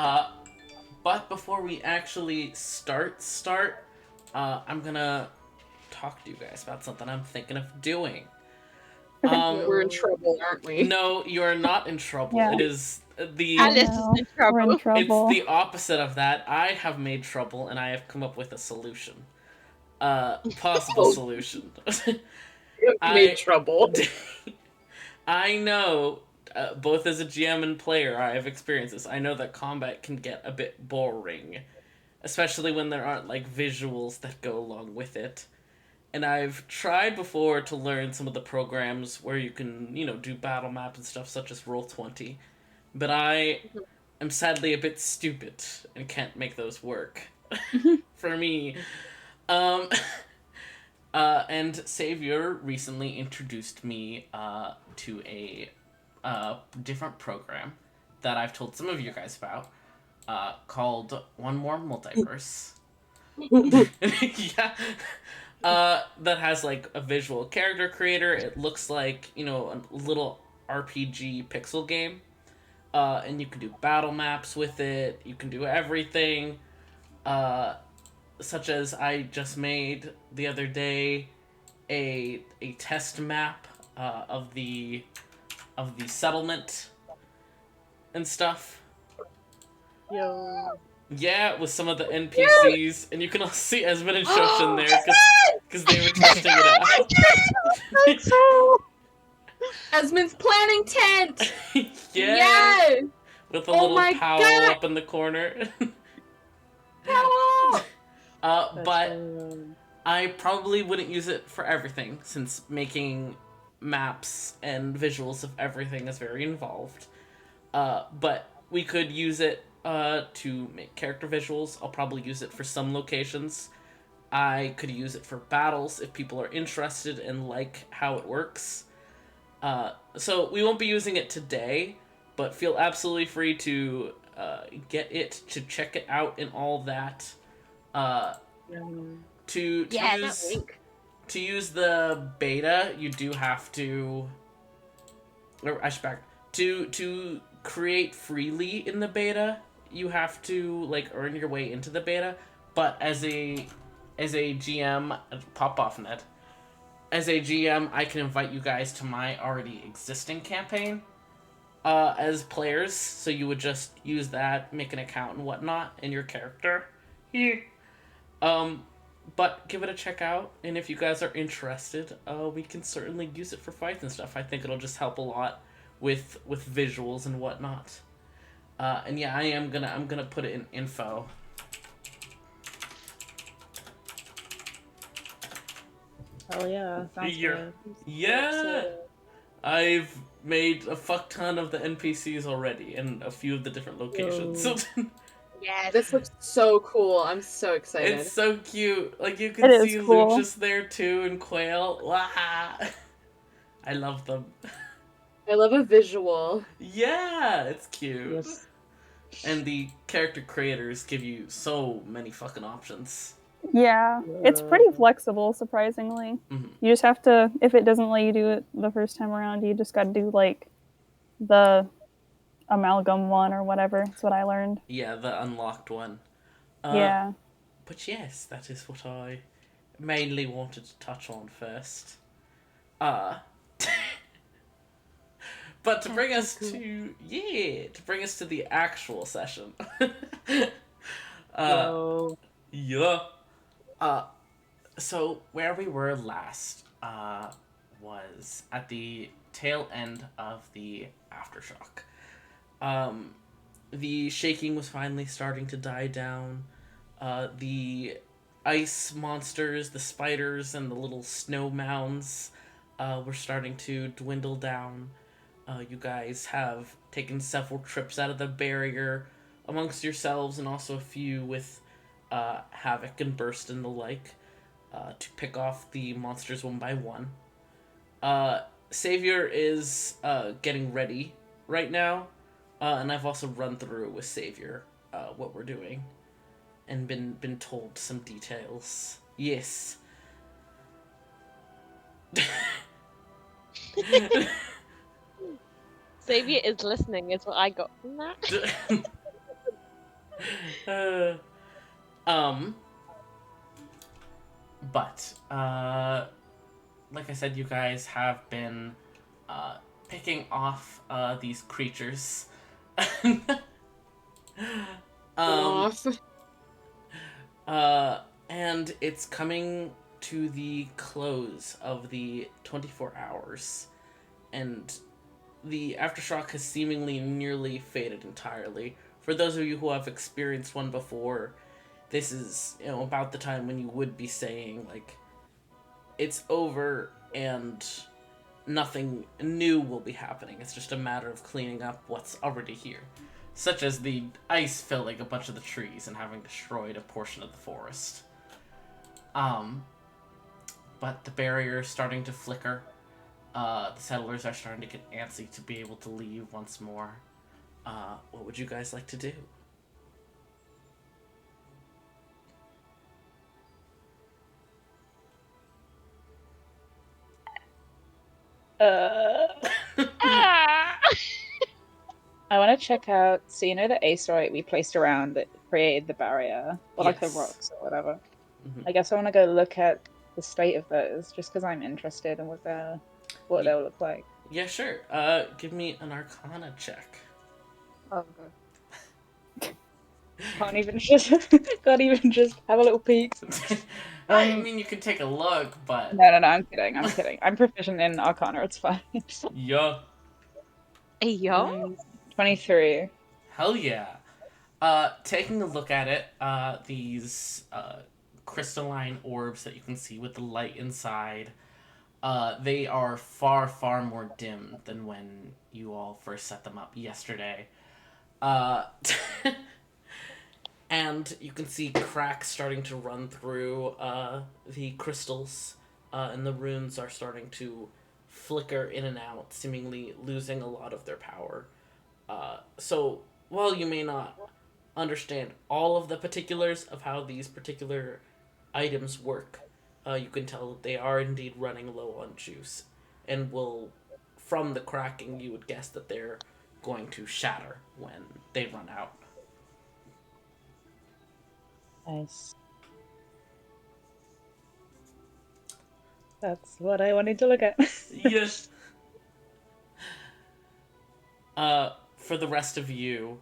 Uh, but before we actually start, I'm gonna talk to you guys about something I'm thinking of doing. We're in trouble, aren't we? No, you are not in trouble. Yeah. It is the Alice is in We're in trouble. trouble. It's the opposite of that. I have made trouble, and I have come up with a solution. Possible Oh. solution. You made trouble. I know, both as a GM and player, I have experienced this. I know that combat can get a bit boring, especially when there aren't like visuals that go along with it. And I've tried before to learn some of the programs where you can, do battle map and stuff such as Roll20, but I am sadly a bit stupid and can't make those work for me. And Savior recently introduced me to a different program that I've told some of you guys about, called One More Multiverse. Yeah. That has like a visual character creator. It looks like, a little RPG pixel game. And you can do battle maps with it. You can do everything. Such as I just made the other day a test map of the settlement and stuff. Yo. Yeah, with some of the NPCs, and you can all see Esmond and Shoshen there because they were testing it out. Esmond's planning tent. Yeah, Yes. with a Oh little my Powell God. up in the corner. Hello. But I probably wouldn't use it for everything, since making maps and visuals of everything is very involved. But we could use it to make character visuals. I'll probably use it for some locations. I could use it for battles if people are interested and like how it works. So we won't be using it today, but feel absolutely free to get it, to check it out and all that. To use the beta, you do have to. Or I should back. To create freely in the beta, you have to like earn your way into the beta. But as a GM, pop off Ned. As a GM, I can invite you guys to my already existing campaign as players. So you would just use that, make an account and whatnot, in your character. Here. But give it a check out, and if you guys are interested, we can certainly use it for fights and stuff. I think it'll just help a lot with visuals and whatnot. And yeah, I'm gonna put it in info. Oh yeah, sounds good. Yeah, I've made a fuck ton of the NPCs already, and a few of the different locations. Yeah, this looks so cool. I'm so excited. It's so cute. Like, you can see cool. Lucius there too, and Quail. Wah! I love them. I love a visual. Yeah, it's cute. Yes. And the character creators give you so many fucking options. Yeah, it's pretty flexible, surprisingly. Mm-hmm. You just have to, if it doesn't let you do it the first time around, you just gotta do, like, the amalgam one or whatever. That's what I learned. Yeah, the unlocked one. Yeah. But yes, that is what I mainly wanted to touch on first. But to bring us to the actual session. Yeah. So where we were last was at the tail end of the aftershock. The shaking was finally starting to die down. The ice monsters, the spiders, and the little snow mounds were starting to dwindle down. You guys have taken several trips out of the barrier amongst yourselves, and also a few with Havoc and Burst and the like, to pick off the monsters one by one. Savior is getting ready right now, and I've also run through with Savior what we're doing, and been told some details. Yes. Xavier is listening, is what I got from that. Uh, um, but like I said, you guys have been picking off these creatures. um, Off. and it's coming to the close of the 24 hours, and the aftershock has seemingly nearly faded entirely. For those of you who have experienced one before, this is, about the time when you would be saying, like, it's over and nothing new will be happening. It's just a matter of cleaning up what's already here. Such as the ice filling a bunch of the trees and having destroyed a portion of the forest. But the barrier is starting to flicker. The settlers are starting to get antsy to be able to leave once more. What would you guys like to do? Ah! I want to check out. So you know the asteroid we placed around that created the barrier, or like the Yes. rocks or whatever. Mhm. I guess I want to go look at the state of those, just because I'm interested in what they'll look like. Yeah, sure. Give me an Arcana check. Oh god. Can't even just have a little peek. I mean, you could take a look, but No, I'm kidding. I'm proficient in Arcana. It's fine. yeah, Hey, yo. 23. hell yeah. Taking a look at it, these crystalline orbs that you can see with the light inside, they are far, far more dim than when you all first set them up yesterday. Uh, and you can see cracks starting to run through the crystals, and the runes are starting to flicker in and out, seemingly losing a lot of their power. So, while you may not understand all of the particulars of how these particular items work, you can tell that they are indeed running low on juice, and will, from the cracking, you would guess that they're going to shatter when they run out. Nice. That's what I wanted to look at. Yes. For the rest of you,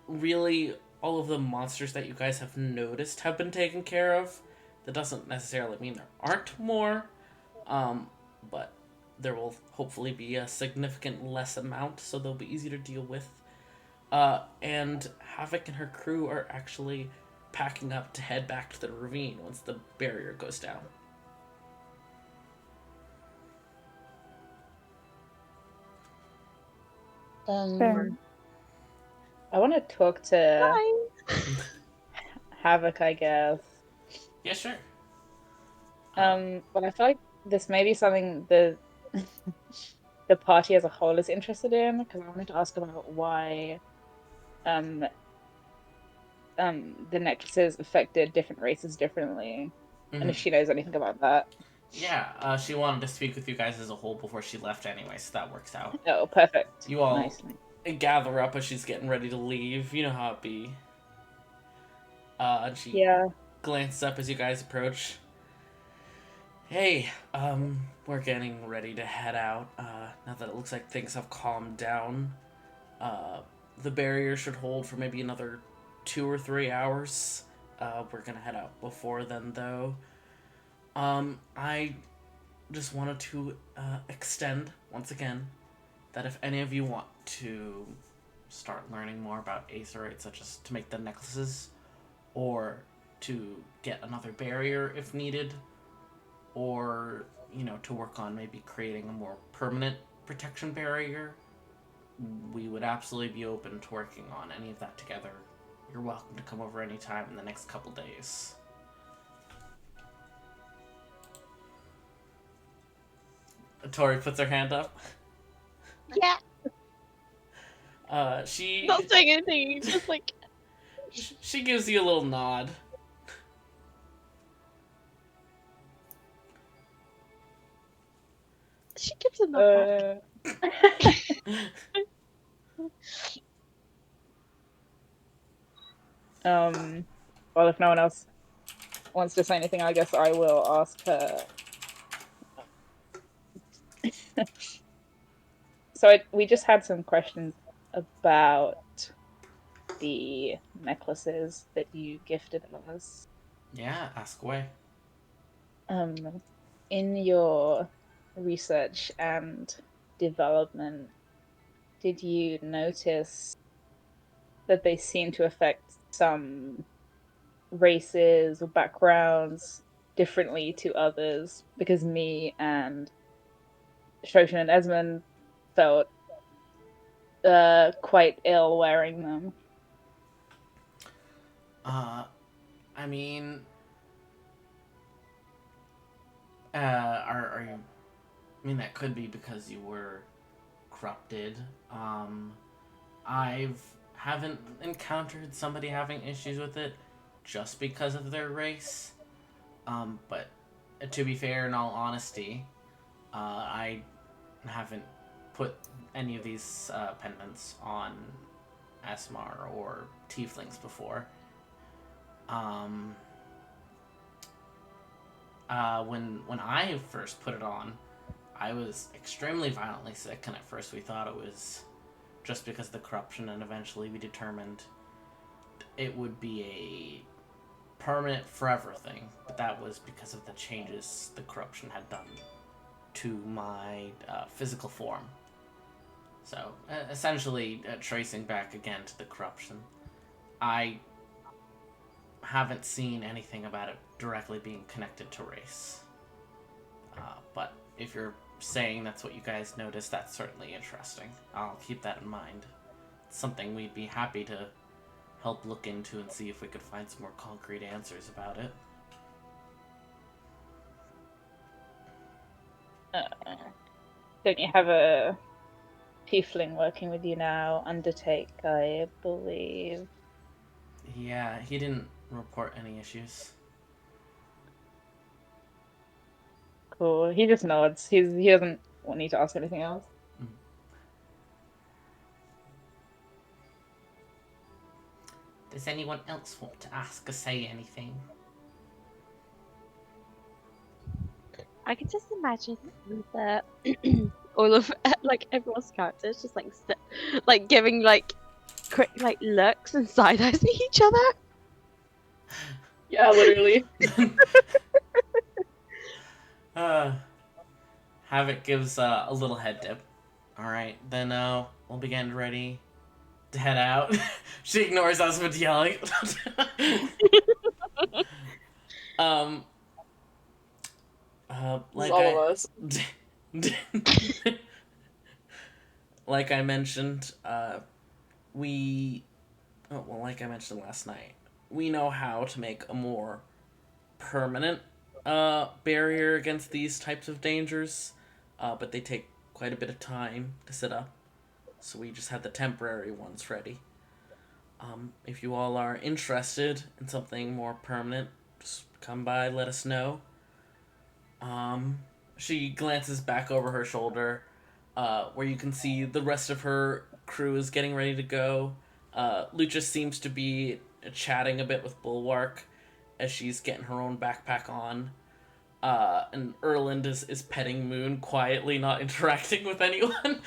really, all of the monsters that you guys have noticed have been taken care of. That doesn't necessarily mean there aren't more, but there will hopefully be a significant less amount, so they'll be easy to deal with. And Havoc and her crew are actually packing up to head back to the ravine once the barrier goes down. Fair. I want to talk to Hi. Havoc, I guess. Yeah, sure. But I feel like this may be something the party as a whole is interested in, because I wanted to ask about why um the necklaces affected different races differently, and if Mhm. she knows anything about that. Yeah, she wanted to speak with you guys as a whole before she left anyway, so that works out. Oh, perfect. You all Nice. gather up as she's getting ready to leave. You know how it be. And she Yeah. glances up as you guys approach. Hey, we're getting ready to head out. Now that it looks like things have calmed down. The barrier should hold for maybe another 2 or 3 hours. We're gonna head out before then, though. I just wanted to extend, once again, that if any of you want to start learning more about aetherytes, such as to make the necklaces, or to get another barrier if needed, or, to work on maybe creating a more permanent protection barrier, we would absolutely be open to working on any of that together. You're welcome to come over anytime in the next couple days. Tori puts her hand up. Yeah. She Not saying anything. He's just like, she gives you a little nod. she gives him a back. Well, if no one else wants to say anything, I guess I will ask her. So we just had some questions about the necklaces that you gifted us. Yeah, ask away. In your research and development, did you notice that they seem to affect some races or backgrounds differently to others? Because me and Shoshen and Esmond felt quite ill wearing them. I mean, are you? I mean, that could be because you were corrupted. I've haven't encountered somebody having issues with it just because of their race. But to be fair, in all honesty, I haven't put any of these pendants on Asmar or Tieflings before. When I first put it on, I was extremely violently sick, and at first we thought it was just because of the corruption, and eventually we determined it would be a permanent forever thing, but that was because of the changes the corruption had done to my physical form. So, essentially, tracing back again to the corruption. I haven't seen anything about it directly being connected to race. But if you're saying that's what you guys noticed, that's certainly interesting. I'll keep that in mind. It's something we'd be happy to help look into and see if we could find some more concrete answers about it. Don't you have a tiefling working with you now, Undertake, I believe? Yeah, he didn't report any issues. Cool. He just nods. He doesn't want you to ask anything else. Does anyone else want to ask or say anything? I can just imagine that all of like everyone's characters just like giving like quick like looks and side eyes at each other. Yeah, literally. Havoc gives a little head dip. Alright, then we'll be getting ready to head out. She ignores us with yelling. Like all of us. like I mentioned, like I mentioned last night, we know how to make a more permanent barrier against these types of dangers, but they take quite a bit of time to set up, so we just had the temporary ones ready. If you all are interested in something more permanent, just come by, let us know. She glances back over her shoulder, where you can see the rest of her crew is getting ready to go. Lucha seems to be chatting a bit with Bulwark as she's getting her own backpack on. And Erland is petting Moon quietly, not interacting with anyone.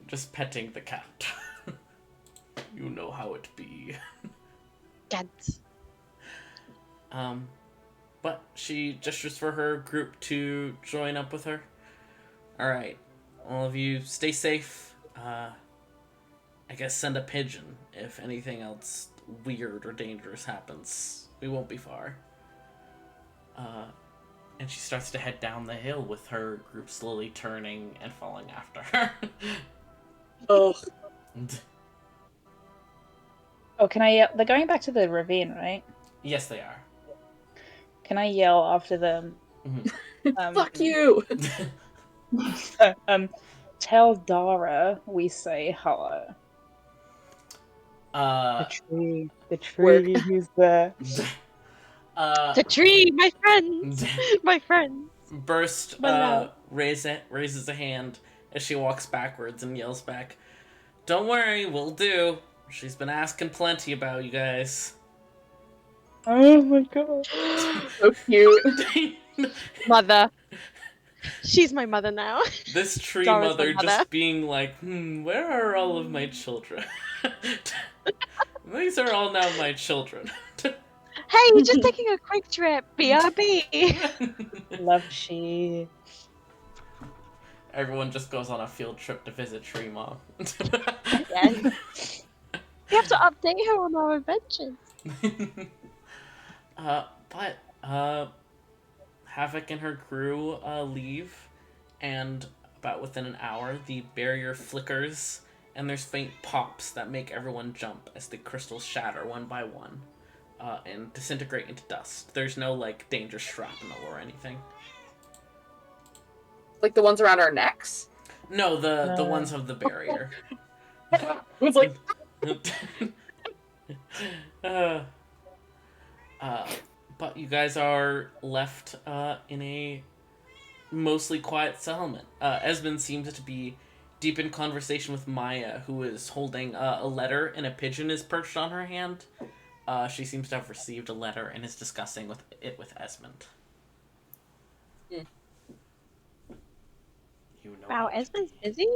Just petting the cat. You know how it be. Gents. But she gestures for her group to join up with her. Alright, all of you stay safe. I guess send a pigeon if anything else weird or dangerous happens. We won't be far. And she starts to head down the hill with her group slowly turning and falling after her. Ugh. Oh, can I yell? They're going back to the ravine, right? Yes, they are. Can I yell after them? Fuck you! Tell Dara we say hello. The tree is there. The tree, my friends, my friends. Burst raises a hand as she walks backwards and yells back, "Don't worry, we'll do. She's been asking plenty about you guys. Oh my god. So cute. Mother. She's my mother now. This tree Zara's my mother mother. just being like, where are all of my children? These are all now my children. Hey, we're just taking a quick trip. BRB. Love she. Everyone just goes on a field trip to visit Tree Mom. Yes. We have to update her on our adventures. But Havoc and her crew leave, and about within an hour, the barrier flickers, and there's faint pops that make everyone jump as the crystals shatter one by one, and disintegrate into dust. There's no, like, danger shrapnel or anything. Like the ones around our necks? No, the ones of the barrier. It was like, But you guys are left in a mostly quiet settlement. Esmond seems to be deep in conversation with Maya, who is holding a letter, and a pigeon is perched on her hand. She seems to have received a letter and is discussing it with Esmond. Mm. You know Wow, what? Esmond's busy?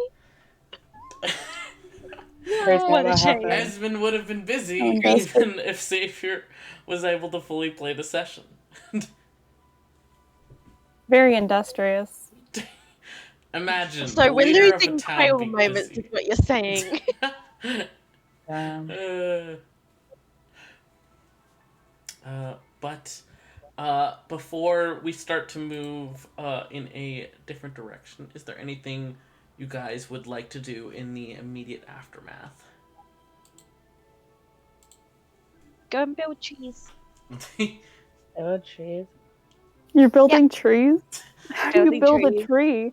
Crazy What how a that shame. happened. Esmond would have been busy Oh, that's even if Xavier was able to fully play the session. Very industrious. Imagine So the we're leader of a losing town title being moments, busy. is what you're saying. But before we start to move in a different direction, is there anything you guys would like to do in the immediate aftermath? Go and build trees. Oh, jeez. You're building trees? How do you Building build trees. a tree?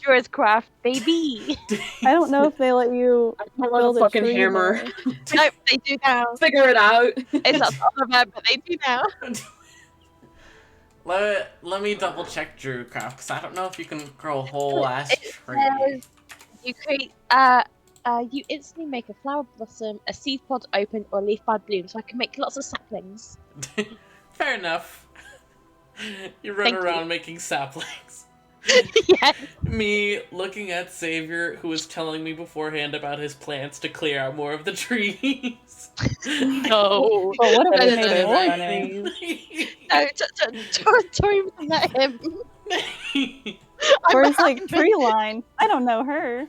Yours craft, baby. I don't know if they let you I want build a a fucking tree hammer. there. Nope, they do now. Figure it out. It's not all of them, but they do now. Let me double check Druidcraft, because I don't know if you can grow a whole ass It tree. says you create you instantly make a flower blossom, a seed pod open, or a leaf bud bloom, so I can make lots of saplings. Fair enough. You run Thank you. around making saplings. Yes. Me looking at Xavier, who was telling me beforehand about his plans to clear out more of the trees. No. But what if That we is made so more funny. trees? No, Tori wouldn't let him. Or it's like tree line. I don't know her.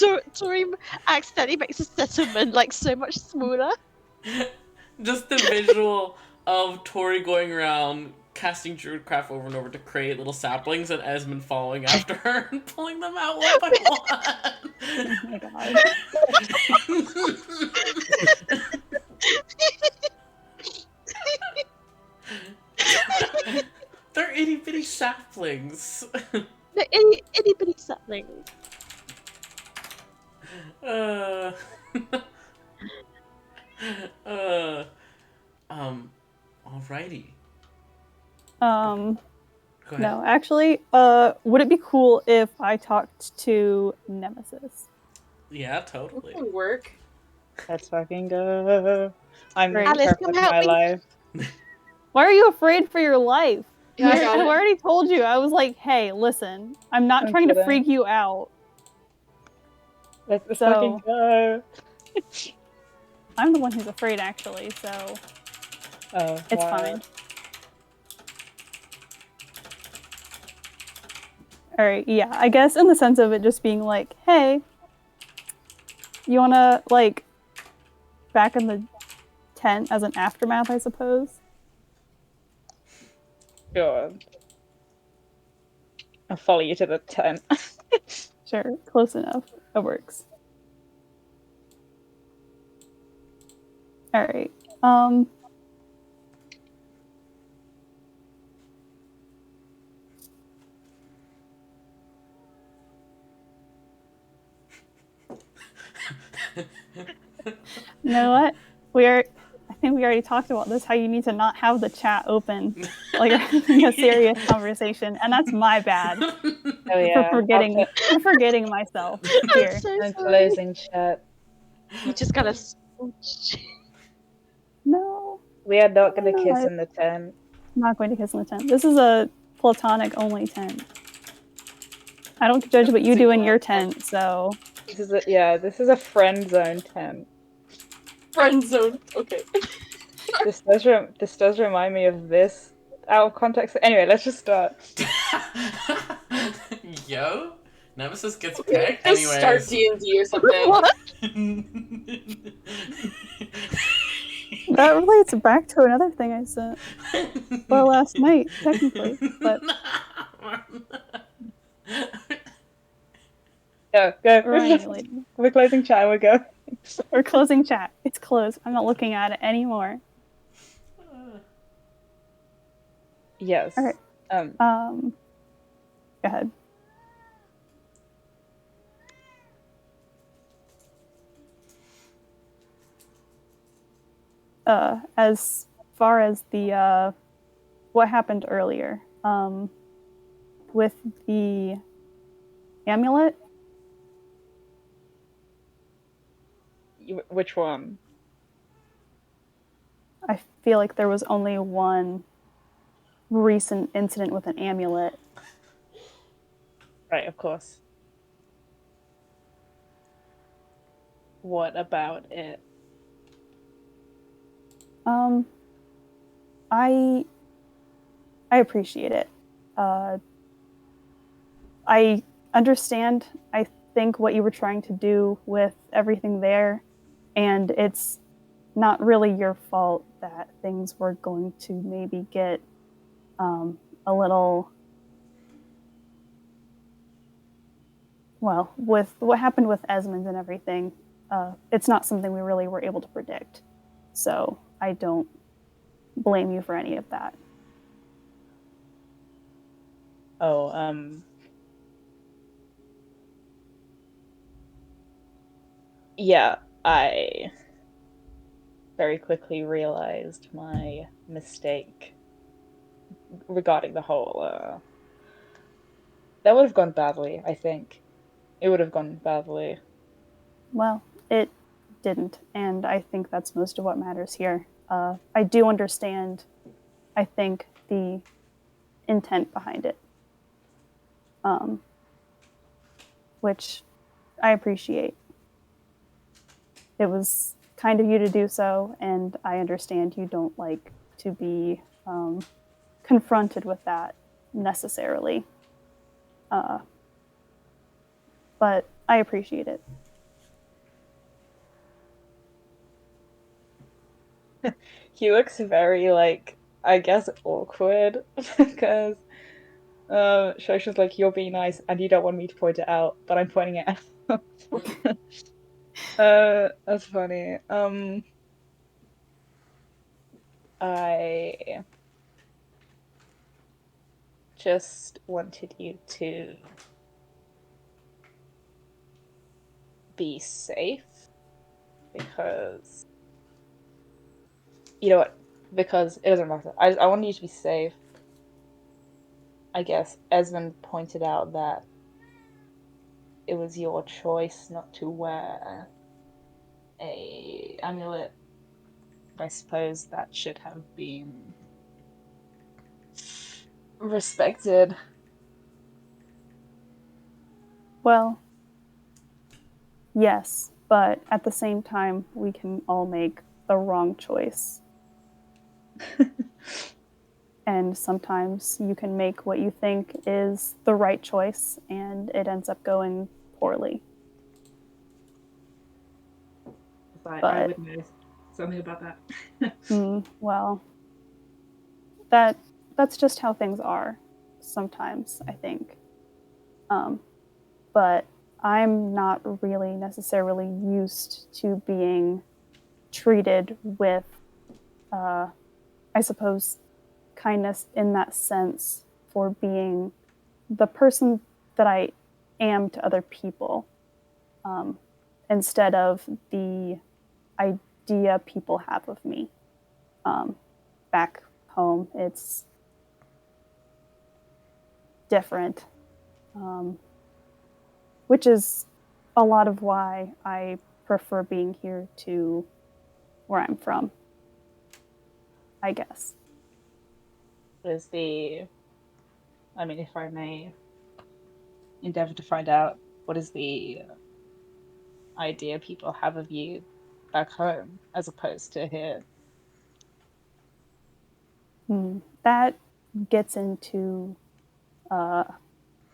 No, Tori accidentally makes a settlement like so much smaller. Just the visual of Tori going around casting Druidcraft over and over to create little saplings, and Esmond following after her and pulling them out one by one. Oh my god. They're itty bitty saplings. The itty bitty saplings. uh, alrighty. Go ahead. No, actually, would it be cool if I talked to Nemesis? Yeah, totally. That would work. Let's fucking go. I'm Great. Alice, terrified come for help my me. life. Why are you afraid for your life? Yeah, I got I it. already told you. I was like, hey, listen, I'm not I'm trying to kidding. freak you out. Let's So- fucking go. I'm the one who's afraid, actually, so Oh, it's wow. fine. Alright, yeah, I guess in the sense of it just being like, hey, you wanna, like, back in the tent as an aftermath, I suppose? Sure. I'll follow you to the tent. Sure, close enough. It works. Alright, you know what? I think we already talked about this, how you need to not have the chat open like having a serious conversation, and that's my bad Oh yeah. for forgetting myself here. I'm so I'm sorry. closing chat. You just gotta smooch. No, We are not gonna Why kiss not? in the tent. I'm not going to kiss in the tent. This is a platonic only tent. I don't judge what you do in your tent, so This is a friend zone tent. Friend zone. Okay. This does remind me of this out of context. Anyway, let's just start. Yo, Nemesis gets Okay, pegged. just start Anyways. D&D or something. What? that relates back to another thing I said. Well, last night, technically, but Go. Ryan later. We're closing chat. We go. We're closing chat. It's closed. I'm not looking at it anymore. Yes. All right. Go ahead. As far as the what happened earlier, with the amulet, Which one? I feel like there was only one recent incident with an amulet. Right, of course. What about it? I appreciate it. I understand, I think, what you were trying to do with everything there, and it's not really your fault that things were going to maybe get a little, well, with what happened with Esmond and everything, it's not something we really were able to predict. So I don't blame you for any of that. Oh, yeah, I very quickly realized my mistake regarding the whole, that would have gone badly, I think. It would have gone badly. Well, it didn't, and I think that's most of what matters here. I do understand, I think, the intent behind it, which I appreciate. It was kind of you to do so, and I understand you don't like to be confronted with that necessarily. But I appreciate it. He looks very, like, I guess awkward because Shoshen's like, you're being nice and you don't want me to point it out, but I'm pointing it out. That's funny. I just wanted you to be safe because you know what? Because it doesn't matter. I wanted you to be safe. I guess Esmond pointed out that it was your choice not to wear a amulet. I suppose that should have been respected. Well, yes, but at the same time, we can all make the wrong choice. And sometimes you can make what you think is the right choice, and it ends up going poorly. I would know something about that. Well, that's just how things are sometimes, I think. But I'm not really necessarily used to being treated with, I suppose, kindness in that sense for being the person that I am to other people, instead of the idea people have of me. Back home, it's different, which is a lot of why I prefer being here to where I'm from, I guess. Is the, I mean, if I may endeavor to find out, what is the idea people have of you back home as opposed to here? That gets into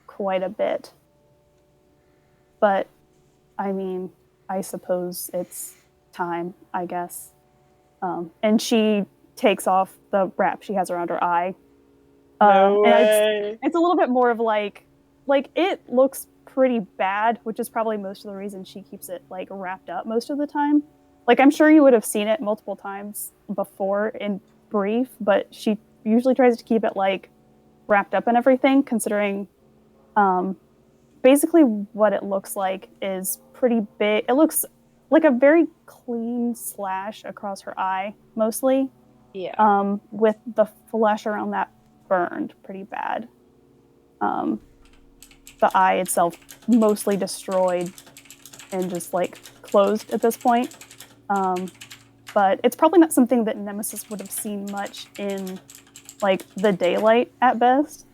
quite a bit. But, I mean, I suppose it's time, I guess. And she takes off the wrap she has around her eye. No and way. it's a little bit more of like it looks pretty bad, which is probably most of the reason she keeps it like wrapped up most of the time. Like I'm sure you would have seen it multiple times before in brief, but she usually tries to keep it like wrapped up and everything, considering basically what it looks like is pretty big. It looks like a very clean slash across her eye, mostly. Yeah. With the flesh around that burned pretty bad. The eye itself mostly destroyed and just like closed at this point. But it's probably not something that Nemesis would have seen much in like the daylight at best.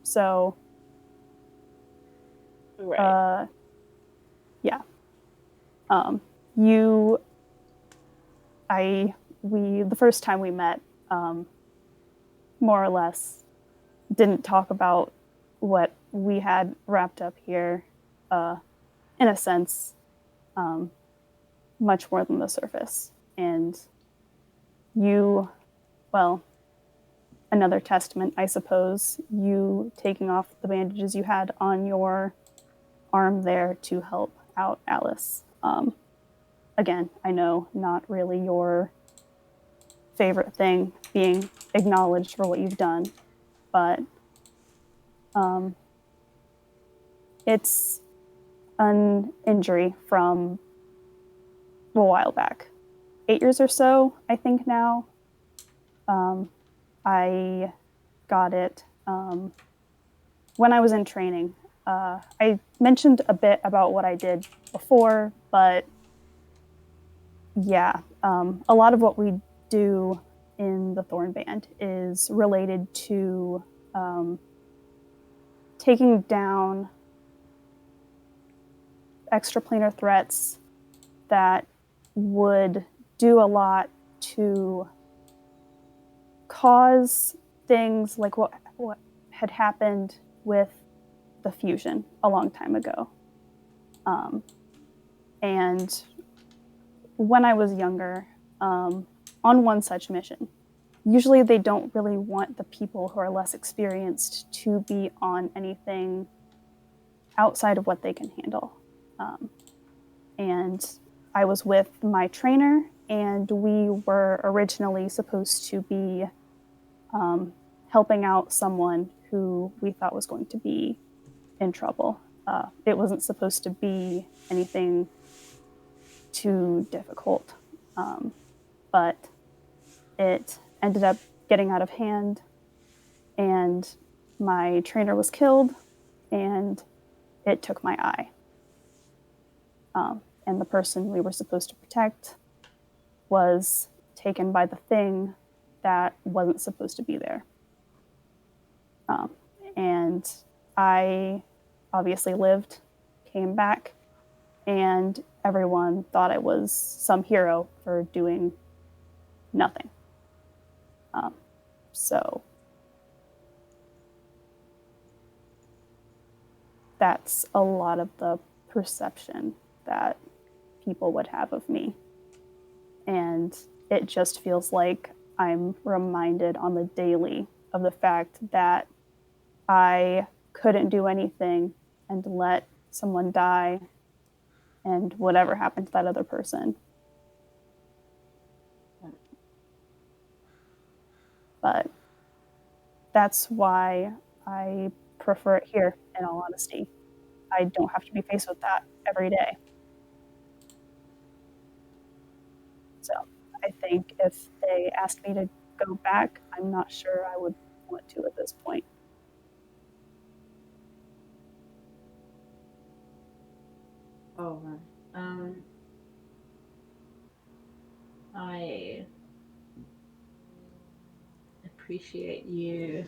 So, Right. yeah. The first time we met, more or less didn't talk about what we had wrapped up here, in a sense, much more than the surface. And you, well, another testament, I suppose, you taking off the bandages you had on your arm there to help out Alice. Again, I know not really your favorite thing being acknowledged for what you've done, but it's an injury from a while back. 8 years or so, I think now. I got it when I was in training. I mentioned a bit about what I did before, but yeah, a lot of what we do in the Thorn Band is related to taking down extraplanar threats that would do a lot to cause things like what had happened with the fusion a long time ago. And when I was younger, on one such mission, usually they don't really want the people who are less experienced to be on anything outside of what they can handle. And I was with my trainer, and we were originally supposed to be helping out someone who we thought was going to be in trouble. It wasn't supposed to be anything too difficult, but it ended up getting out of hand, and my trainer was killed, and it took my eye. And the person we were supposed to protect was taken by the thing that wasn't supposed to be there. And I obviously lived, came back, and everyone thought I was some hero for doing nothing. So that's a lot of the perception that people would have of me. And it just feels like I'm reminded on the daily of the fact that I couldn't do anything and let someone die and whatever happened to that other person. But that's why I prefer it here, in all honesty. I don't have to be faced with that every day. So I think if they asked me to go back, I'm not sure I would want to at this point. Oh, right. I appreciate you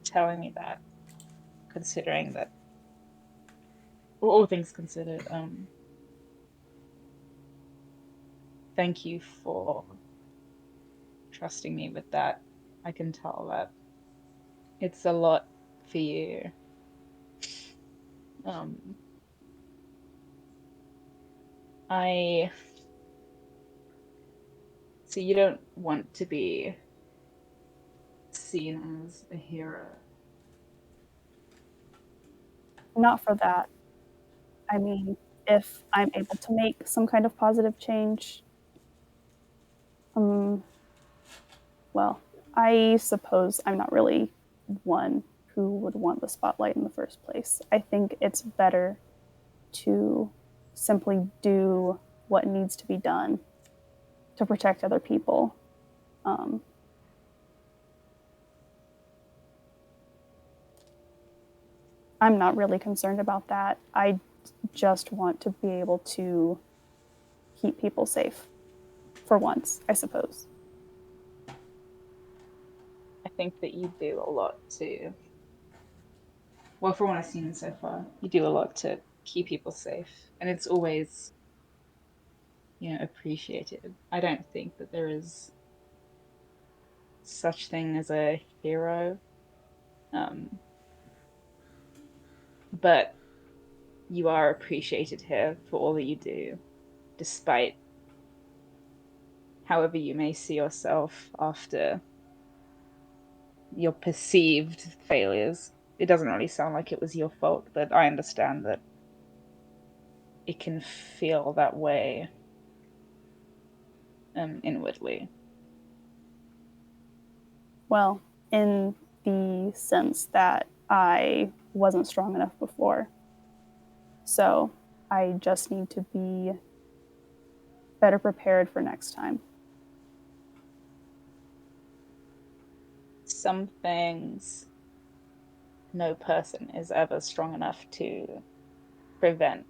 telling me that, considering that, all things considered, thank you for trusting me with that. I can tell that it's a lot for you. Um, I so you don't want to be seen as a hero. Not for that. I mean, if I'm able to make some kind of positive change, um, well, I suppose I'm not really one who would want the spotlight in the first place. I think it's better to simply do what needs to be done to protect other people. Um, I'm not really concerned about that. I just want to be able to keep people safe for once, I suppose. I think that you do a lot to, well, from what I've seen so far, you do a lot to keep people safe, and it's always, appreciated. I don't think that there is such thing as a hero, um, but you are appreciated here for all that you do, despite however you may see yourself after your perceived failures. It doesn't really sound like it was your fault, but I understand that it can feel that way inwardly. Well, in the sense that I wasn't strong enough before. So I just need to be better prepared for next time. Some things no person is ever strong enough to prevent.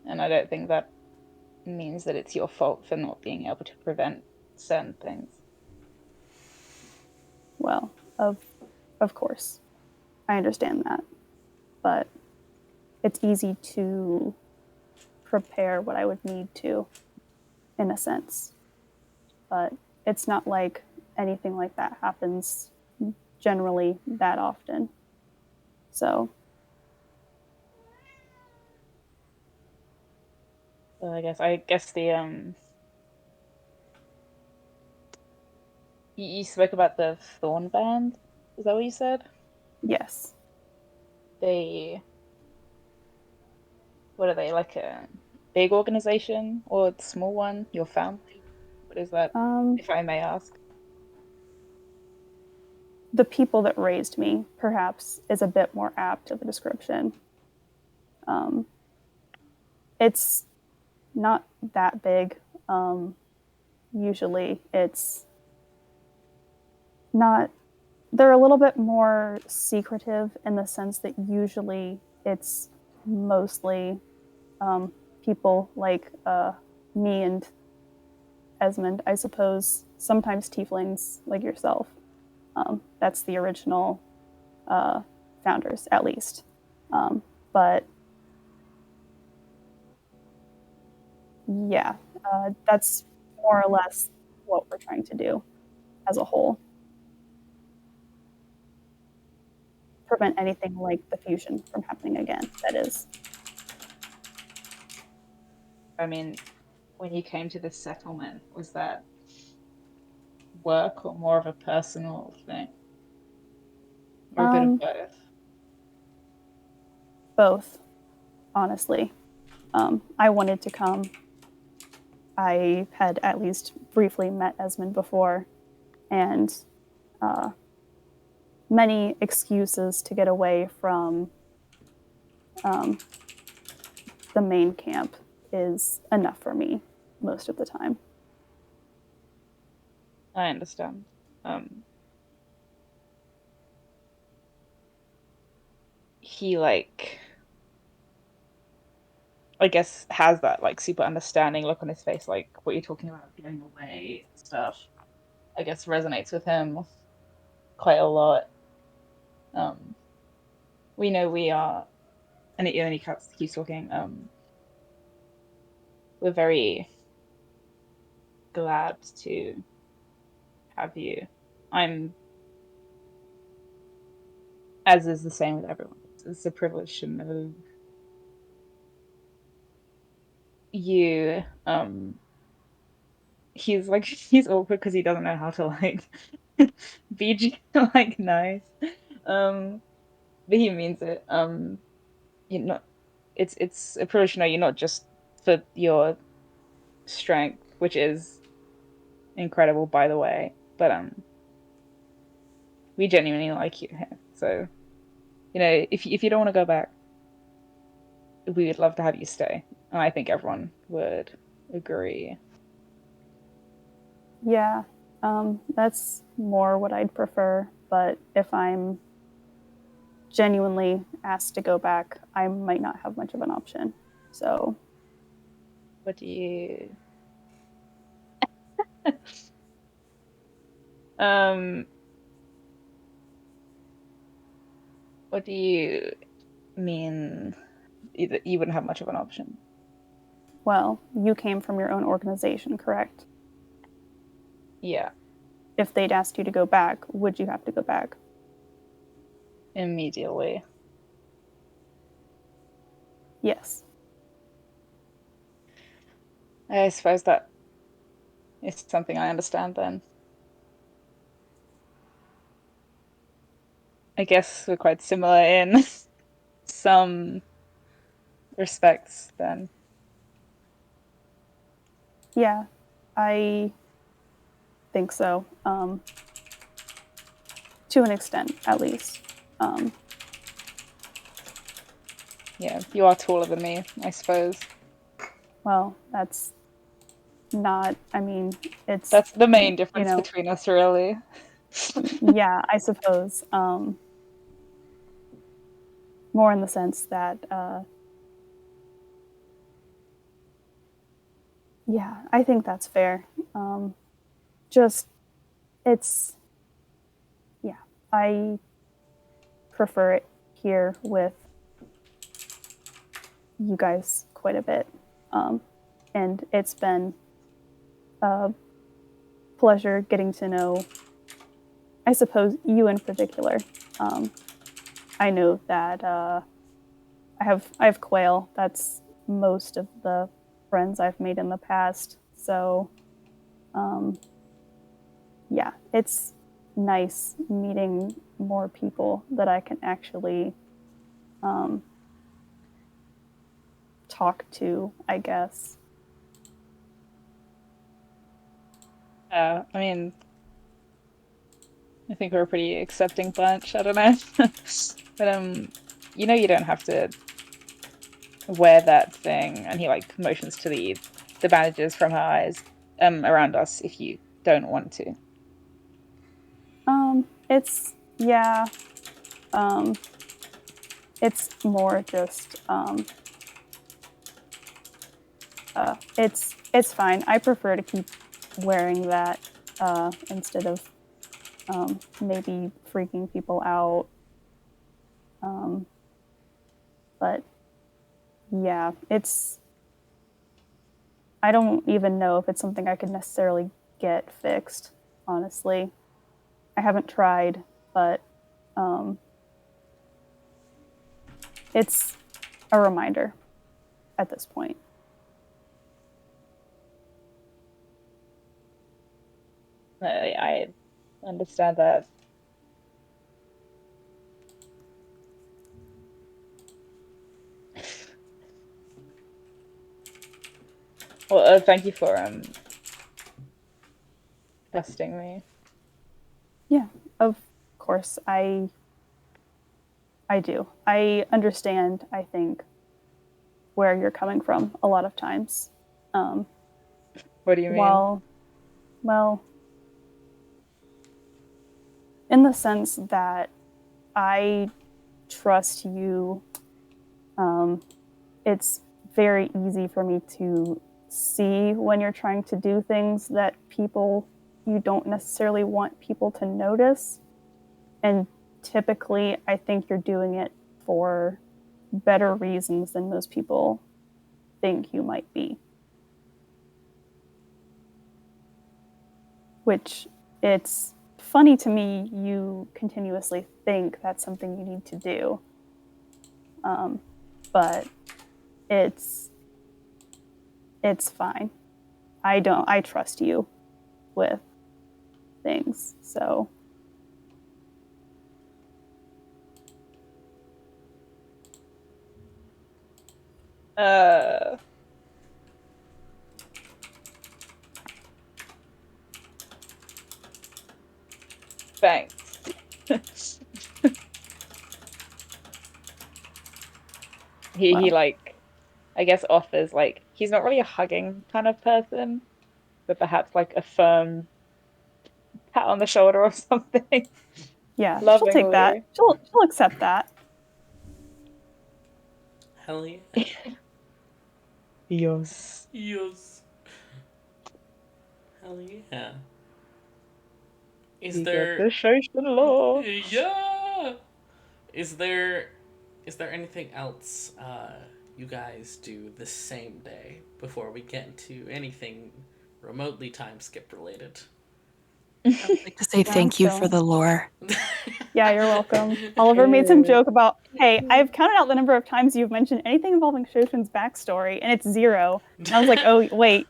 And I don't think that means that it's your fault for not being able to prevent certain things. Well, of course, I understand that, but it's easy to prepare what I would need to, in a sense. But it's not like anything like that happens generally that often. So, So I guess the you spoke about the Thorn Band. Is that what you said? yes. They what are they, like a big organization or a small one? Your family? What is that, Um, if I may ask? the people that raised me, perhaps, is a bit more apt of a description. Um, it's not that big. Usually, it's not. They're a little bit more secretive in the sense that usually it's mostly people like me and Esmond, I suppose, sometimes tieflings like yourself. That's the original founders, at least. But yeah, that's more or less what we're trying to do as a whole. Prevent anything like the fusion from happening again, that is. I mean, when you came to this settlement, was that work or more of a personal thing? Or a bit of Um, both? both, honestly. I wanted to come. I had at least briefly met Esmond before, and uh, many excuses to get away from um, the main camp is enough for me most of the time. I understand. Um, he like I guess, has that like super understanding look on his face, like what you're talking about going away and stuff, I guess resonates with him quite a lot. We know we are, and he keeps talking. We're very glad to have you. I'm, as is the same with everyone. It's a privilege to know you. He's like he's awkward because he doesn't know how to like be like nice. But he means it. You're not. It's a privilege to know you're not just for your strength, which is incredible, by the way. But we genuinely like you here. So if you don't want to go back, we would love to have you stay, and I think everyone would agree. Yeah, that's more what I'd prefer. But if I'm genuinely asked to go back, I might not have much of an option. So, What do you? What do you mean? You wouldn't have much of an option. well, you came from your own organization, correct? Yeah, If they'd asked you to go back, would you have to go back? immediately. Yes. I suppose that is something I understand then. I guess we're quite similar in some respects then. Yeah, I think so. To an extent, at least. Yeah, you are taller than me, I suppose. Well, that's not, I mean, it's. That's the main difference between us, really. Yeah, I suppose. More in the sense that, yeah, I think that's fair. Just, it's, yeah, I prefer it here with you guys quite a bit. And it's been a pleasure getting to know, I suppose, you in particular. I know that I have Quail. That's most of the friends I've made in the past. So, yeah, it's nice meeting more people that I can actually talk to, I guess. I mean, I think we're a pretty accepting bunch. I don't know, but you don't have to wear that thing. And he like motions to the bandages from her eyes around us if you don't want to. It's yeah. It's more just it's fine. I prefer to keep wearing that instead of maybe freaking people out. But yeah, it's. I don't even know if it's something I could necessarily get fixed, honestly. I haven't tried, but it's a reminder at this point. I understand that. Well, thank you for trusting me. Yeah, of course. I do. I understand, I think, where you're coming from a lot of times. What do you mean? Well, in the sense that I trust you, it's very easy for me to see when you're trying to do things that you don't necessarily want people to notice. And typically, I think you're doing it for better reasons than most people think you might be. Which, it's funny to me you continuously think that's something you need to do. But it's fine. I trust you with things, so. Thanks. He like, I guess offers like, he's not really a hugging kind of person, but perhaps like a firm pat on the shoulder or something. Yeah, she'll take that. Lovingly. She'll accept that. Hell yeah. Yes. Yes. Hell yeah. Is You there... get the Shoshen law. Yeah! Is there anything else you guys do the same day before we get into anything remotely time skip related? I would like to say thank you for the lore. Yeah, you're welcome. Oliver made some joke about, hey, I've counted out the number of times you've mentioned anything involving Shoshen's backstory, and it's 0. And I was like, oh, wait.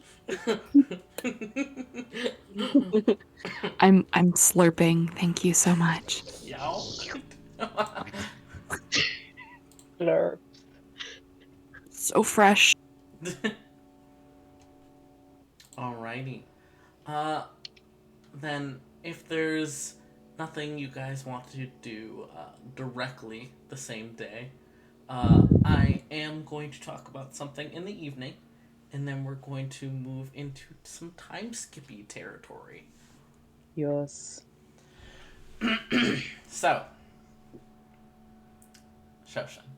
I'm slurping. Thank you so much. Yow. Blur. So fresh. Alrighty. Then if there's nothing you guys want to do directly the same day, I am going to talk about something in the evening, and then we're going to move into some time skippy territory. Yes. So, Shoshen.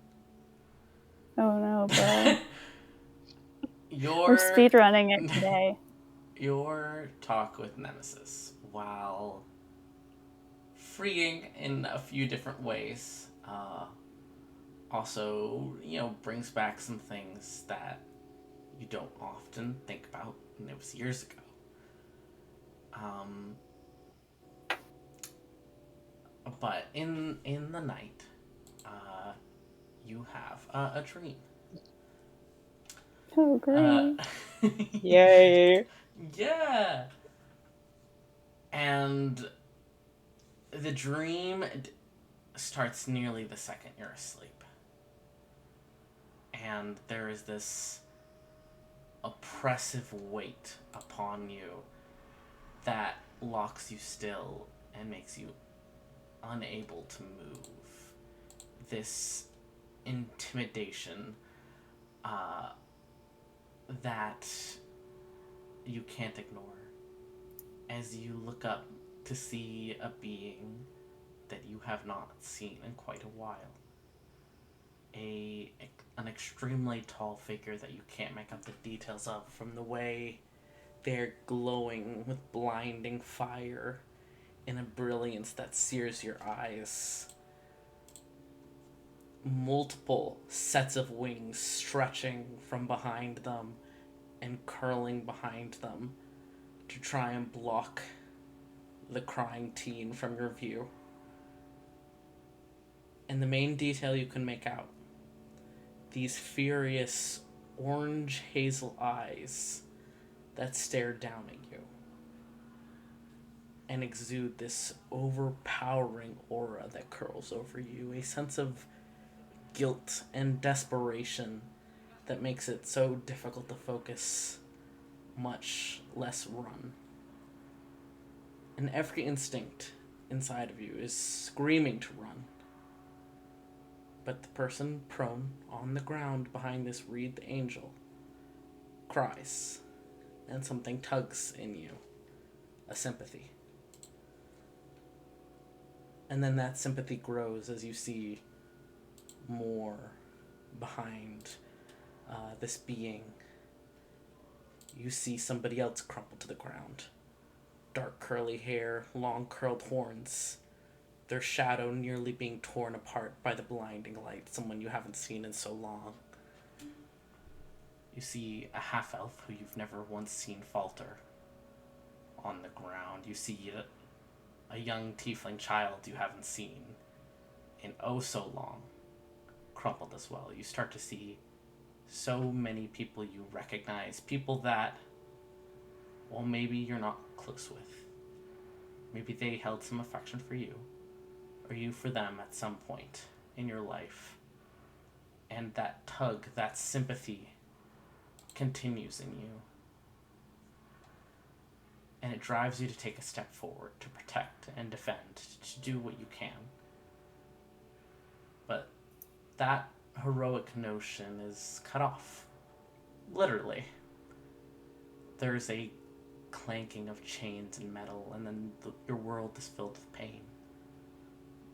Oh no, bro. Your We're speedrunning it today. Your talk with Nemesis, while freeing in a few different ways, also, brings back some things that you don't often think about, and it was years ago. But in the night, you have a dream. Oh, great. Yay. Yeah. And the dream starts nearly the second you're asleep. And there is this oppressive weight upon you that locks you still and makes you unable to move. This intimidation that you can't ignore as you look up to see a being that you have not seen in quite a while. An extremely tall figure that you can't make out the details of from the way they're glowing with blinding fire in a brilliance that sears your eyes. Multiple sets of wings stretching from behind them and curling behind them to try and block the crying teen from your view. And the main detail you can make out, these furious orange hazel eyes that stare down at you and exude this overpowering aura that curls over you, a sense of guilt and desperation that makes it so difficult to focus, much less run. And every instinct inside of you is screaming to run. But the person prone on the ground behind this wreathed angel cries, and something tugs in you, a sympathy. And then that sympathy grows as you see more behind this being, you see somebody else crumple to the ground. Dark curly hair, long curled horns, their shadow nearly being torn apart by the blinding light, someone you haven't seen in so long. You see a half-elf who you've never once seen falter on the ground. You see a young tiefling child you haven't seen in oh so long crumpled as well. You start to see so many people you recognize, people that, well, maybe you're not close with. Maybe they held some affection for you, or you for them at some point in your life. And that tug, that sympathy continues in you. And it drives you to take a step forward, to protect and defend, to do what you can. But that heroic notion is cut off. Literally. There's a clanking of chains and metal, and then your world is filled with pain.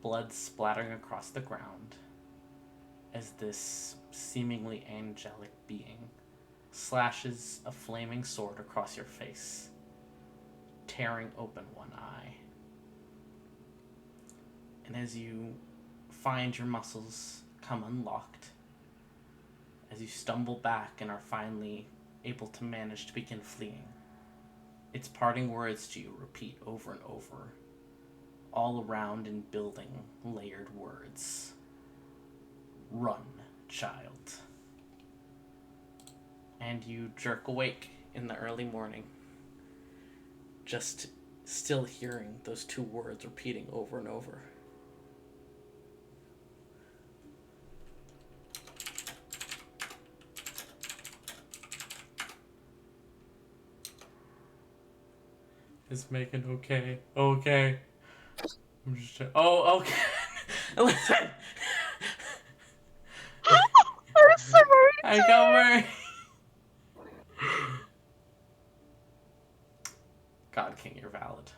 Blood splattering across the ground as this seemingly angelic being slashes a flaming sword across your face, tearing open one eye. And as you find your muscles come unlocked, as you stumble back and are finally able to manage to begin fleeing, its parting words to you repeat over and over, all around in building layered words. Run, child. And you jerk awake in the early morning, just still hearing those two words repeating over and over. Is Megan okay? Okay. I'm just oh, okay. Listen. I'm sorry. I got worried. God King, you're valid.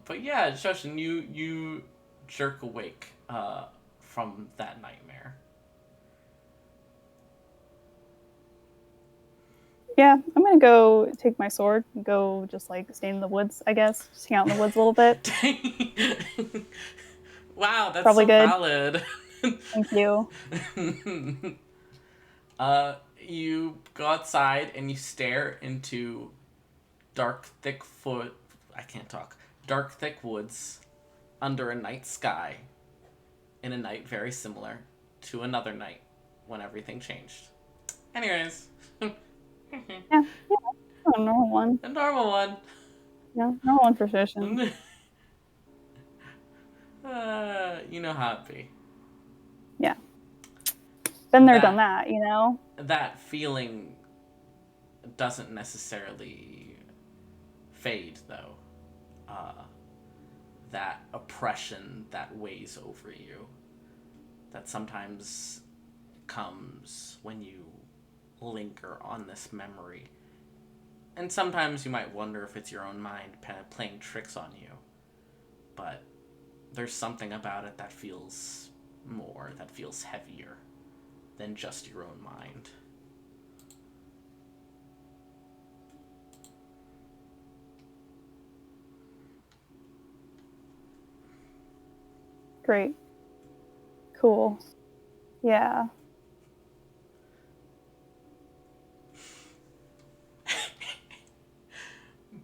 But yeah, Shoshen, you jerk awake from that nightmare. Yeah, I'm gonna go take my sword and go just like stay in the woods, I guess. Just hang out in the woods a little bit. Wow, that's Probably so good. valid. Thank you. You go outside and you stare into dark, thick woods under a night sky in a night very similar to another night when everything changed. Anyways. Yeah, a normal one. A normal one. Yeah, normal one for Shoshen. You know how it be. Yeah. Been there, done that, you know? That feeling doesn't necessarily fade, though. That oppression that weighs over you, that sometimes comes when you linger on this memory. And sometimes you might wonder if it's your own mind playing tricks on you. But there's something about it that feels more, that feels heavier than just your own mind. Great. Cool. Yeah.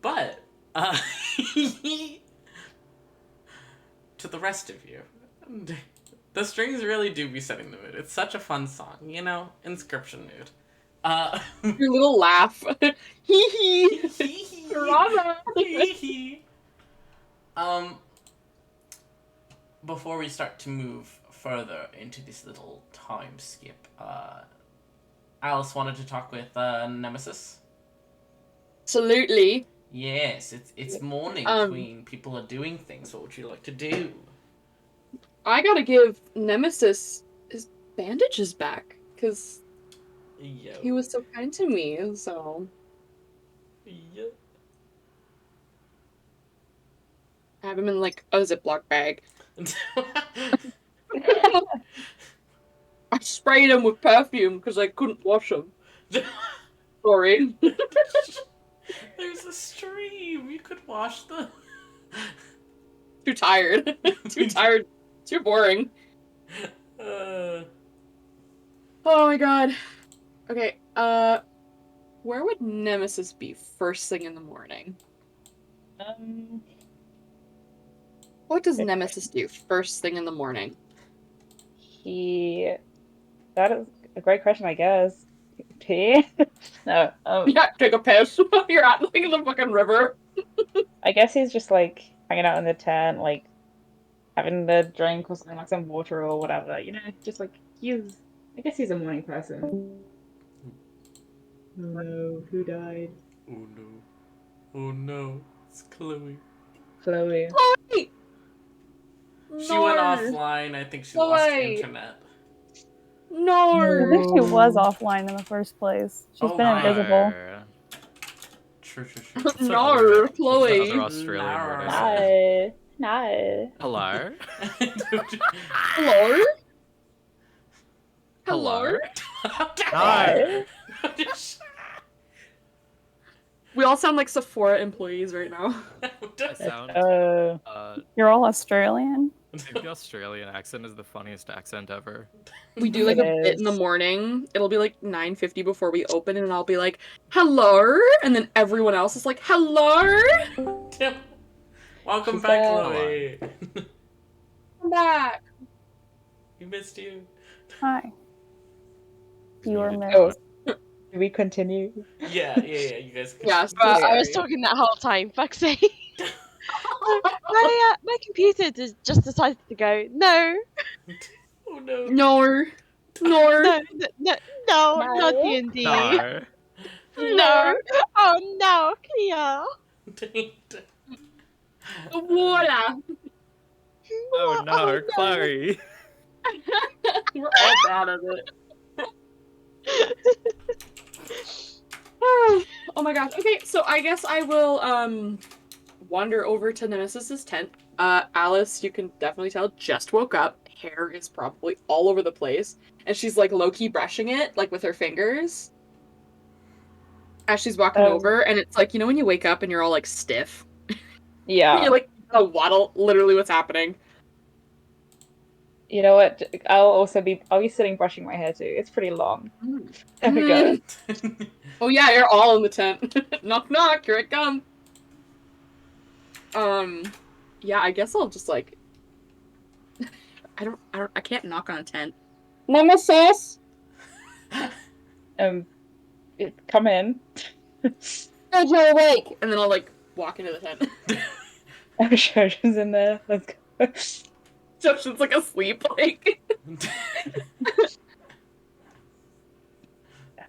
But, to the rest of you, the strings really do be setting the mood. It's such a fun song, you know? Inscription mood. Your little laugh. Hee hee. Drama. Before we start to move further into this little time skip, Alice wanted to talk with Nemesis. Absolutely. Yes, it's morning, Queen. People are doing things. What would you like to do? I gotta give Nemesis his bandages back, because he was so kind to me, so... Yep. I have him in, like, a Ziploc bag. I sprayed them with perfume because I couldn't wash them. Sorry. There's a stream. You could wash them. Too tired. Too tired. Too boring. Oh my god. Okay, where would Nemesis be first thing in the morning? What does Nemesis do first thing in the morning? That is a great question, I guess. Pee? No. Yeah, take a piss. You're at like the fucking river. I guess he's just like hanging out in the tent, like having the drink or something, like some water or whatever, just like I guess he's a morning person. Oh no, who died? Oh no. Oh no. It's Chloe. Chloe. Chloe! She went offline. I think she lost internet. No! I think she was offline in the first place. She's been invisible. True. No, Chloe. Other Australian word I said. No. Hello? Hello? Hello? No. We all sound like Sephora employees right now. I sound, You're all Australian? I think the Australian accent is the funniest accent ever. We do like a bit in the morning. It'll be like 9:50 before we open, and I'll be like, "Hello," and then everyone else is like, "Hello." Welcome back, Chloe. Come back. We missed you. Hi. You are missed. Oh, do we continue? Yeah. You guys. Yes, But I was talking that whole time. Fuck's sake. My computer just decided to go no. Oh no. No, not D&D. No. No. Oh no, Cleo. the water. Oh no, Chloe. We're all bad at it. Oh my gosh. Okay, so I guess I will wander over to Nemesis's tent. Alice, you can definitely tell, just woke up. Hair is probably all over the place. And she's like low-key brushing it, like with her fingers. As she's walking over, and it's like, when you wake up and you're all like stiff. Yeah. You're like a waddle, literally what's happening. You know what? I'll be sitting brushing my hair too. It's pretty long. There we go. Oh yeah, you're all in the tent. Knock knock, here it comes. Yeah, I guess I'll just like I can't knock on a tent. Nemesis! Come in. Good, you're awake! And then I'll like walk into the tent. Shoshen's in there. Let's go. Shoshen's like asleep, like.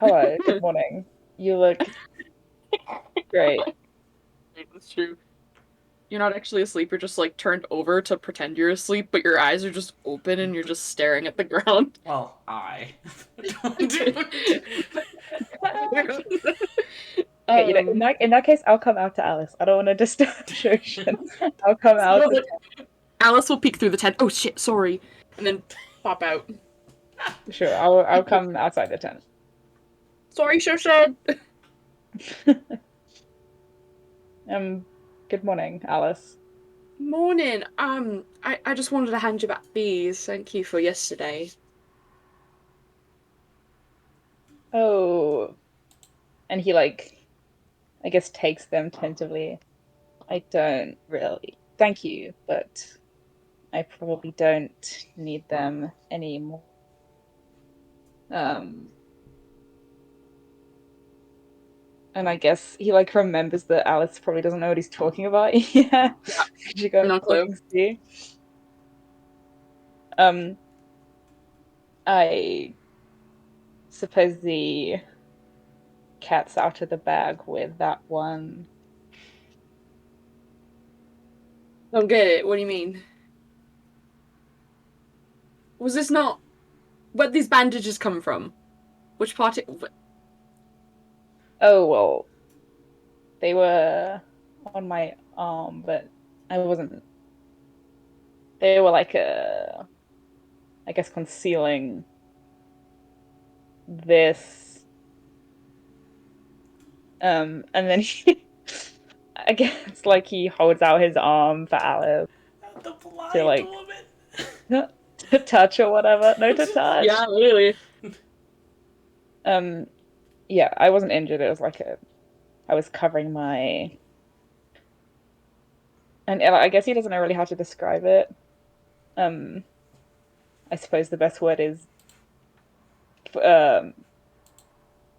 Hello, good morning. You look great. That's true. You're not actually asleep, you're just like turned over to pretend you're asleep, but your eyes are just open and you're just staring at the ground. Well, I. Okay, in that case, I'll come out to Alice. I don't want to disturb Shoshen. I'll come out. Alice will peek through the tent. Oh shit, sorry. And then pop out. Sure, I'll come outside the tent. Sorry, Shoshen. Good morning, Alice. Morning. I just wanted to hand you back these. Thank you for yesterday. Oh. And he, I guess takes them tentatively. I don't really. Thank you, but I probably don't need them anymore. And I guess he remembers that Alice probably doesn't know what he's talking about. Yeah. Could you go No clue. see? I suppose the cat's out of the bag with that one. Don't get it. What do you mean? Was this not... Where'd these bandages come from? Which part... Oh, well, they were on my arm, but I wasn't... They were I guess concealing this. And then I guess like he holds out his arm for Alice The to blind like woman. to touch or whatever. No, to touch. Yeah, really. Yeah, I wasn't injured. It was like I was covering my, and I guess he doesn't know really how to describe it. I suppose the best word is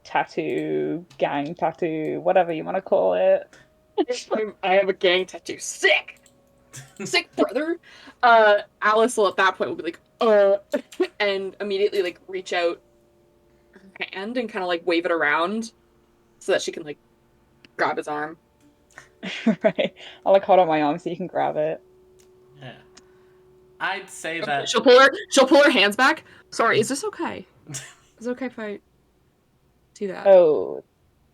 tattoo, gang tattoo, whatever you want to call it. I have a gang tattoo. Sick! Sick, brother! Alice will at that point will be like, and immediately like reach out her hand and kind of like wave it around so that she can like grab his arm. Right. I'll like hold on my arm so you can grab it. Yeah. I'd say that She'll pull her hands back. Sorry, is this okay? Is it okay if I do that? Oh,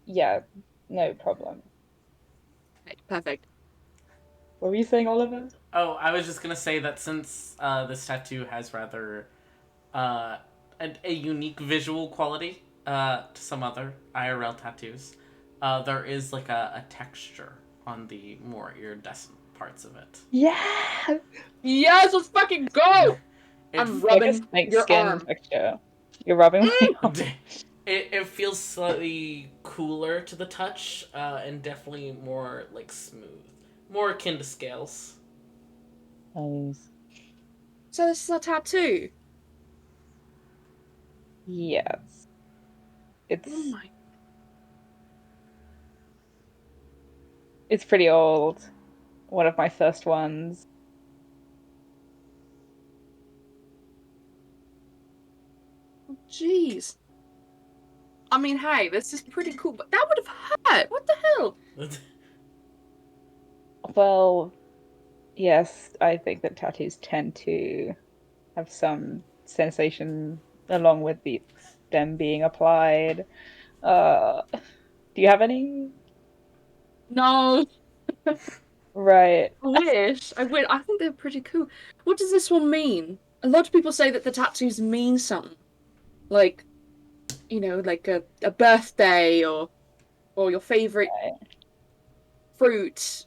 yeah, no problem. Okay, perfect. What were you saying, Oliver? Oh, I was just gonna say that since this tattoo has rather a unique visual quality to some other IRL tattoos, there is like a texture on the more iridescent parts of it. Yeah, Yes, let's fucking go! I'm like a rubbing snake your skin arm. texture. You're rubbing my arm. It feels slightly cooler to the touch, and definitely more like smooth, more akin to scales. Nice. So this is a tattoo. Yes, Oh my. it's pretty old. One of my first ones. Jeez. I mean, hey, this is pretty cool, but that would have hurt. What the hell? Well, yes, I think that tattoos tend to have some sensation along with them being applied. Do you have any? No, Right. I wish. I would. I think they're pretty cool. What does this one mean? A lot of people say that the tattoos mean something. Like, like a birthday or your favorite fruit.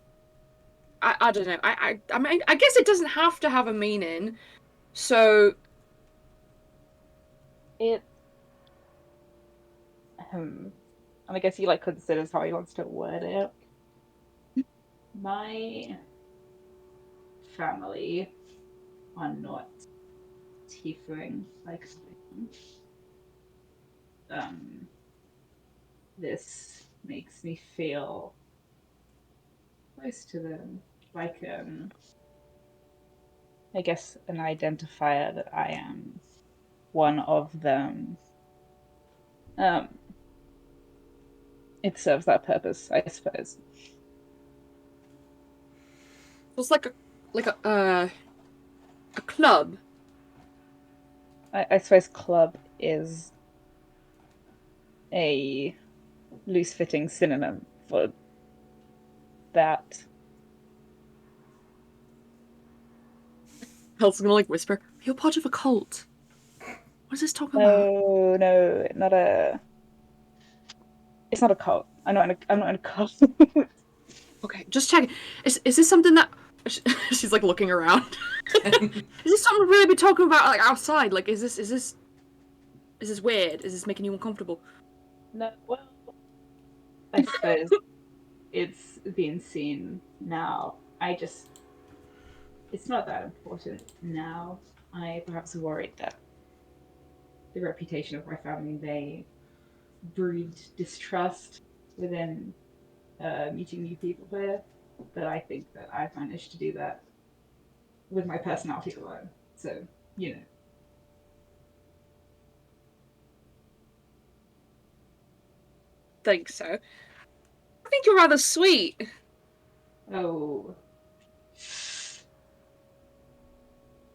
I don't know. I mean, I guess it doesn't have to have a meaning. So, It and I guess he like considers how he wants to word it. My family are not tiefling like um this makes me feel close to them. Like I guess an identifier that I am one of them. Um it serves that purpose, I suppose. it's like a club. I suppose club is a loose fitting synonym for that. Hel's gonna like whisper, "You're part of a cult." What is this talking about? No, no, not a. It's not a cult. I'm not in a cult. Okay, just check. Is this something that she's like looking around? Is this something we'll really be talking about like outside? Like, is this weird? Is this making you uncomfortable? No, well, I suppose it's being seen now. It's not that important now. I perhaps worried that the reputation of my family may breed distrust within meeting new people here. But I think that I've managed to do that with my personality alone. So, you know. Think so. I think you're rather sweet. Oh.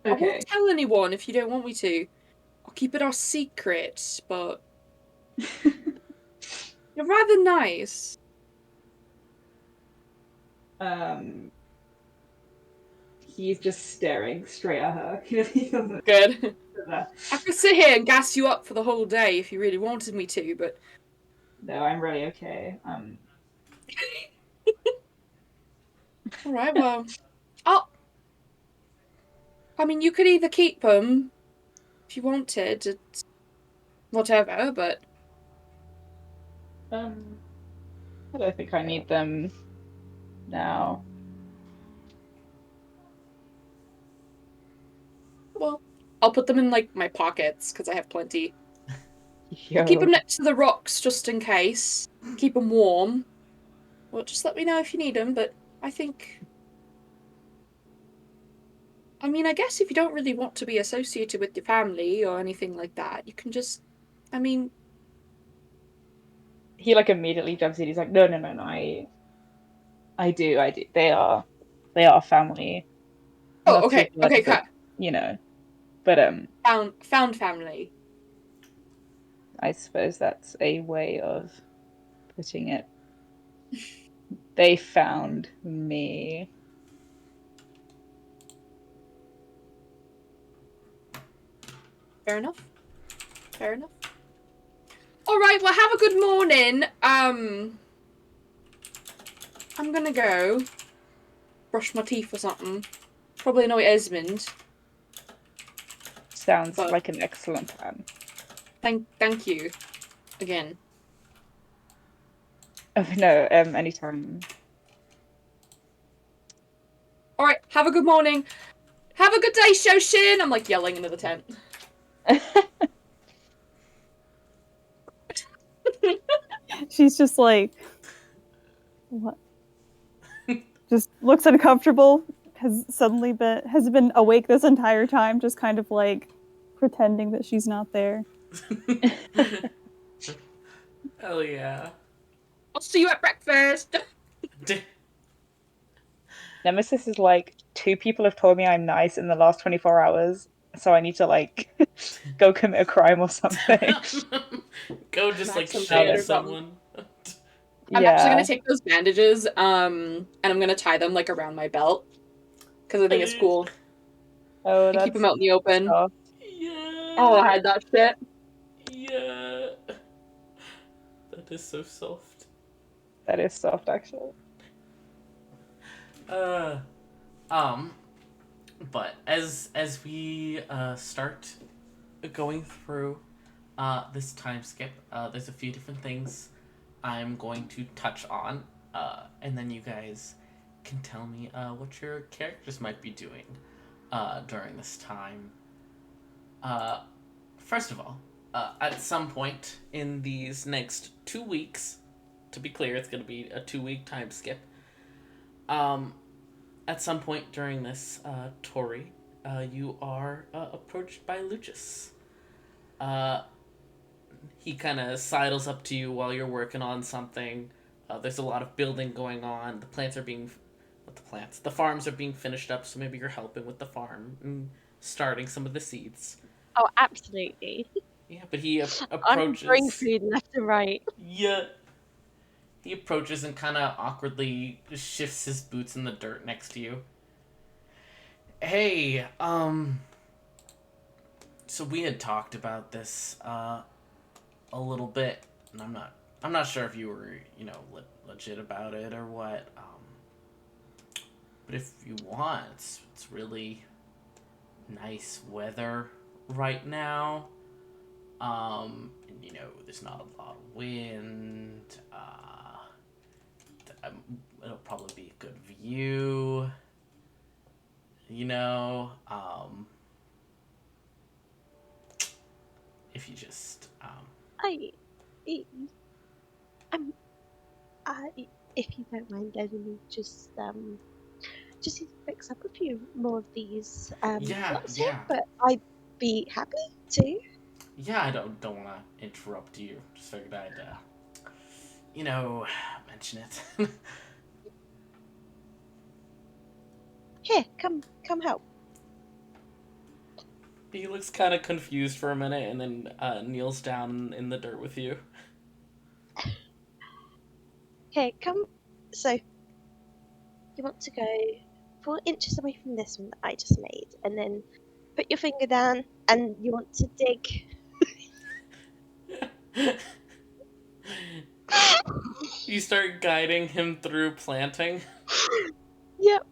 I won't Okay. tell anyone if you don't want me to. I'll keep it our secret, but you're rather nice. He's just staring straight at her. He doesn't. Good. I could sit here and gas you up for the whole day if you really wanted me to, but No, I'm really okay. all right. Well, I mean, you could either keep them if you wanted, it's whatever. But I don't think I need them now. well, I'll put them in like my pockets because I have plenty. Yo. Keep them next to the rocks just in case. Keep them warm. Well, just let me know if you need them. But I think, I mean, I guess if you don't really want to be associated with your family or anything like that, you can just, I mean, He like immediately jumps in. He's like, no, I do. They are family. oh, Not too okay, blood, okay, but cut. but Found family. I suppose that's a way of putting it. They found me. Fair enough. Fair enough. All right. Well, have a good morning. I'm gonna go brush my teeth or something. Probably annoy Esmond. Sounds But like an excellent plan. thank you again. Oh no, anytime. All right. Have a good morning. Have a good day, Shoshin. I'm like yelling into the tent. She's just like, what? Just looks uncomfortable. Has been awake this entire time, just kind of like pretending that she's not there. Hell yeah. I'll see you at breakfast. Nemesis is like, 2 people have told me I'm nice in the last 24 hours, so I need to like go commit a crime or something. Go just like Some shame shit or something. someone. I'm actually Yeah. gonna take those bandages, and I'm gonna tie them like around my belt because I think it's cool. Oh, And that's keep them out in the open. soft. Yeah. Oh, I had that shit. Yeah. That is so soft. That is soft, actually. But as we start going through this time skip, there's a few different things I'm going to touch on, and then you guys can tell me what your characters might be doing during this time. First of all, at some point in these next 2 weeks, to be clear, it's going to be a 2-week time skip. At some point during this, Tori, you are approached by Lucius. He kind of sidles up to you while you're working on something. There's a lot of building going on. The plants are being... Not the plants. The farms are being finished up, so maybe you're helping with the farm and starting some of the seeds. Oh, absolutely. Yeah, but he I'm approaches... bring food left and right. Yeah. He approaches and kind of awkwardly shifts his boots in the dirt next to you. Hey, so we had talked about this, a little bit, and I'm not sure if you were, legit about it or what, but if you want, it's really nice weather right now, and, there's not a lot of wind, it'll probably be a good view, if you just, If you don't mind letting me just need to fix up a few more of these plots here, but I'd be happy to. Yeah, I don't want to interrupt you. Just figured I'd, mention it. Here, come help. He looks kind of confused for a minute and then kneels down in the dirt with you. Here, come. So, you want to go 4 inches away from this one that I just made, and then put your finger down, and you want to dig. You start guiding him through planting. Yep.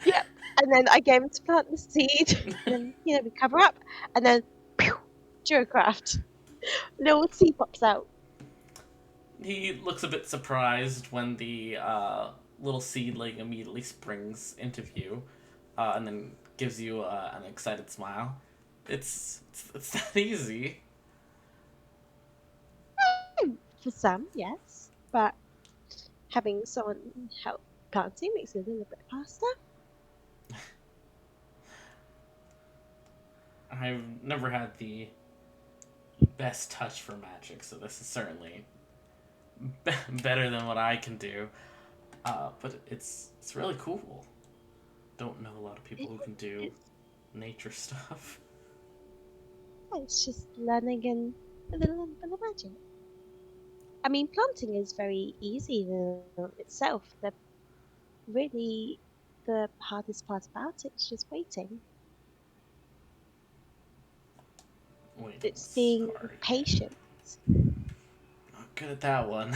Yep. And then I gave him to plant the seed. And then, we cover up. And then, pew, Duracraft. Little seed pops out. He looks a bit surprised when the little seedling immediately springs into view, and then gives you an excited smile. It's that easy. For some, yes. But having someone help planting makes it a little bit faster. I've never had the best touch for magic, so this is certainly better than what I can do. But it's really cool. Don't know a lot of people who can do nature stuff. It's just learning and a little bit of magic. I mean, planting is very easy in itself. The hardest part about it is just waiting. It's being patient. Not good at that one.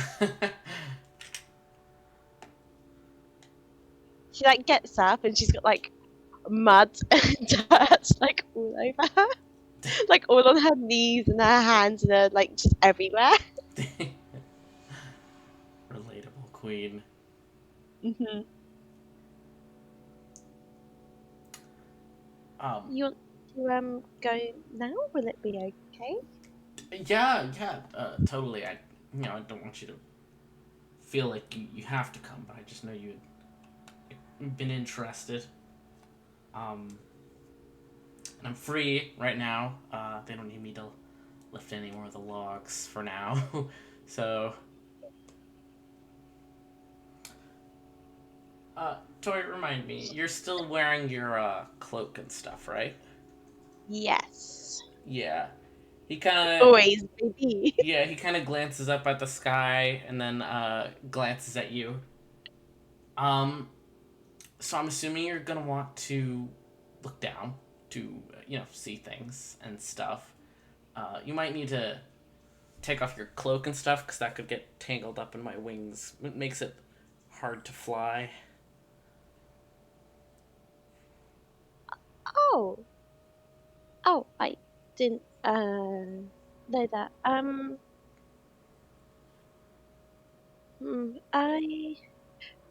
She gets up and she's got mud and dirt all over her, all on her knees and her hands and her just everywhere. Relatable queen. Mhm. You want to go now? Will it be okay? Yeah, totally. I don't want you to feel like you have to come, but I just know you'd been interested. And I'm free right now. They don't need me to lift any more of the logs for now. So, Tori, remind me, you're still wearing your cloak and stuff, right? Yes. Yeah. He kind of always, baby. Yeah, he kind of glances up at the sky and then glances at you. So I'm assuming you're gonna want to look down to see things and stuff. You might need to take off your cloak and stuff because that could get tangled up in my wings. It makes it hard to fly. Oh, I didn't know that.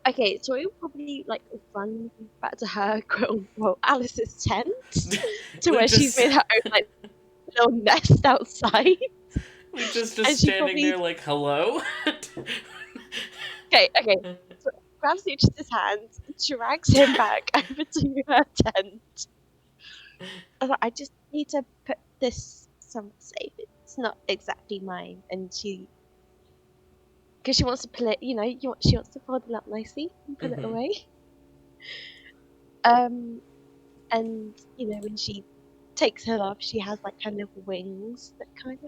Okay, so we'll probably run back to her quote unquote Alice's tent to where she's made her own little nest outside. Just and standing there like hello. Okay. So grabs Lucius's hand, drags him back over to her tent. I just need to put this somewhere safe. It's not exactly mine, and because she wants to pull it, she wants to fold it up nicely and put it away. And when she takes it off, she has her little wings that kind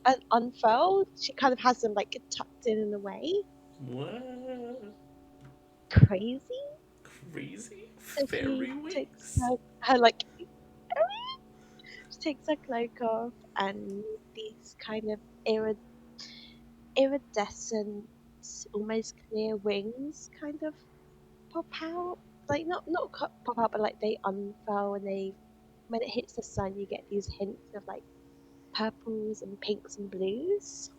of unfurl. She kind of has them tucked in a way. What? Crazy. So fairy wings. Takes her she takes her cloak off, and these kind of iridescent, almost clear wings kind of pop out. Not pop out, but they unfurl, and when it hits the sun, you get these hints of purples and pinks and blues.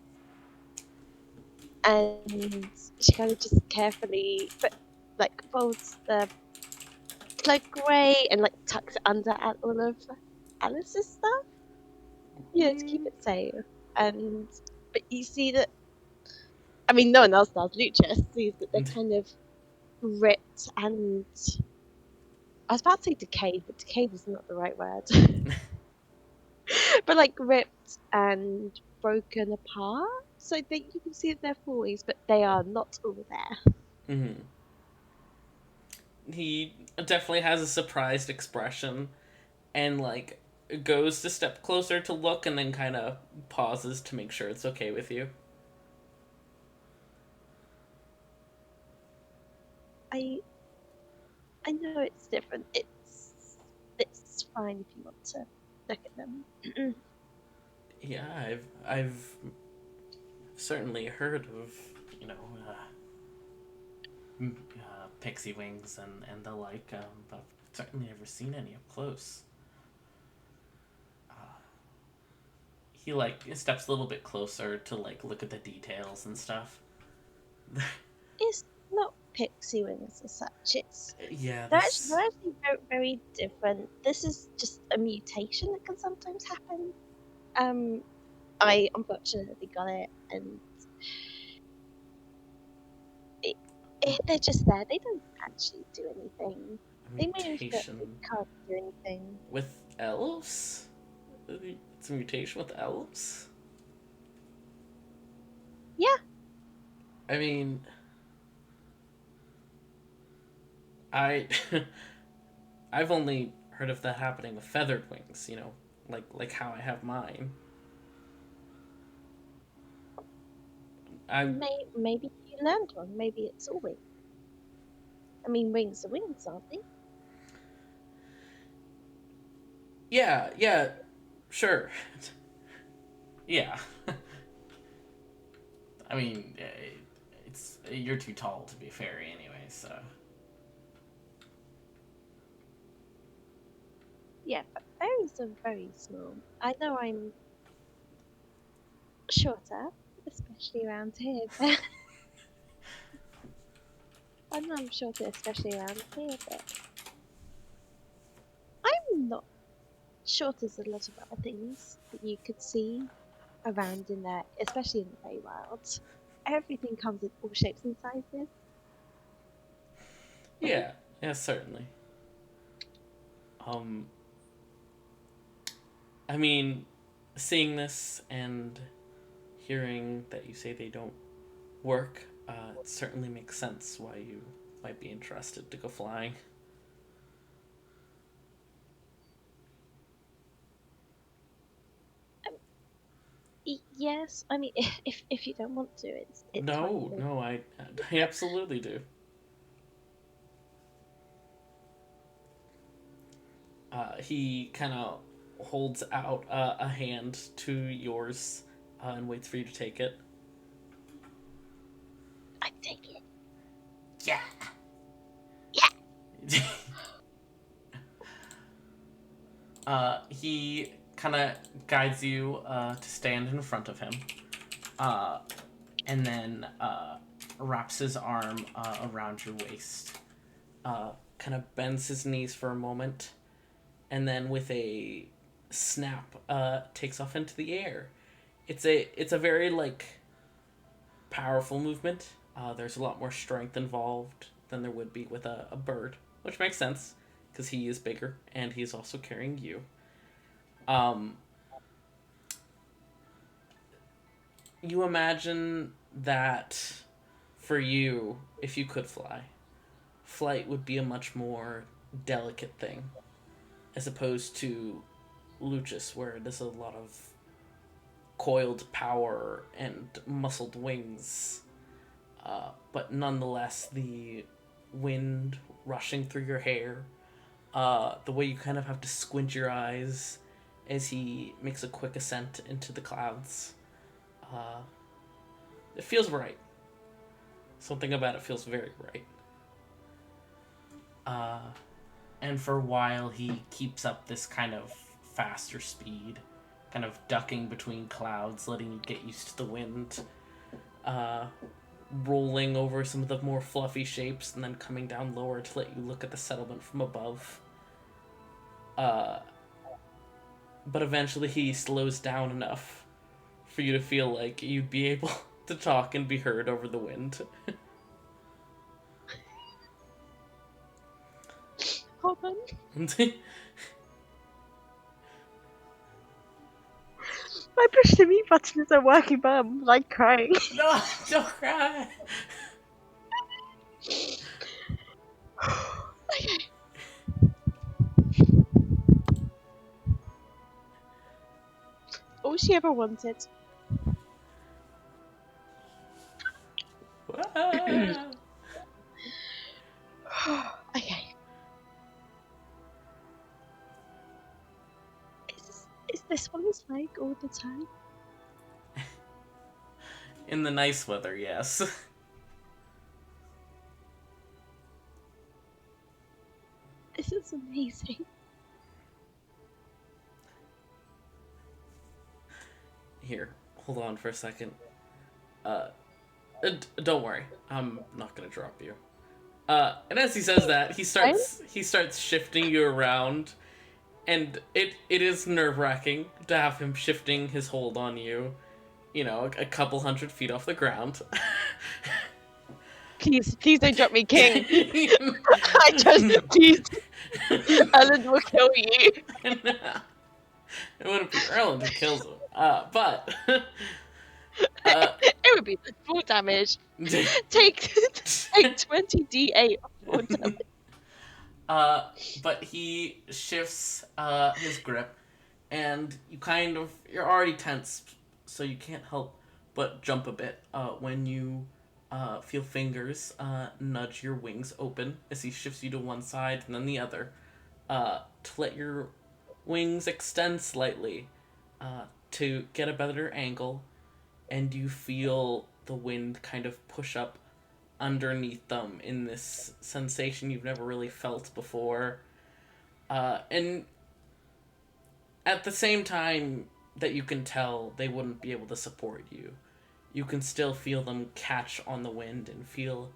And she kind of just carefully folds the cloak away and tucks it under all of Alice's stuff. To keep it safe. But you see that, I mean, no one else does. Lucius sees that they're kind of ripped and, I was about to say decayed, but decayed is not the right word. But ripped and broken apart, so that you can see that they're falling, but they are not all there. He definitely has a surprised expression, and goes to step closer to look, and then kind of pauses to make sure it's okay with you. I know it's different. It's fine if you want to look at them. Yeah, I've certainly heard of, you know, pixie wings and the like, but I've certainly never seen any up close. He like steps a little bit closer to like look at the details and stuff. It's not pixie wings as such. Yeah, They're this. actually very, very different. This is just a mutation that can sometimes happen. I unfortunately got it, and they're just there. They don't actually do anything. A They move, but they mutation can't do anything. with elves? It's a mutation with elves? Yeah. I mean, I I've only heard of that happening with feathered wings, you know, like how I have mine. Maybe you learned one. Maybe it's all wings. I mean, wings are wings, aren't they? Yeah, sure. Yeah. I mean, it's you're too tall to be a fairy anyway, so. Yeah, but fairies are very small. I know I'm shorter, especially around here. But I know I'm shorter, especially around here, but I'm not short as a lot of other things that you could see around in there, especially in the Feywild. Everything comes in all shapes and sizes. Yeah, certainly. Um, I mean, seeing this and hearing that you say they don't work, it certainly makes sense why you might be interested to go flying. Yes, I mean, if you don't want to, it's fine. No, I absolutely do. He kind of holds out a hand to yours and waits for you to take it. I take it. Yeah. Yeah. He kind of guides you to stand in front of him, and then wraps his arm around your waist, kind of bends his knees for a moment, and then with a snap, takes off into the air. It's a very like powerful movement. There's a lot more strength involved than there would be with a bird, which makes sense because he is bigger and he's also carrying you. You imagine that for you, if you could fly, flight would be a much more delicate thing as opposed to Lucius, where there's a lot of coiled power and muscled wings. But nonetheless, the wind rushing through your hair, the way you kind of have to squint your eyes as he makes a quick ascent into the clouds. It feels right. Something about it feels very right. And for a while, he keeps up this kind of faster speed, kind of ducking between clouds, letting you get used to the wind, rolling over some of the more fluffy shapes, and then coming down lower to let you look at the settlement from above. But eventually, he slows down enough for you to feel like you'd be able to talk and be heard over the wind. Hold on. My push the mute button is a working, but I'm like crying. No, don't cry. Okay. All she ever wanted. Okay. this what it's like all the time? In the nice weather, yes. This is amazing. Here, hold on for a second. Don't worry, I'm not gonna drop you. And as he says that, he starts shifting you around, and it is nerve-wracking to have him shifting his hold on you, you know, a couple 100 feet off the ground. Please don't drop me, King. I just please. Ellen will kill you. It wouldn't be Erland who kills him. But it would be the full damage. Take 20d8 of full damage. But he shifts his grip, and you're already tense, so you can't help but jump a bit when you feel fingers nudge your wings open as he shifts you to one side and then the other, to let your wings extend slightly to get a better angle, and you feel the wind kind of push up underneath them in this sensation you've never really felt before. And at the same time that you can tell they wouldn't be able to support you, you can still feel them catch on the wind and feel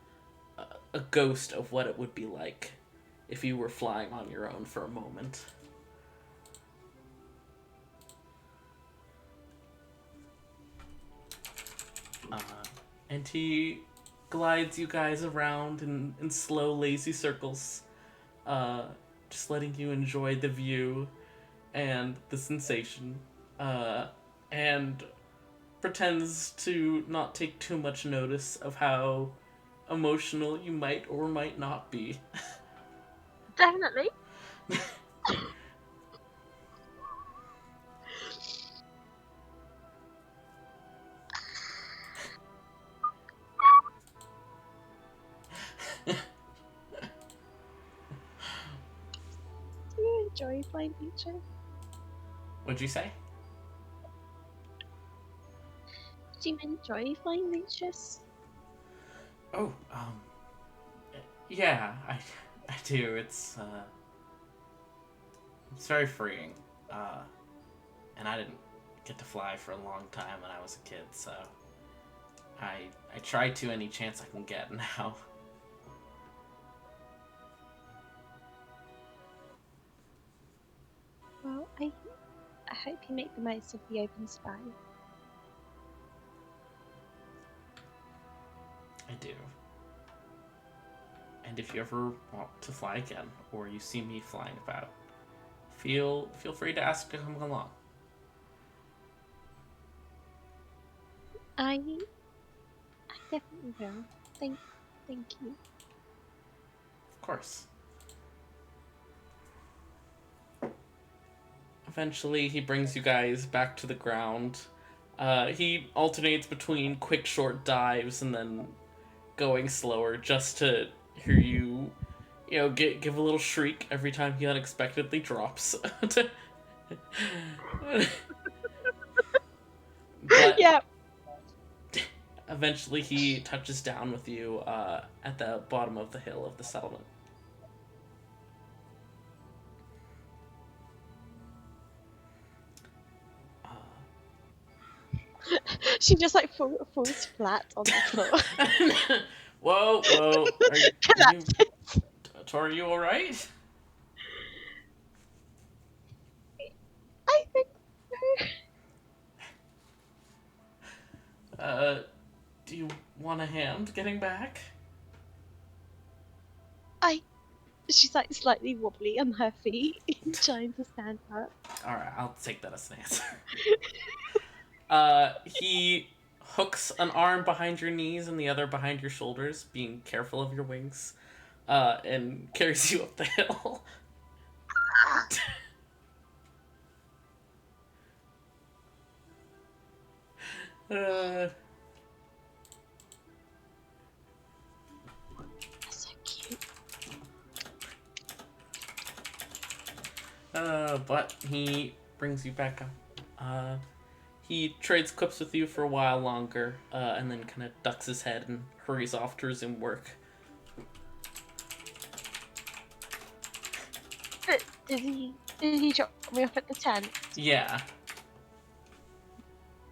a ghost of what it would be like if you were flying on your own for a moment. And he glides you guys around in slow, lazy circles, just letting you enjoy the view and the sensation, and pretends to not take too much notice of how emotional you might or might not be. Definitely. Do you enjoy flying nature? What'd you say? Do you enjoy flying nature? Oh, yeah, I do. It's very freeing. And I didn't get to fly for a long time when I was a kid, so I try to any chance I can get now. Well, I hope you make the most of the open sky. I do. And if you ever want to fly again, or you see me flying about, feel free to ask to come along. I definitely will. Thank you. Of course. Eventually, he brings you guys back to the ground. He alternates between quick, short dives and then going slower, just to hear you, give a little shriek every time he unexpectedly drops. But yeah. Eventually, he touches down with you at the bottom of the hill of the settlement. She just like falls flat on the floor. Whoa! Tori, are you all right? I think so. Do you want a hand getting back? She's like slightly wobbly on her feet, trying to stand up. Alright, I'll take that as an answer. He hooks an arm behind your knees and the other behind your shoulders, being careful of your wings, and carries you up the hill. That's so cute. But he brings you back up He trades quips with you for a while longer, and then kind of ducks his head and hurries off to resume work. Did he drop me off at the tent? Yeah.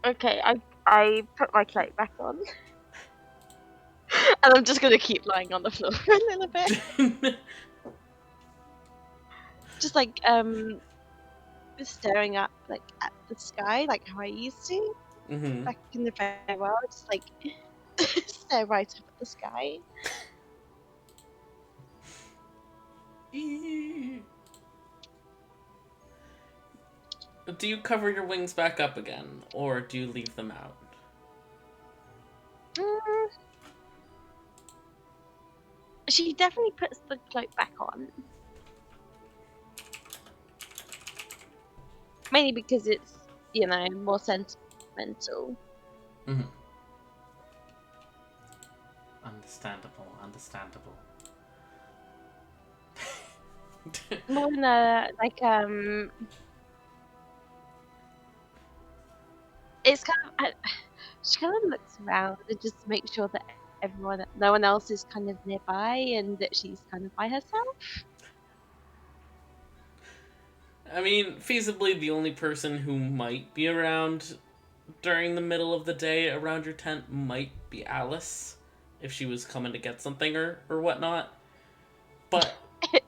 Okay, I put my cloak back on. And I'm just gonna keep lying on the floor for a little bit. Just like staring up like at the sky like how I used to Mm-hmm. back in the fairy world, just like stare right up at the sky. Do you cover your wings back up again, or do you leave them out? She definitely puts the cloak back on. Mainly because it's, more sentimental. Mm-hmm. Understandable. More than it's she kind of looks around and just makes sure that no one else is kind of nearby and that she's kind of by herself. I mean, feasibly, the only person who might be around during the middle of the day around your tent might be Alice, if she was coming to get something or whatnot. But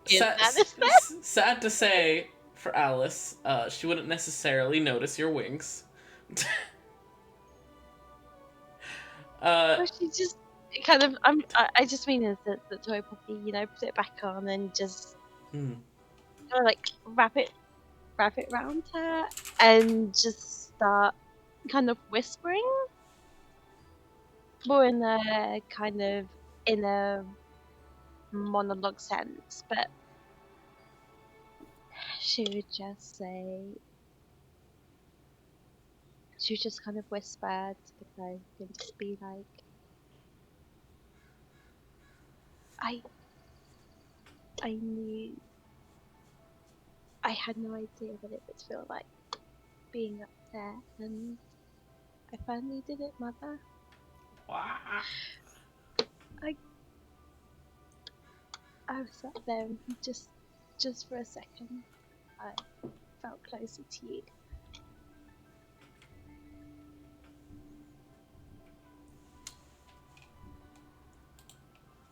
sad to say for Alice, she wouldn't necessarily notice your wings. Well, she just kind of I just mean is that Joy probably put it back on and just kind of like wrap it around her and just start kind of whispering more in a kind of in a monologue sense, but she would just kind of whisper to the cloak and just be like, I knew, I had no idea what it would feel like being up there, and I finally did it, Mother. Wow. I was up there and just for a second, I felt closer to you.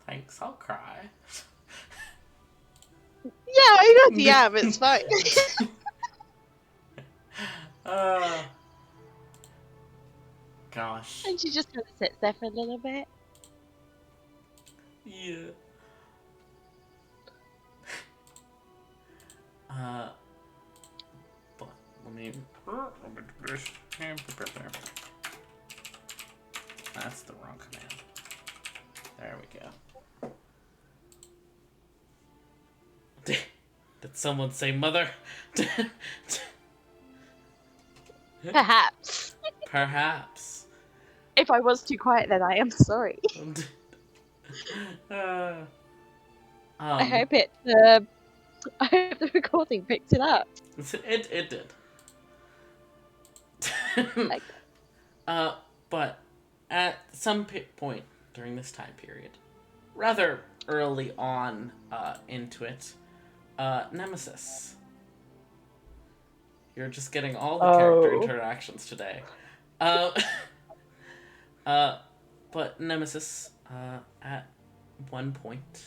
Thanks, I'll cry. Yeah, I know. Yeah, but it's fine. Gosh. And she just kind of sits there for a little bit. Yeah. But let me do this. That's the wrong command. There we go. Did someone say mother? Perhaps. Perhaps. If I was too quiet, then I am sorry. I hope the recording picked it up. It did. Okay. But at some point during this time period, rather early on into it, Nemesis. You're just getting all the character interactions today. But Nemesis, at one point,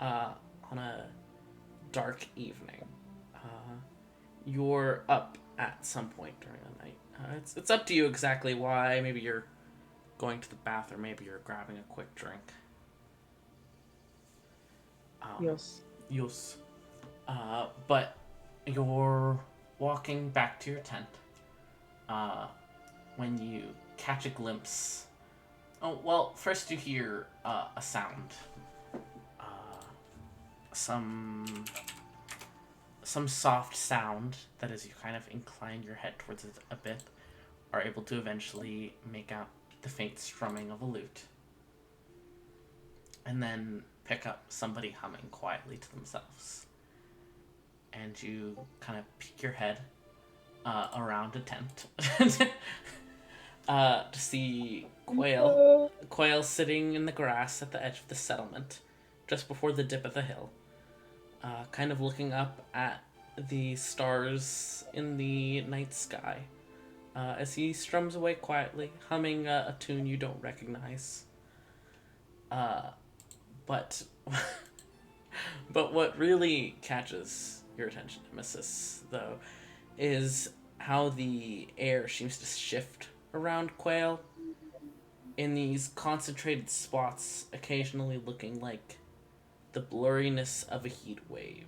on a dark evening, you're up at some point during the night. It's up to you exactly why. Maybe you're going to the bathroom. Maybe you're grabbing a quick drink. Yes. But you're walking back to your tent when you catch a glimpse. Oh, well, first you hear a sound. Some soft sound that, as you kind of incline your head towards it a bit, are able to eventually make out the faint strumming of a lute. And then pick up somebody humming quietly to themselves. And you kind of peek your head around a tent to see quail sitting in the grass at the edge of the settlement, just before the dip of the hill, kind of looking up at the stars in the night sky, as he strums away quietly, humming a tune you don't recognize. But but what really catches your attention, Nemesis, though, is how the air seems to shift around Quail in these concentrated spots, occasionally looking like the blurriness of a heat wave.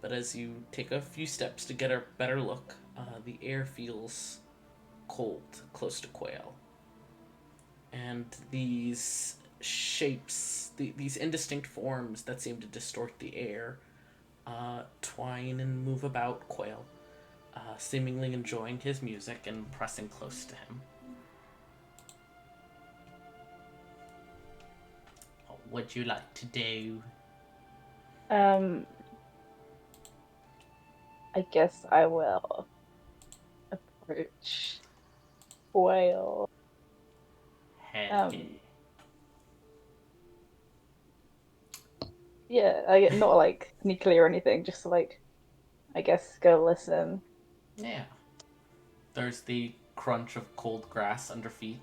But as you take a few steps to get a better look, the air feels cold close to Quail. And these shapes, these indistinct forms that seem to distort the air, twine and move about Quail, seemingly enjoying his music and pressing close to him. What would you like to do? I guess I will approach Whale. Yeah, not like sneakily or anything, just to, like, I guess go listen. Yeah. There's the crunch of cold grass under feet,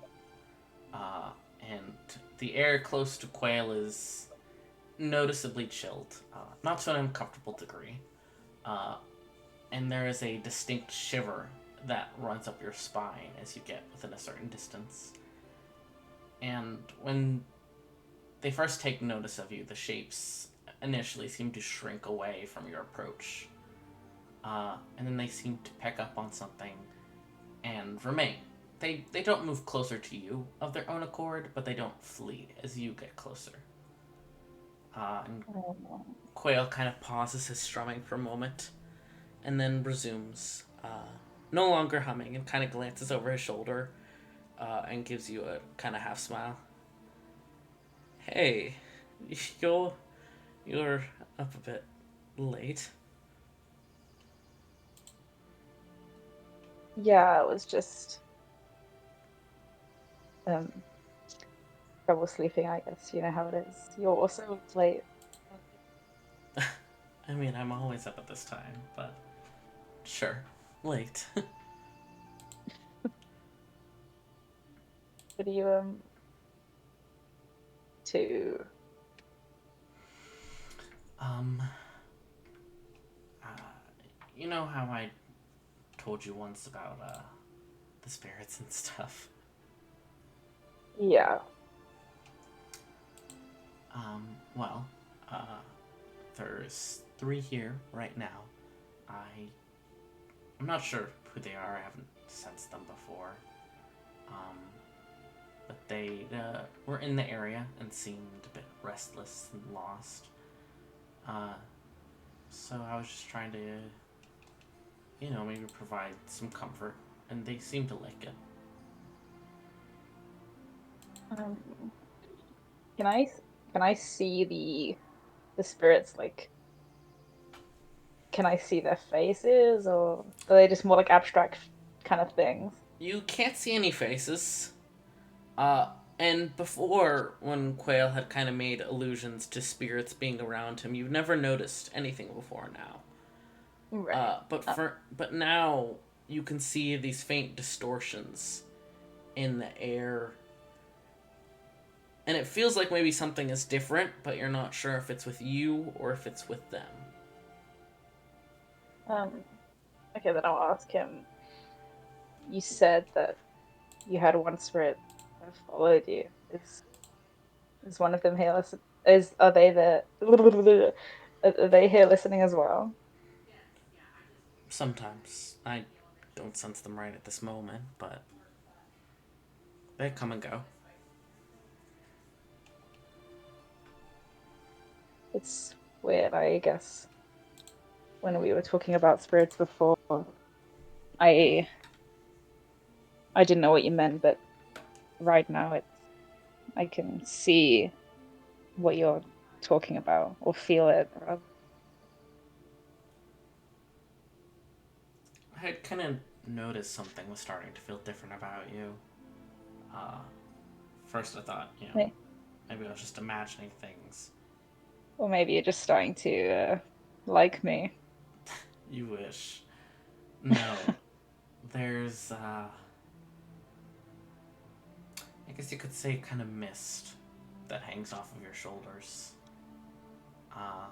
and the air close to Quail is noticeably chilled, not to an uncomfortable degree. And there is a distinct shiver that runs up your spine as you get within a certain distance. And when they first take notice of you, the shapes initially seem to shrink away from your approach. And then they seem to pick up on something and remain. They don't move closer to you of their own accord, but they don't flee as you get closer. And Quail kind of pauses his strumming for a moment, and then resumes, no longer humming, and kind of glances over his shoulder, and gives you a kind of half smile. Hey, you're up a bit late. Yeah, it was just trouble sleeping, I guess. You know how it is. You're also late. I mean, I'm always up at this time, but sure, late. What do you to you know how I told you once about the spirits and stuff? Yeah. Well, there's 3 here right now. I'm not sure who they are. I haven't sensed them before. But they were in the area and seemed a bit restless and lost. So I was just trying to, maybe provide some comfort, and they seem to like it. Can I see the spirits, like, can I see their faces, or are they just more like abstract kind of things? You can't see any faces. And before, when Quail had kind of made allusions to spirits being around him, you've never noticed anything before now. Right. But now you can see these faint distortions in the air. And it feels like maybe something is different, but you're not sure if it's with you or if it's with them. Okay, then I'll ask him. You said that you had one spirit that followed you. Is one of them here? Are they the? Are they here listening as well? Sometimes. I don't sense them right at this moment, but they come and go. It's weird, I guess. When we were talking about spirits before, I didn't know what you meant, but right now I can see what you're talking about, or feel it. I had kind of noticed something was starting to feel different about you. Uh, First I thought, maybe I was just imagining things. Or maybe you're just starting to like me. You wish. No. There's, I guess you could say kind of mist that hangs off of your shoulders. And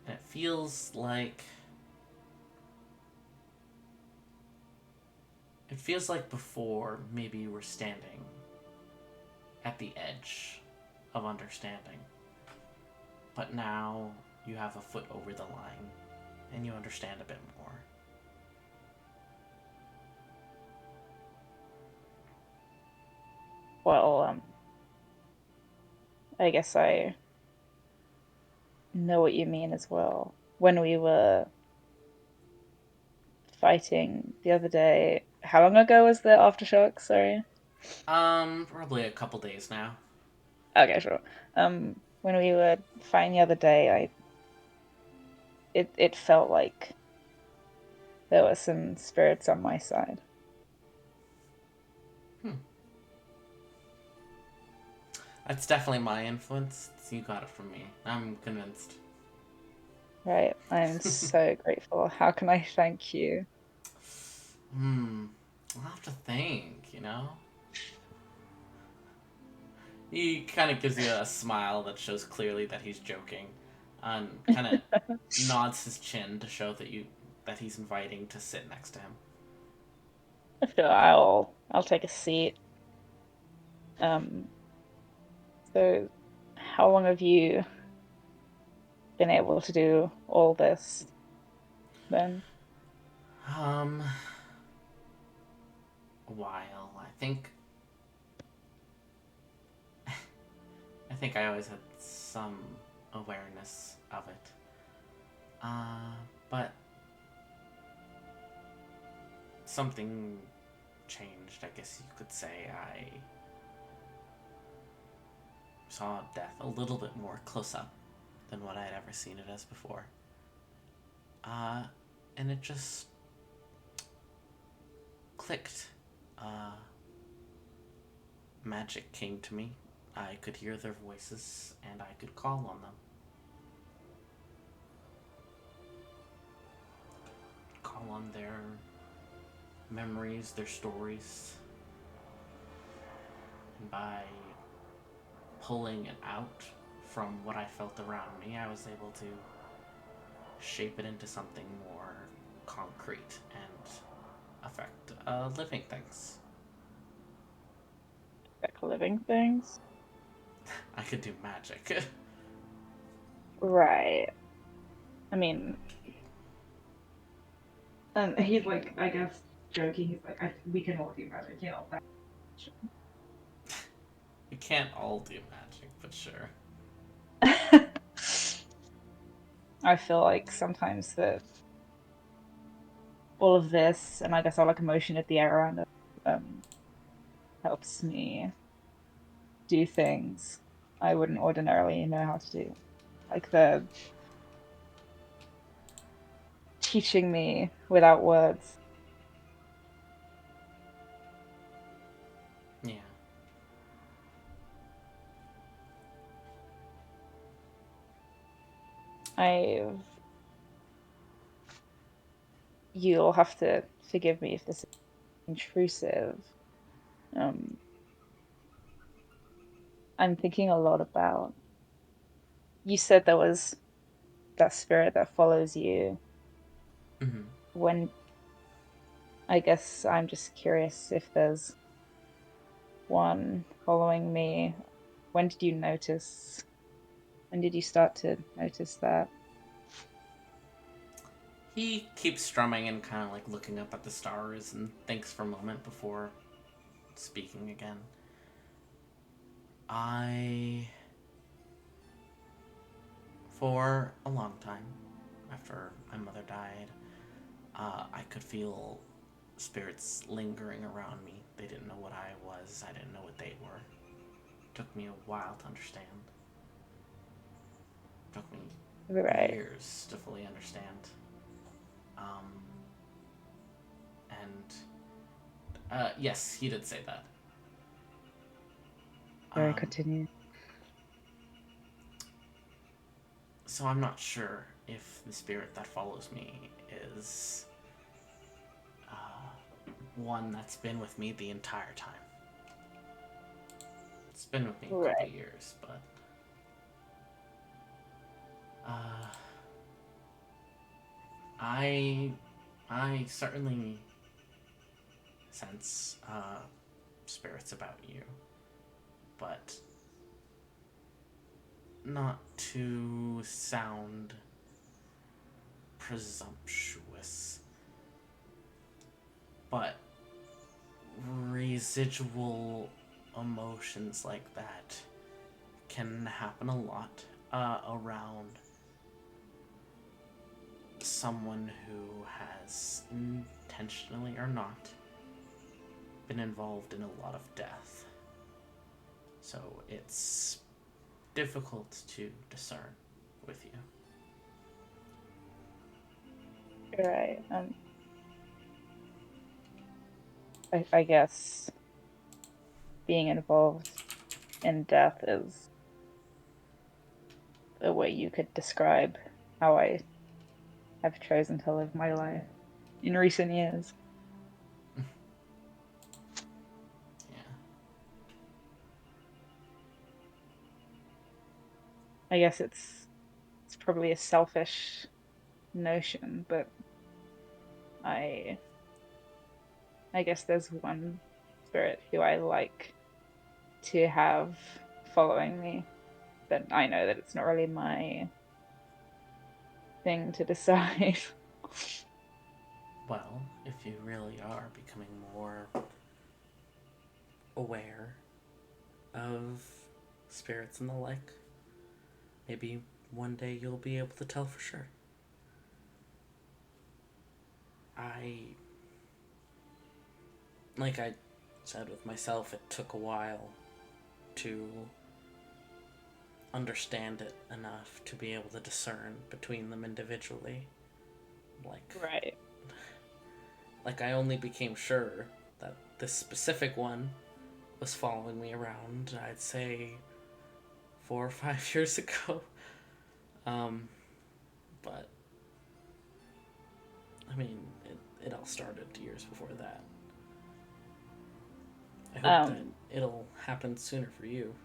it feels like... It feels like before maybe you were standing at the edge of understanding. But now you have a foot over the line and you understand a bit more. Well, I guess I know what you mean as well. When we were fighting the other day, how long ago was the aftershock? Sorry. Probably a couple days now. Okay, sure. When we were fighting the other day, it felt like there were some spirits on my side. That's definitely my influence. You got it from me. I'm convinced. Right. I'm so grateful. How can I thank you? I'll have to think, He kind of gives you a smile that shows clearly that he's joking, and kind of nods his chin to show that he's inviting to sit next to him. Sure, I'll take a seat. Um, so how long have you been able to do all this then? Um, a while. I think I always had some awareness of it. But something changed, I guess you could say. I saw death a little bit more close up than what I had ever seen it as before. And it just clicked. Magic came to me. I could hear their voices, and I could call on them. Call on their memories, their stories. And by pulling it out from what I felt around me, I was able to shape it into something more concrete and affect living things. Like living things? I could do magic. Right. I mean, and he's like, I guess, joking. He's like, we can all do magic, that. We can't all do magic, but sure. I feel like sometimes that all of this, and I guess all like emotion at the air around it, helps me do things I wouldn't ordinarily know how to do. Like the teaching me without words. Yeah. You'll have to forgive me if this is intrusive. Um, I'm thinking a lot about. You said there was that spirit that follows you. Mm-hmm. When I guess I'm just curious if there's one following me. When did you notice? When did you start to notice that? He keeps strumming and kind of like looking up at the stars and thinks for a moment before speaking again. For a long time, after my mother died, I could feel spirits lingering around me. They didn't know what I was, I didn't know what they were. It took me a while to understand. It took me Right. years to fully understand. and yes, he did say that. Continue. So I'm not sure if the spirit that follows me is one that's been with me the entire time. It's been with me a couple years, but I certainly sense spirits about you, but not to sound presumptuous, but residual emotions like that can happen a lot around someone who has, intentionally or not, been involved in a lot of death. So it's difficult to discern with you. Right. I guess being involved in death is the way you could describe how I have chosen to live my life in recent years. Yeah. I guess it's probably a selfish notion, but I guess there's one spirit who I like to have following me, but I know that it's not really my thing to decide. Well, if you really are becoming more aware of spirits and the like, maybe one day you'll be able to tell for sure. Like I said with myself, it took a while to understand it enough to be able to discern between them individually. Right. Like I only became sure that this specific one was following me around, I'd say 4 or 5 years ago. But I mean, it all started years before that. I hope that it'll happen sooner for you.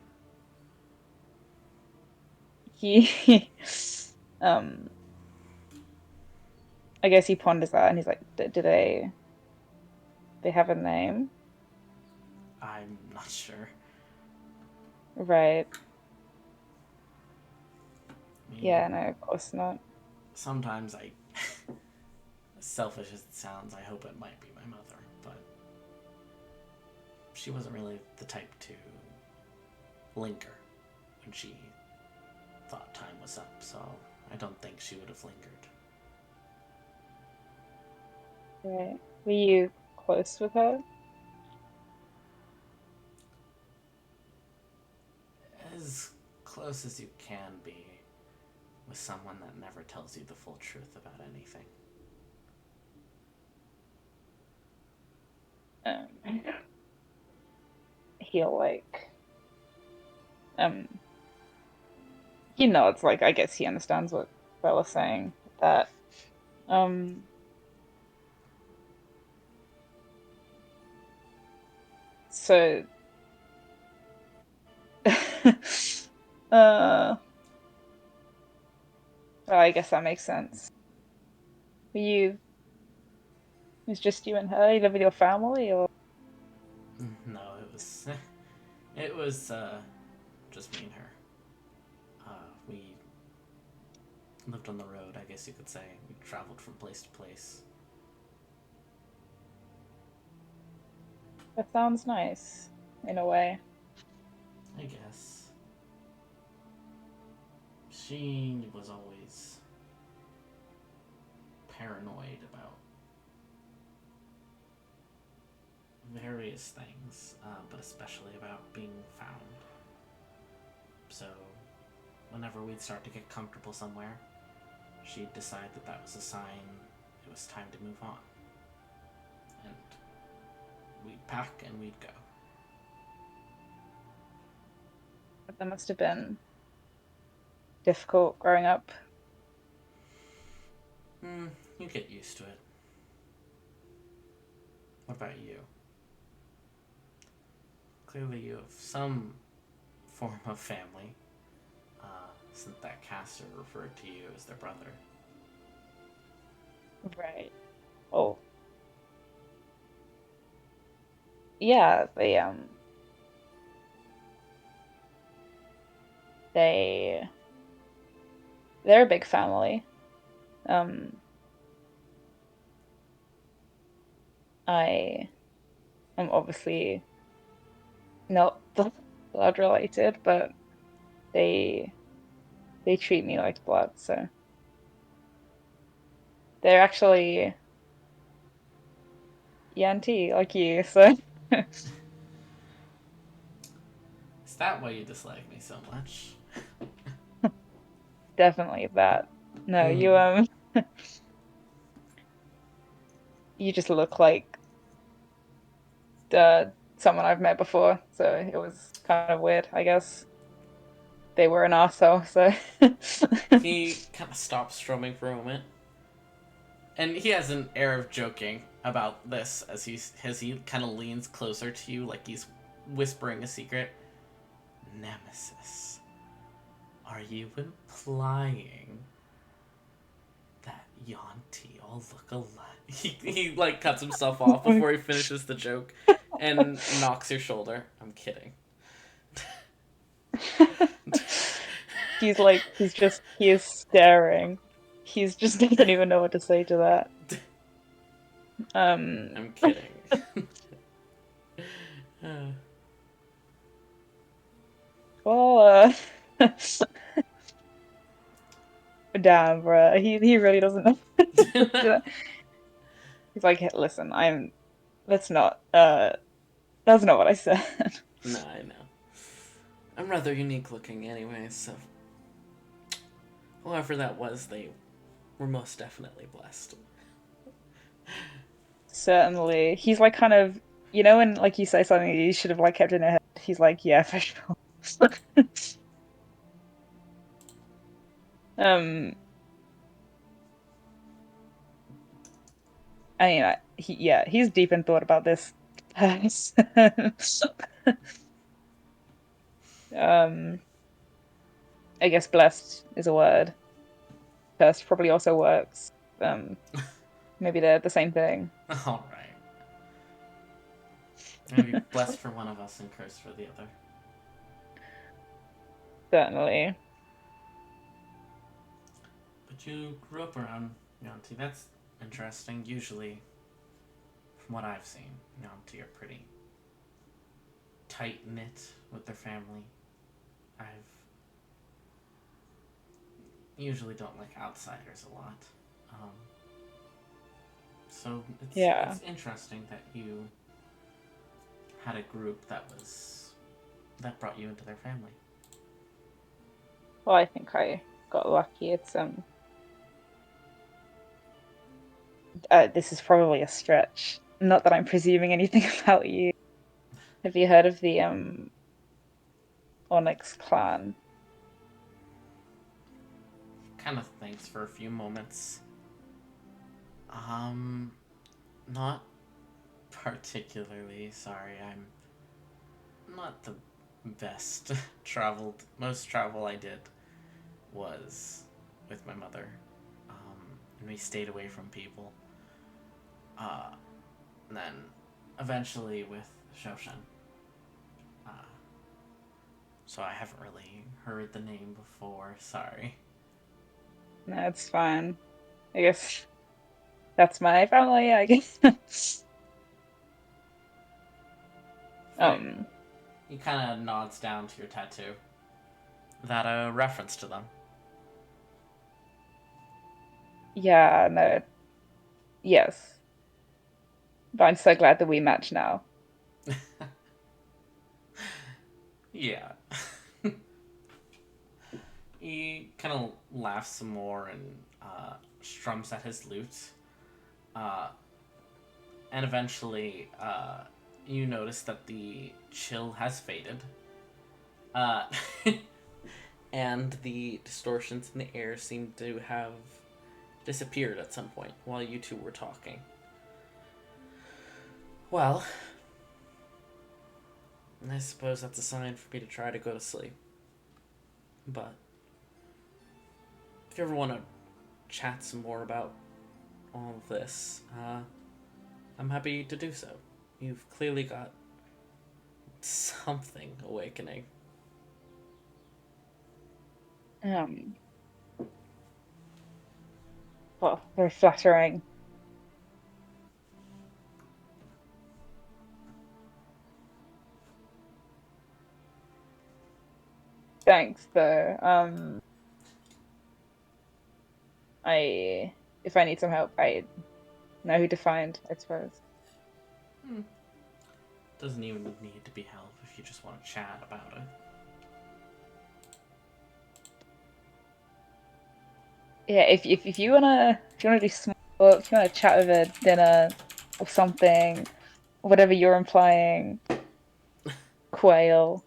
He I guess he ponders that and he's like, do they have a name? I'm not sure. Right. I mean, Yeah, no, of course not. sometimes as selfish as it sounds, I hope it might be my mother, but she wasn't really the type to linger when she thought time was up, so I don't think she would have lingered. Right. Were you close with her? As close as you can be with someone that never tells you the full truth about anything. He'll like he nods, like I guess he understands what Bella's saying. That so well, I guess that makes sense. It was just you and her? You live with your family or? No, it was just me and her. We lived on the road, I guess you could say. We traveled from place to place. That sounds nice, in a way. I guess. She was always paranoid about various things, but especially about being found. So, whenever we'd start to get comfortable somewhere, she'd decide that that was a sign it was time to move on. And we'd pack and we'd go. That must have been difficult growing up. You get used to it. What about you? Clearly you have some form of family, since that caster referred to you as their brother. Right. Oh. Yeah, they're a big family. I am obviously not blood related, but they treat me like blood, so they're actually Yanti like you, so Is that why you dislike me so much? definitely that. No, you just look like someone I've met before, so it was kind of weird, I guess. They were an arsehole, so He kind of stops strumming for a moment. And he has an air of joking about this as he kind of leans closer to you like he's whispering a secret. Nemesis, are you implying that Yanti all look alike? He like cuts himself off before he finishes the joke and knocks your shoulder. I'm kidding. he is staring. He's just doesn't even know what to say to that. I'm kidding. Well, damn, bro. He really doesn't know. He's like, hey, listen, that's not what I said. No, I know. I'm rather unique looking anyway, so whoever that was, they were most definitely blessed. Certainly. He's like kind of, when like you say something you should have like kept in your head. He's like, yeah, for sure. Um, I mean, he's deep in thought about this. I guess blessed is a word. Cursed probably also works. Maybe they're the same thing. All right. Maybe blessed for one of us and cursed for the other. Certainly. But you grew up around Yanti. That's interesting. Usually, from what I've seen, Yanti are pretty tight-knit with their family. I've usually don't like outsiders a lot. So it's interesting that you had a group that brought you into their family. Well, I think I got lucky. It's this is probably a stretch. Not that I'm presuming anything about you. Have you heard of the Onyx clan? Kind of thinks for a few moments. Not particularly. Sorry, I'm not the best traveled. Most travel I did was with my mother, and we stayed away from people. And then eventually with Shoshen. So I haven't really heard the name before. Sorry. No, it's fine. I guess that's my family, I guess. He kind of nods down to your tattoo. That a reference to them? Yeah, no. Yes. But I'm so glad that we match now. Yeah. He kind of laughs some more and strums at his lute. And eventually you notice that the chill has faded. Uh, and the distortions in the air seem to have disappeared at some point while you two were talking. Well, I suppose that's a sign for me to try to go to sleep. But if you ever want to chat some more about all of this, I'm happy to do so. You've clearly got something awakening. Well, very flattering. Thanks, though. If I need some help, I know who to find, I suppose. Doesn't even need to be help if you just want to chat about it. Yeah, if you wanna do small talk, if you wanna chat over dinner or something, whatever you're implying, Quail.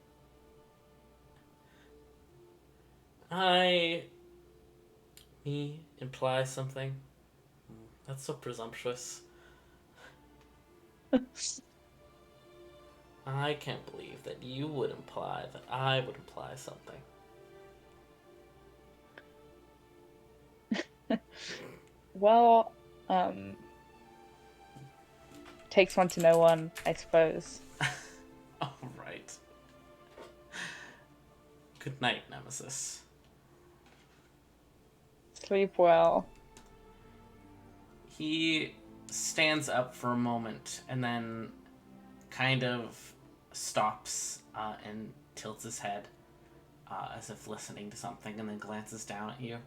Me imply something? That's so presumptuous. I can't believe that you would imply that I would imply something. Well, takes one to know one, I suppose. All right. Good night, Nemesis. Sleep well. He stands up for a moment and then kind of stops and tilts his head as if listening to something, and then glances down at you.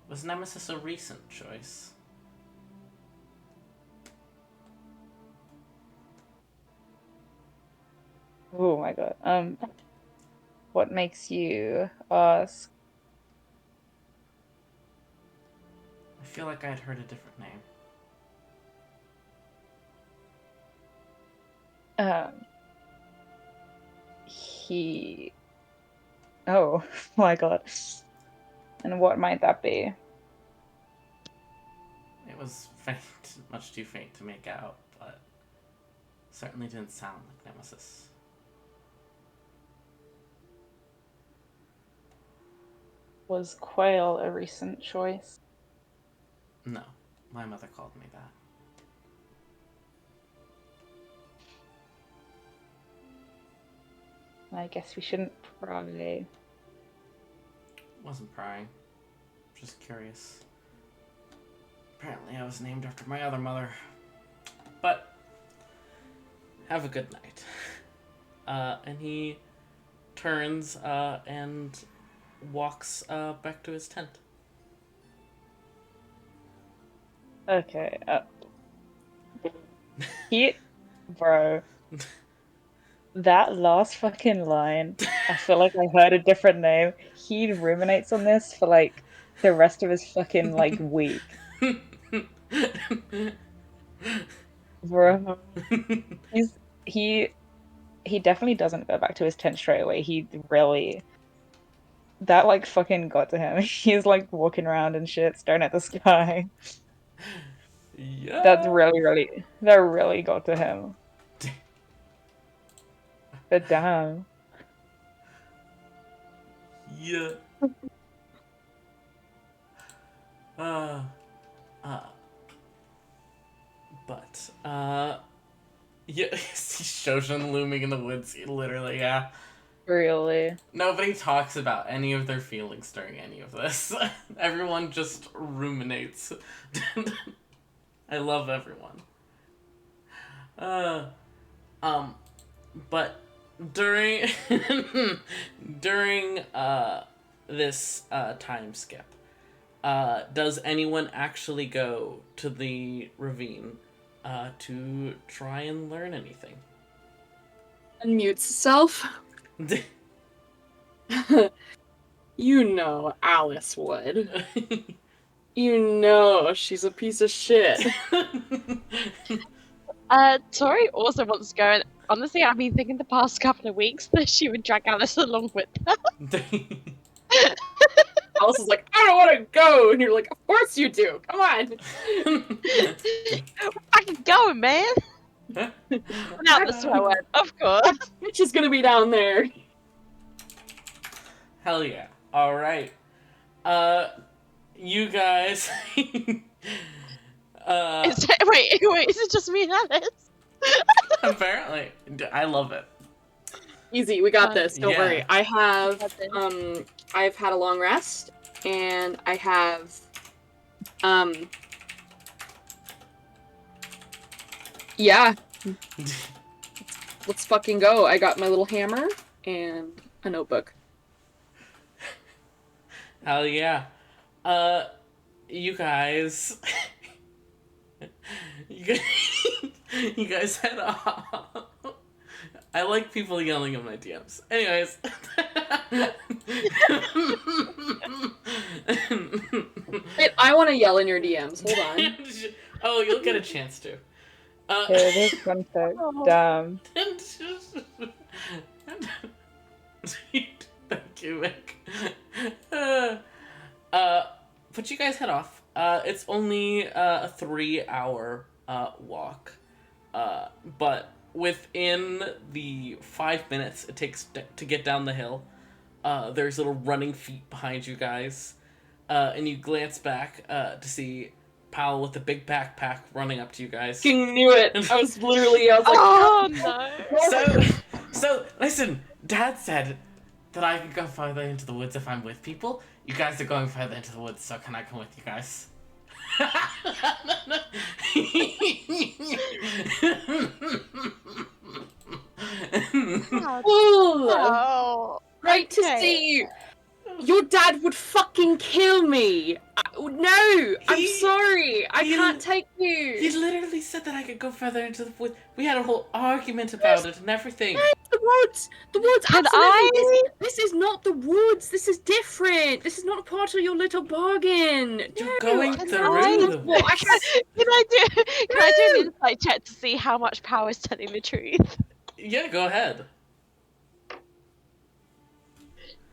Was Nemesis a recent choice? Oh my god. What makes you ask? I feel like I had heard a different name. He... Oh my god. And what might that be? It was faint, much too faint to make out, but certainly didn't sound like Nemesis. Was Quail a recent choice? No, my mother called me that. I guess we shouldn't pry. Wasn't prying. Just curious. Apparently I was named after my other mother. But, have a good night. And he turns and walks back to his tent. Okay, Bro. That last fucking line, I feel like I heard a different name. He ruminates on this for, like, the rest of his fucking, like, week. Bro. He definitely doesn't go back to his tent straight away. He really... That, like, fucking got to him. He's, like, walking around and shit, staring at the sky. Yeah. That really got to him. But damn. Yeah. Yeah, see Shoshen looming in the woods, literally, yeah. Really? Nobody talks about any of their feelings during any of this. Everyone just ruminates. I love everyone. But during during this time skip, does anyone actually go to the ravine to try and learn anything? Unmutes itself. You know Alice would. You know she's a piece of shit. Tori also wants to go, and honestly, I've been thinking the past couple of weeks that she would drag Alice along with her. Alice is like, I don't want to go, and you're like, of course you do. Come on. I can go, man. Without the swear word, of course. Bitch is gonna be down there. Hell yeah. Alright. You guys... Wait, is it just me and Alice? Apparently. I love it. Easy, we got this. Don't Yeah. worry. I've had a long rest, and I have, yeah. Let's fucking go. I got my little hammer and a notebook. Hell yeah. You guys... you guys head off. I like people yelling in my DMs. Anyways. Wait, I want to yell in your DMs. Hold on. Oh, you'll get a chance to. Here, this one's so dumb. Thank you, Mick. But you guys head off. It's only a 3-hour walk. But within the 5 minutes it takes to get down the hill, there's little running feet behind you guys. And you glance back to see Powell with the big backpack running up to you guys. Fucking knew it. I was like, oh no. So listen, Dad said that I could go further into the woods if I'm with people. You guys are going further into the woods, so can I come with you guys? Oh. Great to see you. Your dad would fucking kill me. No, I'm sorry. I can't take you. He literally said that I could go further into the woods. We had a whole argument about it and everything. The woods, absolutely. This is not the woods. This is different. This is not part of your little bargain. You're going through the woods. Can I do an insight check to see how much Power is telling the truth? Yeah, go ahead.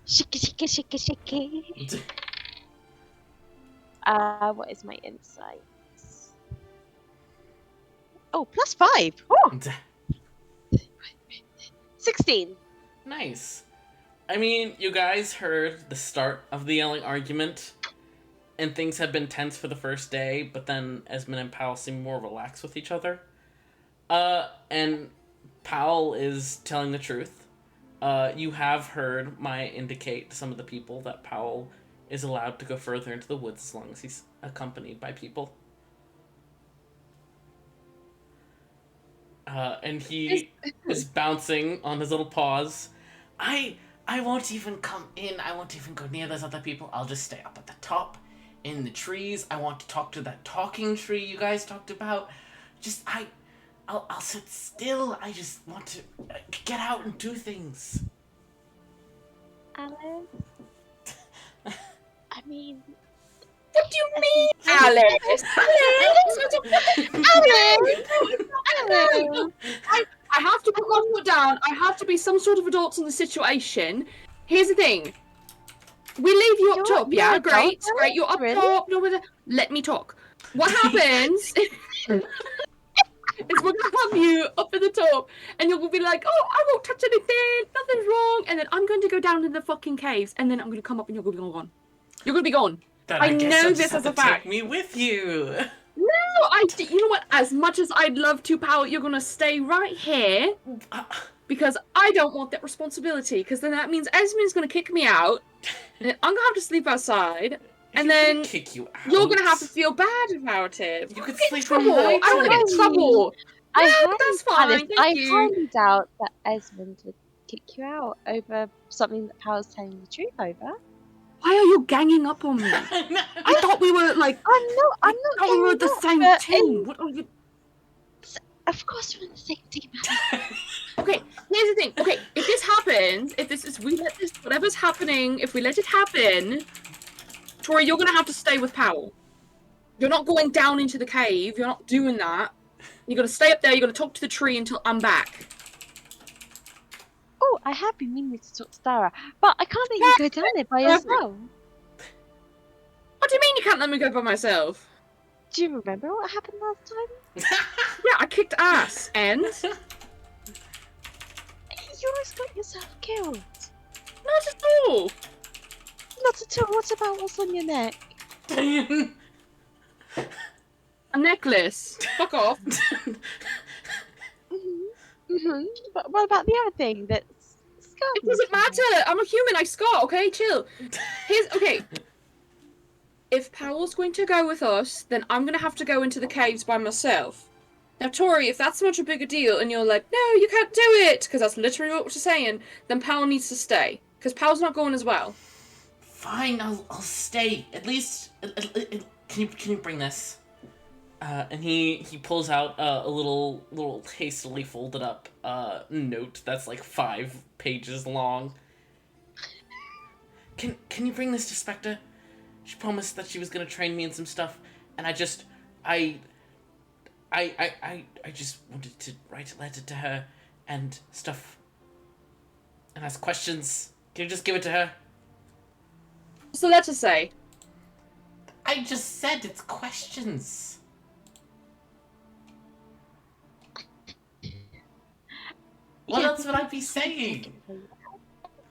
Shiki. What is my insight? Oh, +5. Oh. 16. Nice. I mean, you guys heard the start of the yelling argument, and things have been tense for the first day, but then Esmond and Powell seem more relaxed with each other. And Powell is telling the truth. You have heard Maya indicate to some of the people that Powell is allowed to go further into the woods as long as he's accompanied by people. And he is bouncing on his little paws. I won't even come in. I won't even go near those other people. I'll just stay up at the top in the trees. I want to talk to that talking tree you guys talked about. I'll sit still. I just want to get out and do things. Alice? I mean... What do you mean, Alice? Alice! I have to put one foot down. I have to be some sort of adults in the situation. Here's the thing. We leave you up top, yeah? Great. You're up top. Let me talk. What happens is we're gonna have you up at the top, and you're gonna be like, oh, I won't touch anything, nothing's wrong, and then I'm going to go down in the fucking caves, and then I'm gonna come up and you're gonna be gone. You're gonna be gone. Then I guess know you'll just this have as a to fact. Take me with you. No, you know what? As much as I'd love to, Powell, you're gonna stay right here because I don't want that responsibility. Because then that means Esmond's gonna kick me out, and I'm gonna have to sleep outside, and then kick you out. You're gonna have to feel bad about it. You could Get in sleep trouble. on I don't want to get in trouble. That's fine. Alice, Thank I you. highly doubt that Esmond would kick you out over something that Power's telling the truth over. Why are you ganging up on me? I thought we were like. I'm not. We were the same team. What are you? Of course, we're on the same team. Okay, here's the thing. Okay, if this happens, whatever's happening, if we let it happen, Tori, you're gonna have to stay with Powell. You're not going down into the cave. You're not doing that. You're gonna stay up there. You're gonna talk to the tree until I'm back. Oh, I have been meaning to talk to Dara, but I can't let you go down there by yourself. What do you mean you can't let me go by myself? Do you remember what happened last time? Yeah, I kicked ass, and... You almost got yourself killed. Not at all! Not at all. What about what's on your neck? A necklace. Fuck off. But what about the other thing that's scarred? It doesn't matter. I'm a human. I scar. Okay, chill. Okay. If Powell's going to go with us, then I'm gonna have to go into the caves by myself. Now, Tori, if that's such a big a deal, and you're like, no, you can't do it, because that's literally what we're saying, then Powell needs to stay, because Powell's not going as well. Fine, I'll stay. At least, can you bring this? And he pulls out a little hastily folded up note that's like 5 pages long. Can you bring this to Spectre? She promised that she was gonna train me in some stuff, and I just wanted to write a letter to her and stuff and ask questions. Can you just give it to her? So that's to say. I just said it's questions. What else would I be saying?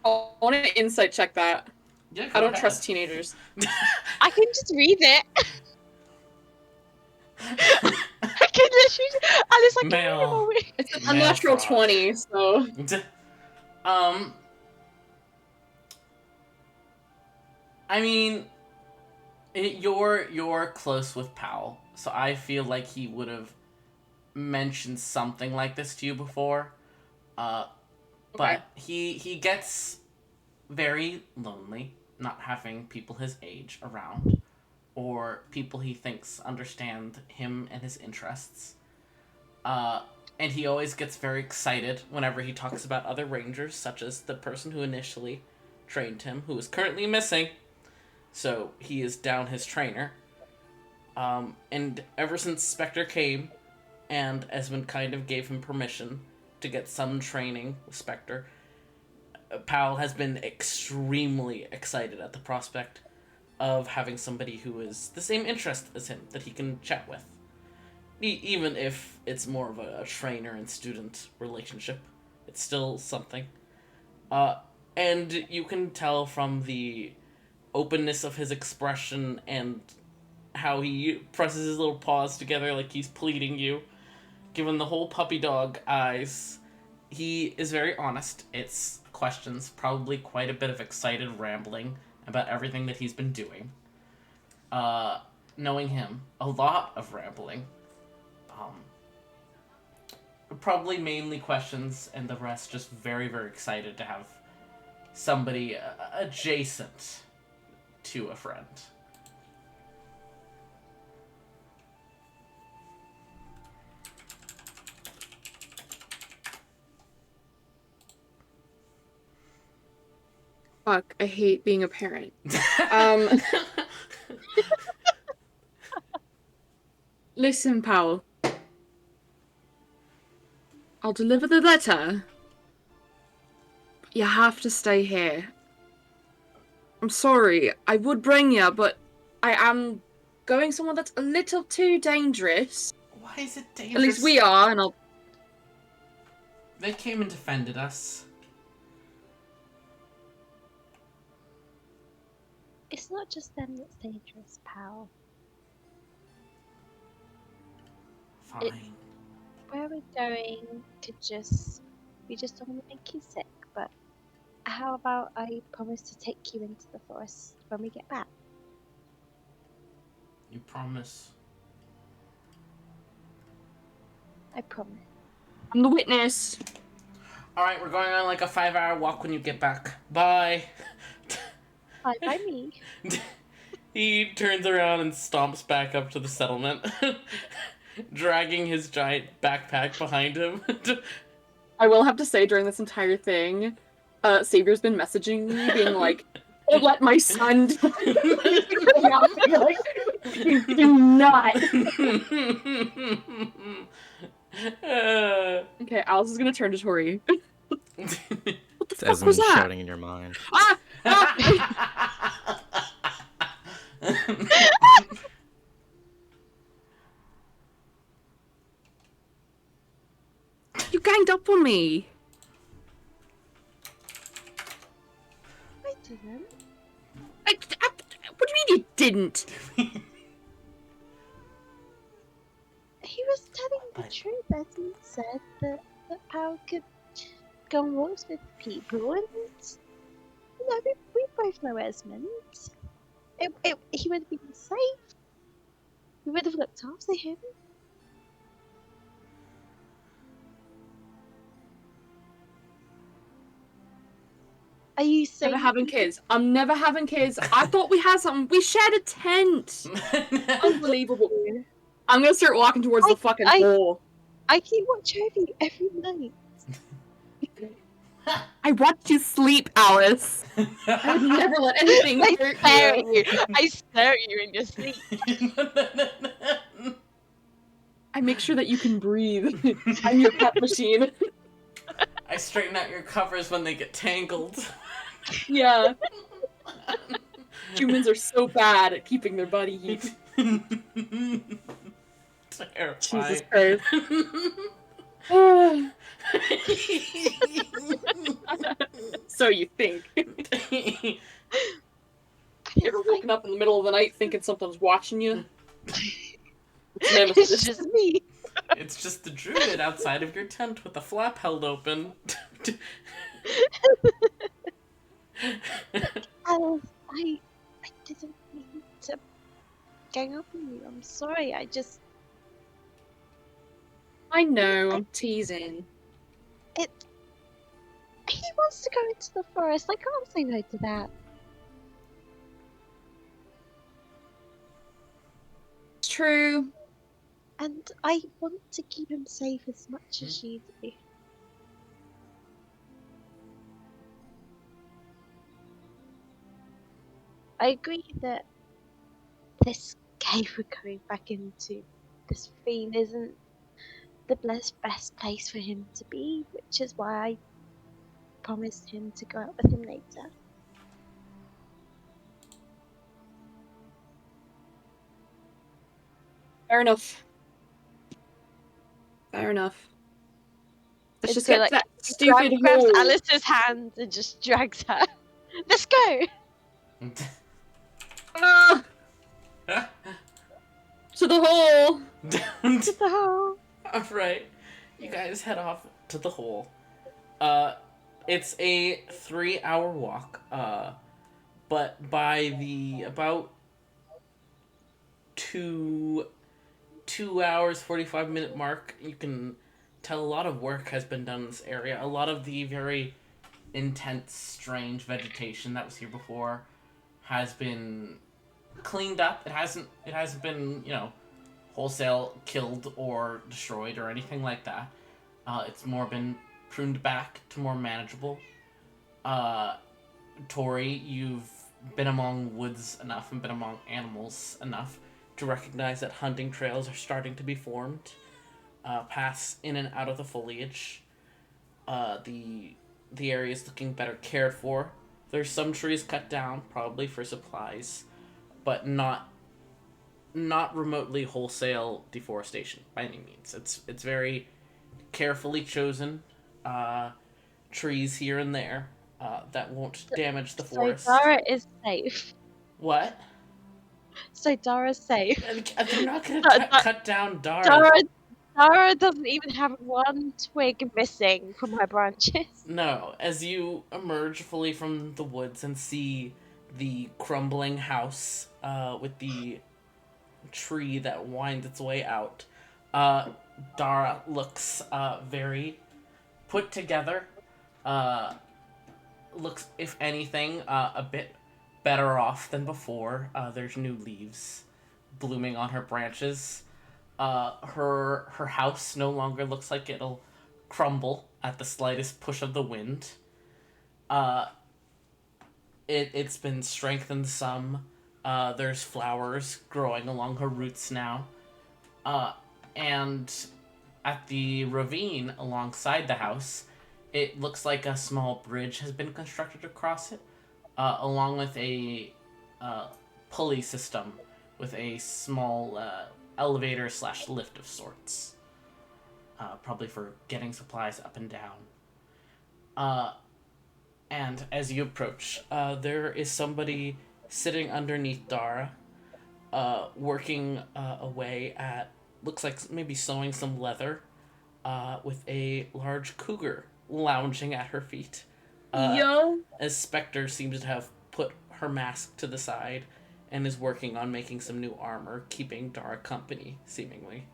I want to insight check that. Yeah, I don't trust teenagers. I can just read it. I can literally. Alice, I can Male. read it. It's an unnatural 20, so. I mean, you're close with Powell, so I feel like he would have mentioned something like this to you before. But he gets very lonely not having people his age around, or people he thinks understand him and his interests. And he always gets very excited whenever he talks about other rangers, such as the person who initially trained him, who is currently missing. So he is down his trainer. And ever since Spectre came, and Esmond kind of gave him permission to get some training with Spectre, Powell has been extremely excited at the prospect of having somebody who is the same interest as him that he can chat with. Even if it's more of a trainer and student relationship, it's still something. And you can tell from the openness of his expression and how he presses his little paws together like he's pleading you, given the whole puppy dog eyes. He is very honest. It's questions, probably quite a bit of excited rambling about everything that he's been doing. Knowing him, a lot of rambling. Probably mainly questions, and the rest just very, very excited to have somebody adjacent to a friend. Fuck, I hate being a parent. Listen, Powell. I'll deliver the letter. You have to stay here. I'm sorry, I would bring you, but I am going somewhere that's a little too dangerous. Why is it dangerous? At least we are, and I'll... They came and defended us. It's not just them that's dangerous, pal. Fine. Where we're going we just don't want to make you sick, but how about I promise to take you into the forest when we get back? You promise? I promise. I'm the witness. Alright, we're going on like a 5-hour walk when you get back. Bye. By me. He turns around and stomps back up to the settlement, dragging his giant backpack behind him. I will have to say, during this entire thing, Savior's been messaging me, being like, "Don't let my son..." like, Do not. Okay, Alice is gonna turn to Tori. What the fuck was that? Shouting in your mind. Ah! You ganged up on me. I didn't. What do you mean you didn't? He was telling the truth, as he said that Al could go on walks with people, and we both know Esmond. He would have been safe. We would have looked after him. Are you saying Never having kids. I'm never having kids. I thought we had something. We shared a tent. Unbelievable. I'm gonna start walking towards the fucking hole. I keep watching over you every night. I watched you sleep, Alice. I would never let anything I hurt stare you. at you. I stare at you in your sleep. I make sure that you can breathe. I'm your pet machine. I straighten out your covers when they get tangled. Yeah. Humans are so bad at keeping their body heat. Terrifying. Jesus Christ. So you think. You ever woken up in the middle of the night thinking something's watching you? It's just me. It's just the druid outside of your tent with the flap held open. Alice, I didn't mean to gang up on you. I'm sorry. I know, I'm teasing. He wants to go into the forest. I can't say no to that. It's true. And I want to keep him safe as much as you do. I agree that this cave we're going back into, this fiend, isn't the best place for him to be, which is why I promised him to go out with him later. Fair enough. Fair enough. Let's just So, get like, that stupid grabs hole. Alice's hand and just drags her. Let's go! To the hole! To the hole! Alright. You guys head off to the hole. It's a 3-hour walk. But by the about 2 hours 45-minute mark, you can tell a lot of work has been done in this area. A lot of the very intense, strange vegetation that was here before has been cleaned up. It hasn't been, wholesale killed or destroyed or anything like that. It's more been pruned back to more manageable. Tori, you've been among woods enough and been among animals enough to recognize that hunting trails are starting to be formed. Pass in and out of the foliage. The area is looking better cared for. There's some trees cut down, probably for supplies, but not remotely wholesale deforestation by any means. It's very carefully chosen trees here and there that won't damage the forest. So Dara is safe. What? So Dara's safe. They're not gonna cut down Dara. Dara doesn't even have one twig missing from her branches. No, as you emerge fully from the woods and see the crumbling house with the tree that winds its way out, Dara looks very put together. Looks, if anything, a bit better off than before. There's new leaves blooming on her branches. Her house no longer looks like it'll crumble at the slightest push of the wind. It's been strengthened some. There's flowers growing along her roots now. And at the ravine alongside the house, it looks like a small bridge has been constructed across it, along with a pulley system with a small elevator / lift of sorts. Probably for getting supplies up and down. And as you approach, there is somebody sitting underneath Dara, working away at, looks like maybe sewing some leather, with a large cougar lounging at her feet. As Spectre seems to have put her mask to the side and is working on making some new armor, keeping Dara company, seemingly.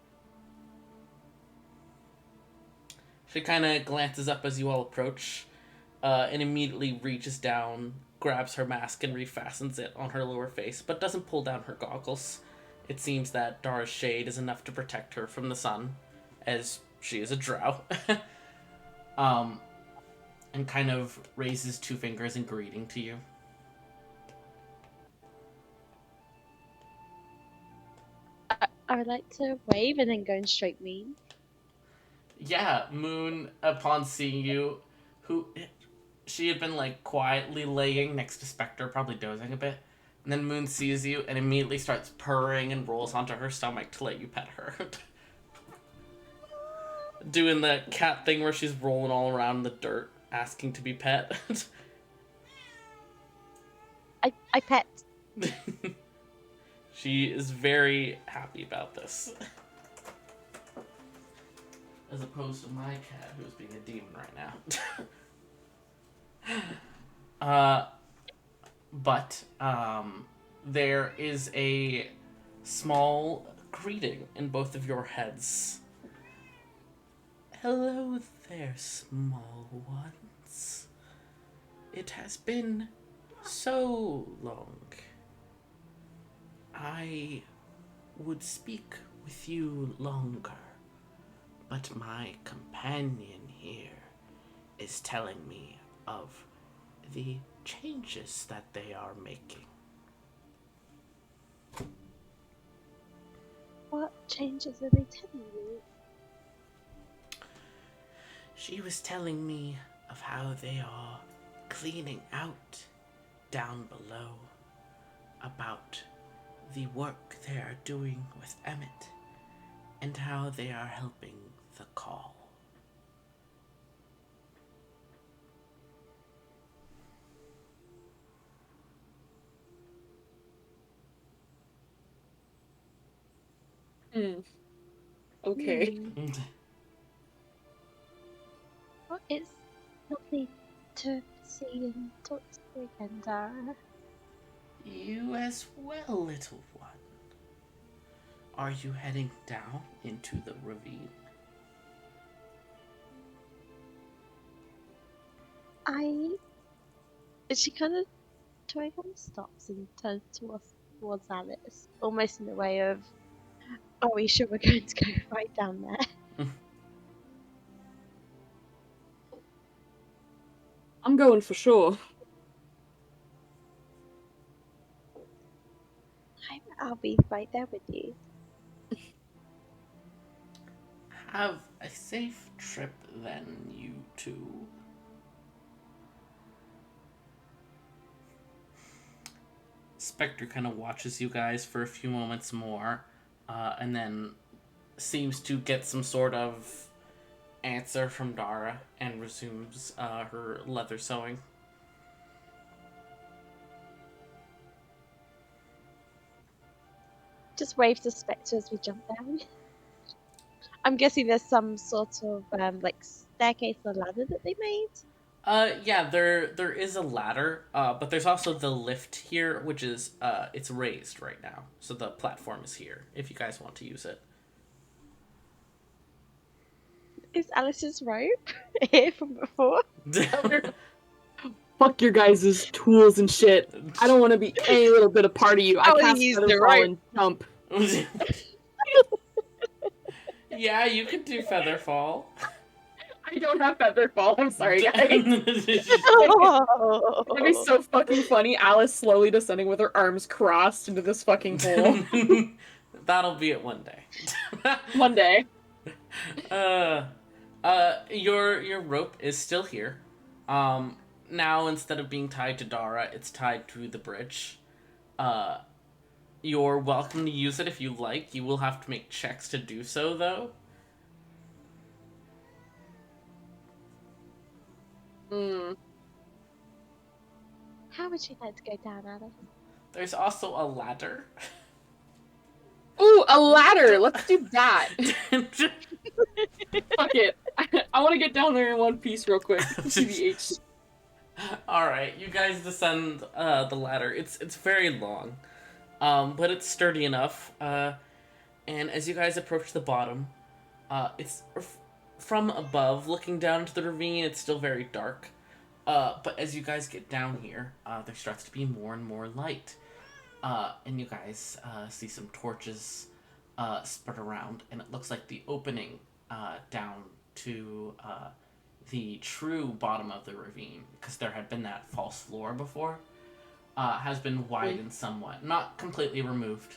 She kind of glances up as you all approach, and immediately reaches down, grabs her mask, and refastens it on her lower face, but doesn't pull down her goggles. It seems that Dara's shade is enough to protect her from the sun, as she is a drow. And kind of raises 2 fingers in greeting to you. I would like to wave and then go and straight mean. Yeah, Moon, upon seeing you, she had been like quietly laying next to Spectre, probably dozing a bit. And then Moon sees you and immediately starts purring and rolls onto her stomach to let you pet her. Doing the cat thing where she's rolling all around in the dirt, asking to be pet. I pet. She is very happy about this. As opposed to my cat, who's being a demon right now. But there is a small greeting in both of your heads. Hello there, small ones. It has been so long. I would speak with you longer, but my companion here is telling me of the changes that they are making. What changes are they telling you? She was telling me of how they are cleaning out down below, about the work they are doing with Emmett, and how they are helping the call. Okay. Well, it's lovely to see and talk to you again, Dara. You as well, little one. Are you heading down into the ravine? She kind of stops and turns towards Alice, almost in the way of, "Are we sure we're going to go right down there?" I'm going for sure. I'll be right there with you. Have a safe trip then, you two. Spectre kind of watches you guys for a few moments more, and then seems to get some sort of answer from Dara and resumes her leather sewing. Just wave to Spectre as we jump down. I'm guessing there's some sort of like staircase or ladder that they made. Yeah, there is a ladder, but there's also the lift here, which is it's raised right now, so the platform is here if you guys want to use it. Is Alice's rope here from before? Fuck your guys' tools and shit. I don't want to be any little bit a part of you. I wanna cast use the Featherfall rope. and jump. Yeah, you could do Featherfall. I I don't have feather fall. I'm sorry, guys. Oh. That'd be so fucking funny. Alice slowly descending with her arms crossed into this fucking hole. That'll be it one day. One day. Your rope is still here. Now instead of being tied to Dara, it's tied to the bridge. You're welcome to use it if you like. You will have to make checks to do so, though. How would you like to go down, Alice? There's also a ladder. Ooh, a ladder! Let's do that. Fuck it. I want to get down there in one piece real quick. TBH. Alright, you guys descend the ladder. It's very long, but it's sturdy enough. And as you guys approach the bottom, it's from above, looking down into the ravine, it's still very dark. But as you guys get down here, there starts to be more and more light. And you guys see some torches spread around, and it looks like the opening down to the true bottom of the ravine, because there had been that false floor before, has been widened somewhat. Not completely removed,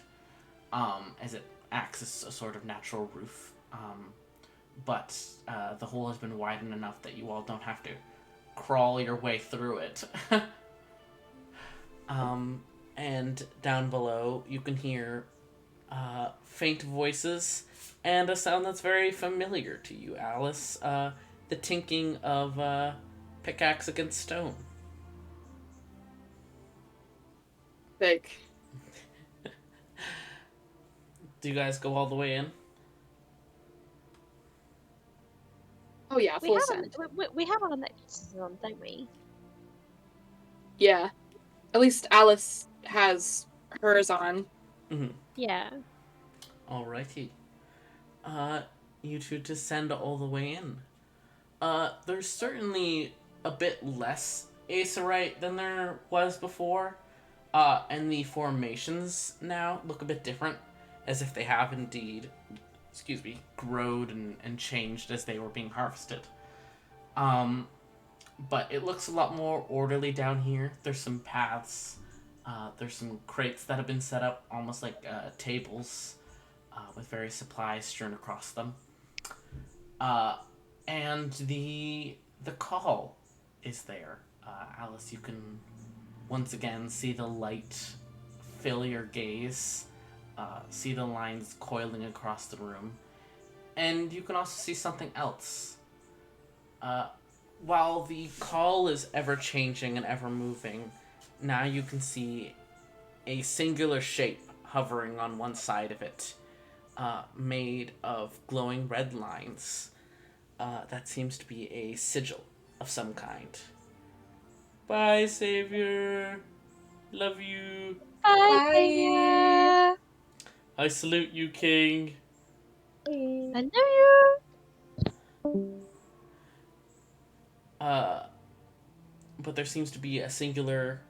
as it acts as a sort of natural roof. But the hole has been widened enough that you all don't have to crawl your way through it. And down below, you can hear faint voices and a sound that's very familiar to you, Alice. The tinking of pickaxe against stone. Big. Do you guys go all the way in? Oh yeah, We full have send. we have our necklaces on, don't we? Yeah. At least Alice has hers on. Mm-hmm. Yeah. Alrighty. You two descend all the way in. There's certainly a bit less acerite than there was before. And the formations now look a bit different, as if they have indeed, growed and changed as they were being harvested. But it looks a lot more orderly down here. There's some paths. There's some crates that have been set up, almost like tables, with various supplies strewn across them. And the call is there. Alice, you can once again see the light fill your gaze, see the lines coiling across the room, and you can also see something else. While the call is ever-changing and ever-moving, now you can see a singular shape hovering on one side of it, made of glowing red lines. That seems to be a sigil of some kind. Bye, Savior. Love you. Bye, Savior. I salute you, King. I know you. But there seems to be a singular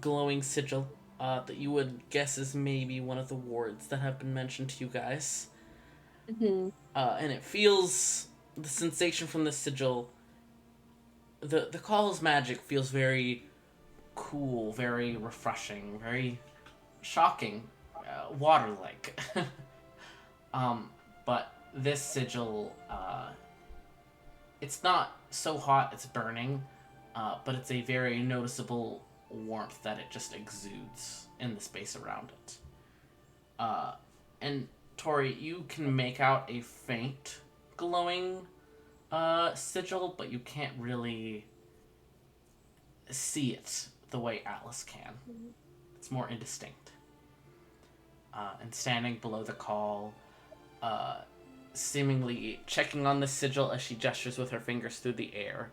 glowing sigil that you would guess is maybe one of the wards that have been mentioned to you guys. Mm-hmm. And it feels, the sensation from the sigil, the call's magic feels very cool, very refreshing, very shocking, water-like. But this sigil, it's not so hot it's burning, but it's a very noticeable warmth that it just exudes in the space around it. And Tori, you can make out a faint glowing sigil, but you can't really see it the way Alice can. It's more indistinct. And standing below the call, seemingly checking on the sigil as she gestures with her fingers through the air,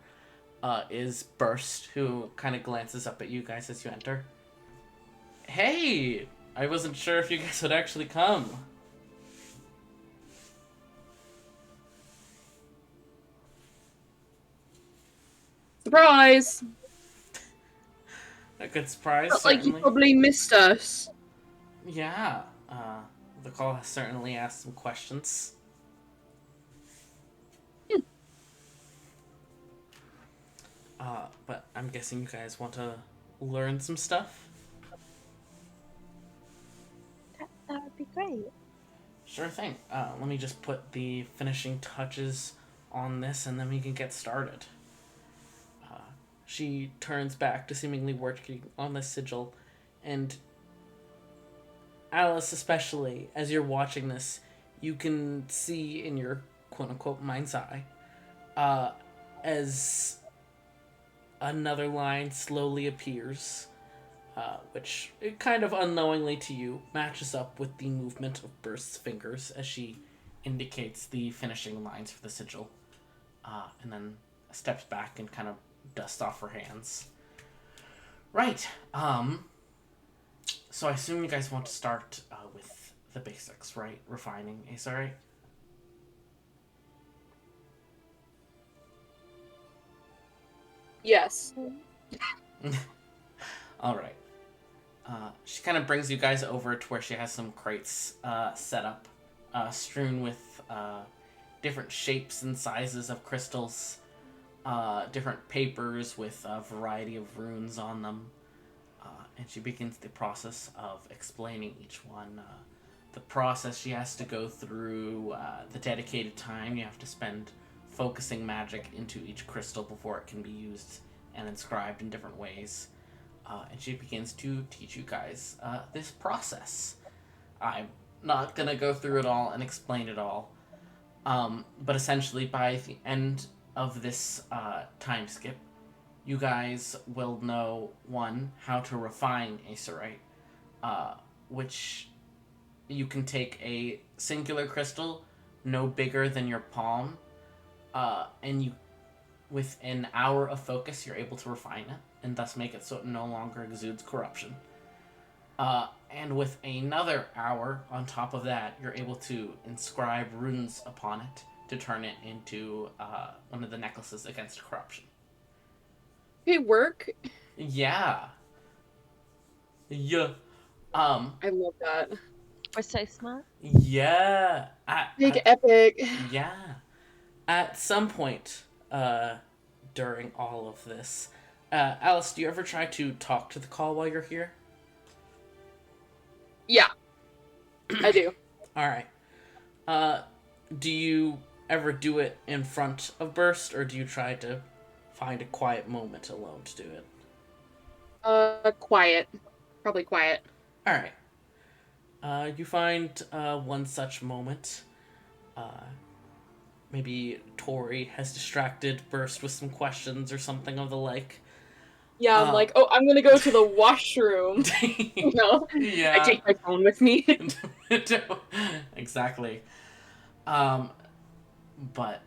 is Burst, who kind of glances up at you guys as you enter. Hey! I wasn't sure if you guys would actually come. Surprise! A good surprise, Felt like you certainly. probably missed us. Yeah, the call has certainly asked some questions. I'm guessing you guys want to learn some stuff? That would be great. Sure thing. Let me just put the finishing touches on this and then we can get started. She turns back to seemingly working on the sigil, and Alice, especially, as you're watching this, you can see in your quote-unquote mind's eye as another line slowly appears, which, kind of unknowingly to you, matches up with the movement of Burst's fingers as she indicates the finishing lines for the sigil, and then steps back and kind of dusts off her hands. Right, so I assume you guys want to start with the basics, right? Refining, is that right? Yes. All right. She kind of brings you guys over to where she has some crates set up, strewn with different shapes and sizes of crystals, different papers with a variety of runes on them, and she begins the process of explaining each one. The process she has to go through, the dedicated time you have to spend focusing magic into each crystal before it can be used and inscribed in different ways. And she begins to teach you guys this process. I'm not going to go through it all and explain it all, but essentially by the end of this time skip, you guys will know, one, how to refine Acerite, which you can take a singular crystal no bigger than your palm, and you, with an hour of focus, you're able to refine it, and thus make it so it no longer exudes corruption. And with another hour on top of that, you're able to inscribe runes upon it to turn it into one of the necklaces against corruption. Hey, work. Yeah. Yeah. I love that. We're so smart. Yeah. Big epic. Yeah. At some point, during all of this, Alice, do you ever try to talk to the call while you're here? Yeah, I do. All right. Do you ever do it in front of Burst, or do you try to find a quiet moment alone to do it? Quiet. Probably quiet. All right. You find one such moment. Maybe Tori has distracted Burst with some questions or something of the like. Yeah, I'm like, oh, I'm gonna go to the washroom. No, Yeah. I take my phone with me. Exactly. But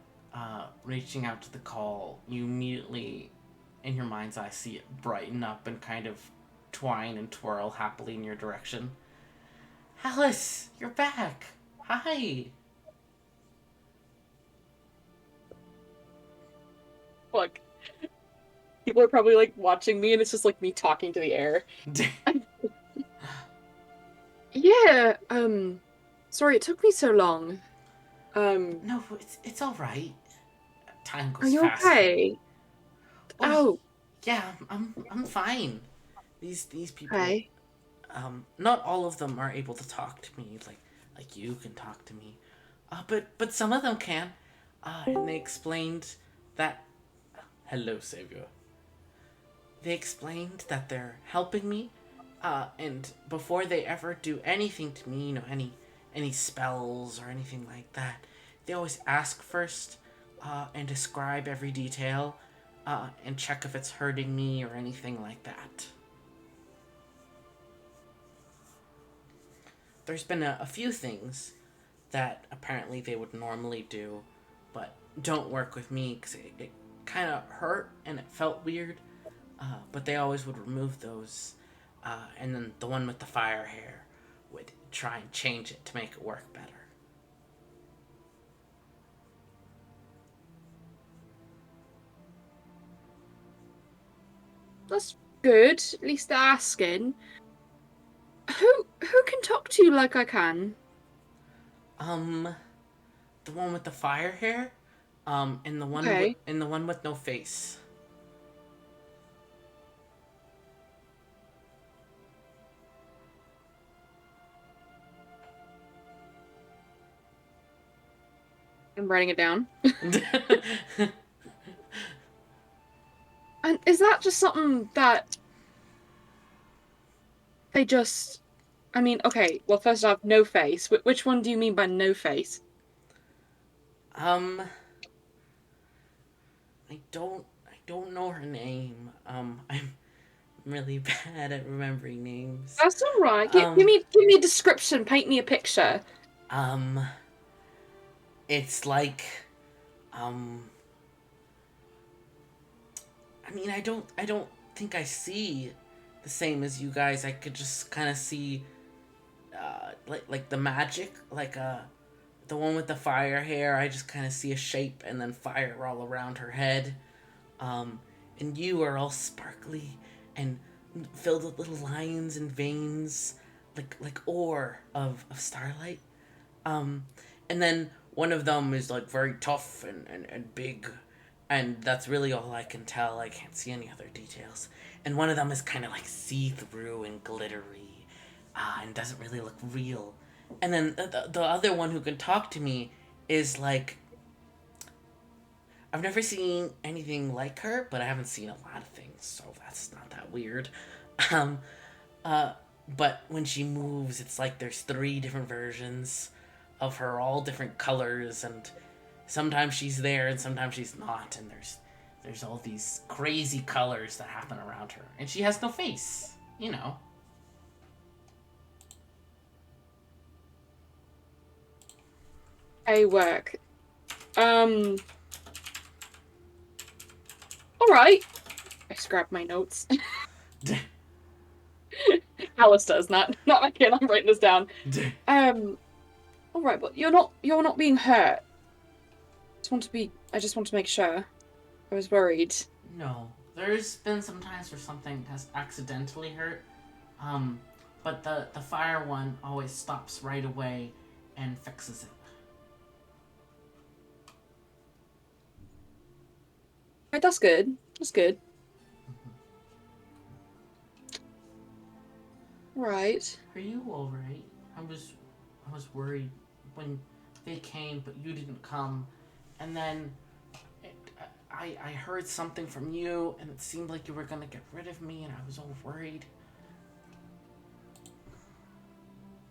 reaching out to the call, you immediately, in your mind's eye, see it brighten up and kind of twine and twirl happily in your direction. Alice, you're back. Hi. Look, people are probably like watching me, and it's just like me talking to the air. Yeah. Sorry it took me so long. No, it's all right. Time goes are you fast. okay? Oh. Yeah, I'm fine. These people. Okay. Not all of them are able to talk to me like you can talk to me. But some of them can. And they explained that. Hello, Savior. They explained that they're helping me, and before they ever do anything to me, any spells or anything like that, they always ask first, and describe every detail, and check if it's hurting me or anything like that. There's been a few things that apparently they would normally do, but don't work with me because it kind of hurt and it felt weird. But they always would remove those, and then the one with the fire hair would try and change it to make it work better. That's good. At least they're asking. Who can talk to you like I can? The one with the fire hair, and the one Okay. and the one with no face. I'm writing it down. And is that just something that they just... I mean, okay, well, first off, no face. Which one do you mean by no face? I don't know her name. I'm really bad at remembering names. That's alright. Give me a description, paint me a picture. It's like, I mean, I don't think I see the same as you guys. I could just kind of see, like the magic, like the one with the fire hair. I just kind of see a shape and then fire all around her head. And you are all sparkly and filled with little lines and veins, like ore of starlight. And then one of them is like very tough and big, and that's really all I can tell. I can't see any other details. And one of them is kind of like see-through and glittery, and doesn't really look real. And then the other one who can talk to me is like, I've never seen anything like her, but I haven't seen a lot of things, so that's not that weird. But when she moves, it's like there's 3 different versions of her, all different colors, and sometimes she's there and sometimes she's not, and there's all these crazy colors that happen around her, and she has no face, you know. I work. Alright. I scrapped my notes. Alice does, not my kid. I'm writing this down. Alright, but you're not being hurt. I just want to make sure. I was worried. No. There's been some times where something has accidentally hurt. But the fire one always stops right away and fixes it. Alright, that's good. That's good. Right. Are you alright? I was worried when they came, but you didn't come. And then I heard something from you, and it seemed like you were gonna get rid of me, and I was all worried.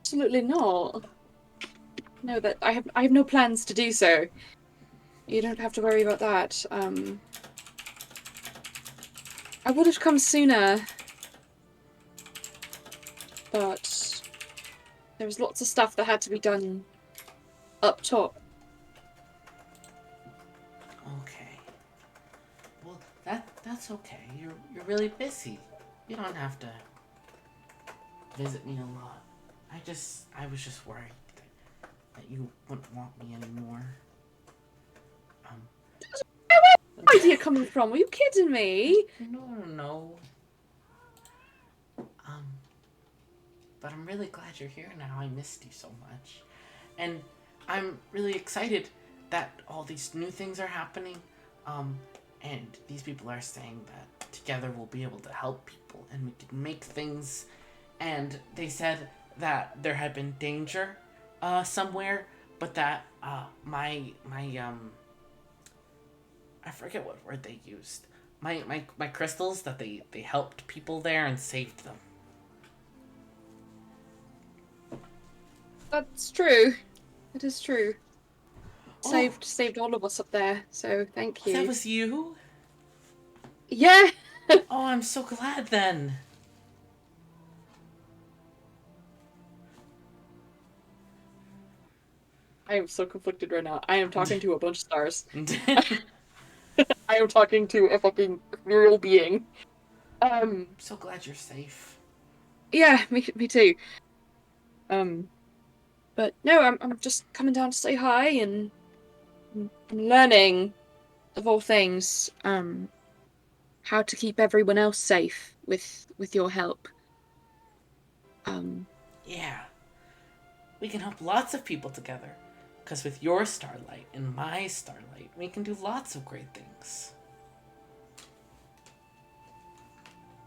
Absolutely not. No, that I have no plans to do so. You don't have to worry about that. I would have come sooner, but there was lots of stuff that had to be done up top. Okay. Well, that's okay. You're really busy. You don't have to visit me a lot. I was just worried that you wouldn't want me anymore. Where are you coming from? Are you kidding me? No. But I'm really glad you're here now. I missed you so much. And I'm really excited that all these new things are happening. And these people are saying that together we'll be able to help people and we can make things. And they said that there had been danger somewhere, but that my I forget what word they used. My crystals, that they helped people there and saved them. That's true. It is true. Oh. Saved all of us up there, so thank you. That was you? Yeah! Oh, I'm so glad then. I am so conflicted right now. I am talking to a bunch of stars. I am talking to a fucking real being. I'm so glad you're safe. Yeah, me too. But no, I'm just coming down to say hi and I'm learning, of all things, how to keep everyone else safe with your help. Yeah. We can help lots of people together. Because with your starlight and my starlight, we can do lots of great things.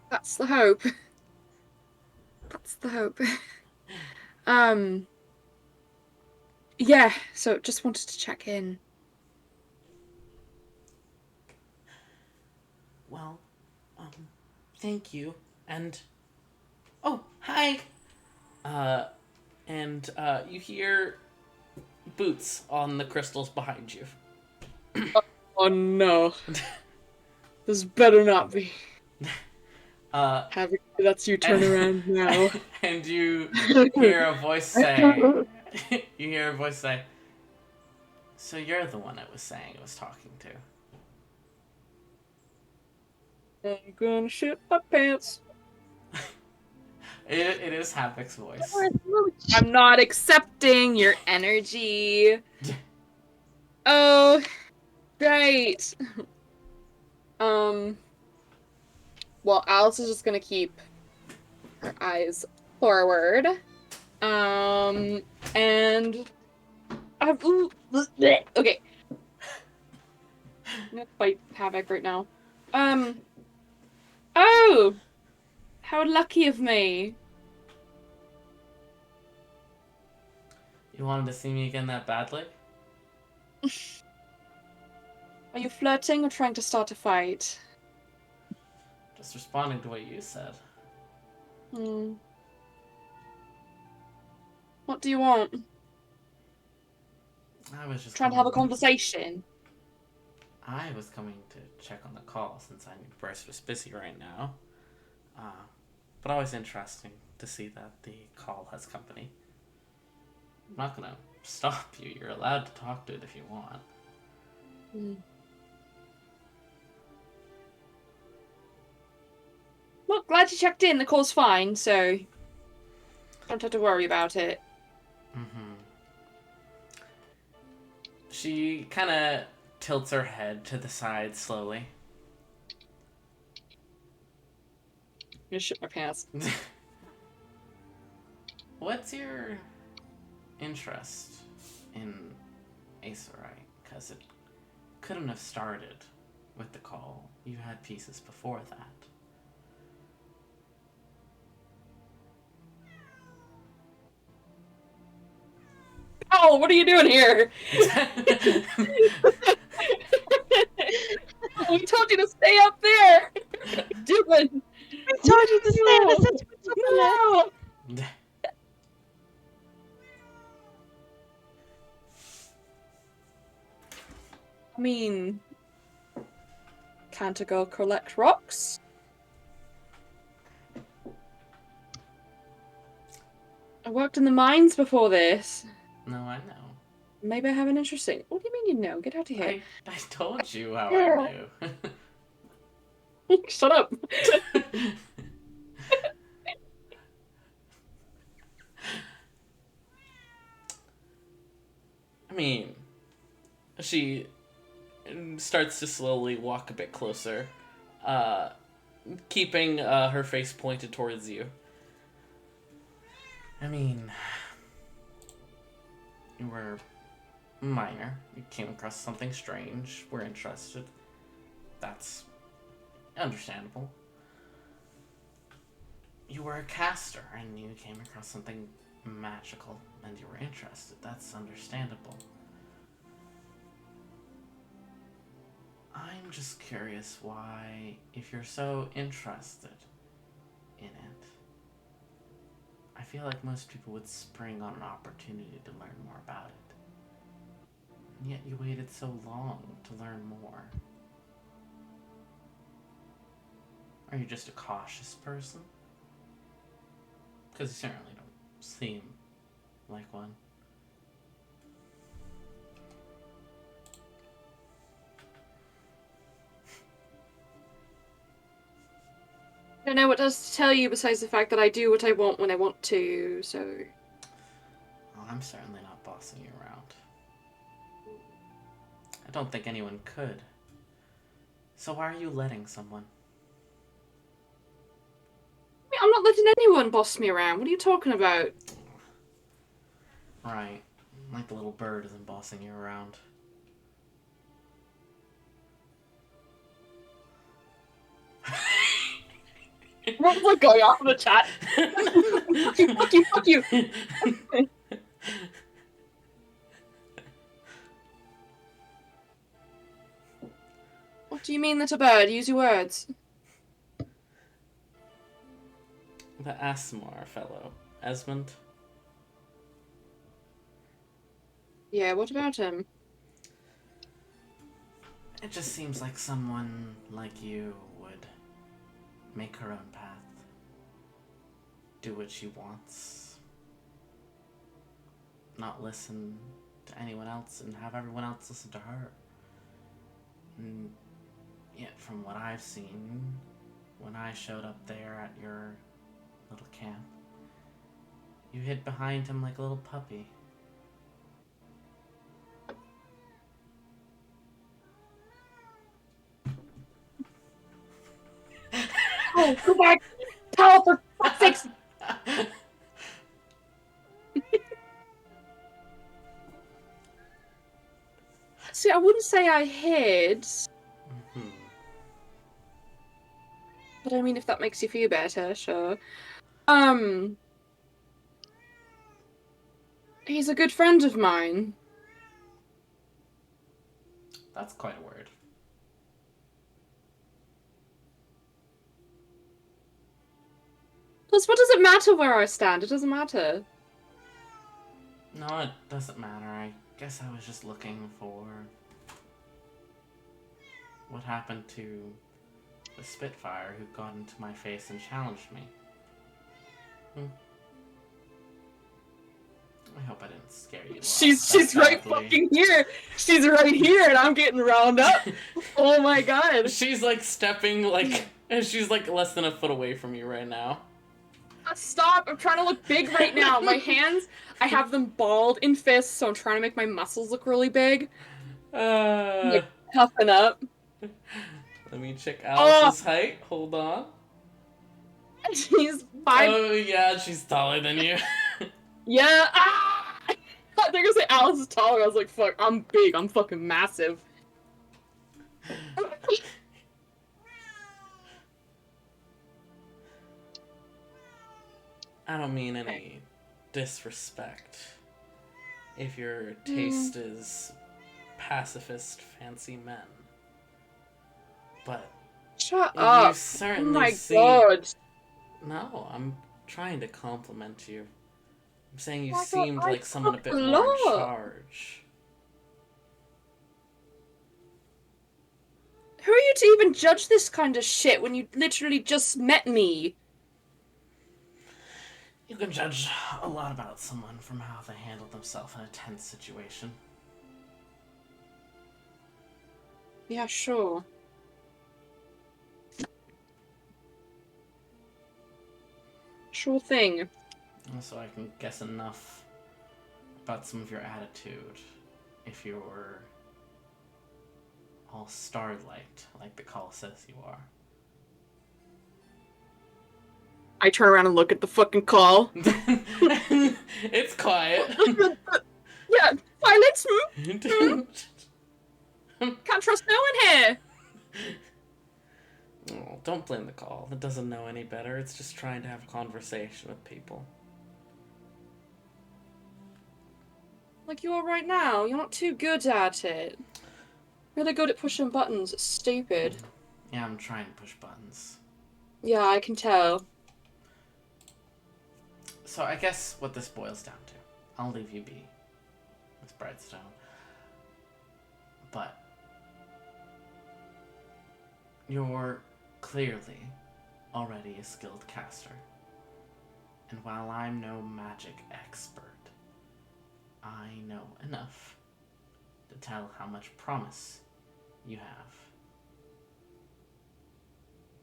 That's the hope. That's the hope. Yeah, so just wanted to check in. well, thank you. And, oh, hi! You hear boots on the crystals behind you. Oh no. This better not be. Havoc, that's you turn around now. And you hear a voice say, so you're the one it was saying it was talking to. I'm gonna shit my pants. It is Havoc's voice. I'm not accepting your energy. Oh, great. Well, Alice is just gonna keep her eyes forward. And okay. I'm gonna fight Havoc right now. Oh! How lucky of me. You wanted to see me again that badly? Are you flirting or trying to start a fight? Just responding to what you said. What do you want? I was just trying to have a conversation. I was coming to check on the call since I knew Bryce was busy right now. But always interesting to see that the call has company. I'm not gonna stop you. You're allowed to talk to it if you want. Well, glad you checked in. The call's fine, so don't have to worry about it. She kind of tilts her head to the side slowly. I'm gonna shit my pants. What's your interest in Aesorite? Because it couldn't have started with the call. You had pieces before that. Oh, what are you doing here? We told you to stay up there. What are you doing? We told you to stay on the sentiment. No. I mean, can't a girl collect rocks? I worked in the mines before this. No, I know. Maybe I have an interesting. What do you mean you know? Get out of here. I told you how I knew. Shut up. I mean, she starts to slowly walk a bit closer, keeping her face pointed towards you. I mean, you were minor. You came across something strange. We're interested. That's understandable. You were a caster, and you came across something magical, and you were interested. That's understandable. I'm just curious why, if you're so interested in it, I feel like most people would spring on an opportunity to learn more about it. And yet you waited so long to learn more. Are you just a cautious person? Because you certainly don't seem like one. I don't know what else to tell you besides the fact that I do what I want when I want to, so... Well, I'm certainly not bossing you around. I don't think anyone could. So why are you letting someone? I'm not letting anyone boss me around. What are you talking about? Right. Like the little bird isn't bossing you around. What's like going off in the chat? Fuck you. What do you mean, little bird? Use your words. The Asmar fellow, Esmond. Yeah, what about him? It just seems like someone like you would make her own path. Do what she wants. Not listen to anyone else and have everyone else listen to her. And yet, from what I've seen, when I showed up there at your little camp, you hid behind him like a little puppy. Oh, go back! Tell for fuck's sakes! See, I wouldn't say I hid. Mm-hmm. But I mean, if that makes you feel better, sure. He's a good friend of mine. That's quite a word. Plus, what does it matter where I stand? It doesn't matter. No, it doesn't matter. I guess I was just looking for what happened to the Spitfire who got into my face and challenged me. I hope I didn't scare you. She's right fucking here. She's right here, and I'm getting round up. Oh my god. She's like stepping like, and she's like less than a foot away from you right now. Stop! I'm trying to look big right now. My hands, I have them balled in fists, so I'm trying to make my muscles look really big. Like, puffing up. Let me check Alice's height. Hold on. She's 5. Oh yeah, she's taller than you. Yeah. Ah! I thought they were gonna say Alice is taller. I was like, fuck, I'm big. I'm fucking massive. I don't mean any disrespect. If your taste is pacifist, fancy men. But shut you up. certainly oh my seem... god. No, I'm trying to compliment you. I'm saying you Oh seemed god, like someone a bit fucking more in love. charge. Who are you to even judge this kind of shit when you literally just met me? You can judge a lot about someone from how they handle themselves in a tense situation. Yeah, sure. Sure thing. So I can guess enough about some of your attitude if you're all starlight, like the call says you are. I turn around and look at the fucking call. It's quiet. Yeah, silence. Can't trust no one here. Oh, don't blame the call. It doesn't know any better. It's just trying to have a conversation with people. Like you are right now. You're not too good at it. Really good at pushing buttons. It's stupid. Yeah, I'm trying to push buttons. Yeah, I can tell. So I guess what this boils down to, I'll leave you be, Miss Brightstone. But you're clearly already a skilled caster. And while I'm no magic expert, I know enough to tell how much promise you have.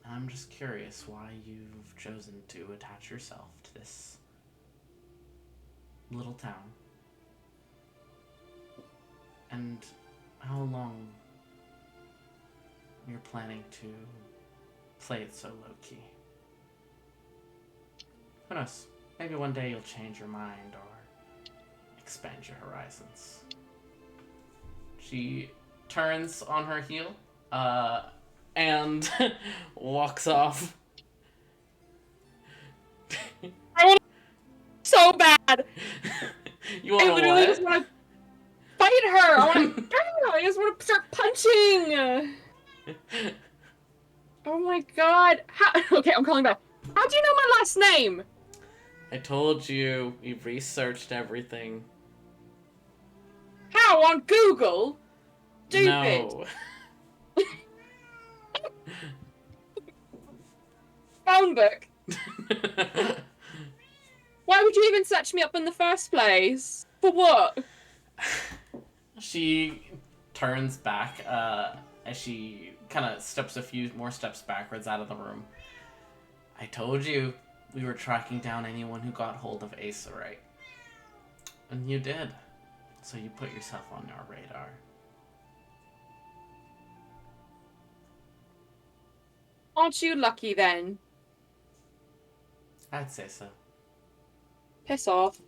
And I'm just curious why you've chosen to attach yourself to this little town. And how long you're planning to play it so low-key. Who knows? Maybe one day you'll change your mind or expand your horizons. She turns on her heel, and walks off. I want so bad. You want I to literally what? just want to fight her. I just want to start punching. Oh my god. Okay, I'm calling back. How do you know my last name? I told you, we've researched everything. How? On Google? Stupid. No. Phone book. Why would you even search me up in the first place? For what? She turns back as she kind of steps a few more steps backwards out of the room. I told you we were tracking down anyone who got hold of Acerite. And you did. So you put yourself on our radar. Aren't you lucky then? I'd say so. Piss off.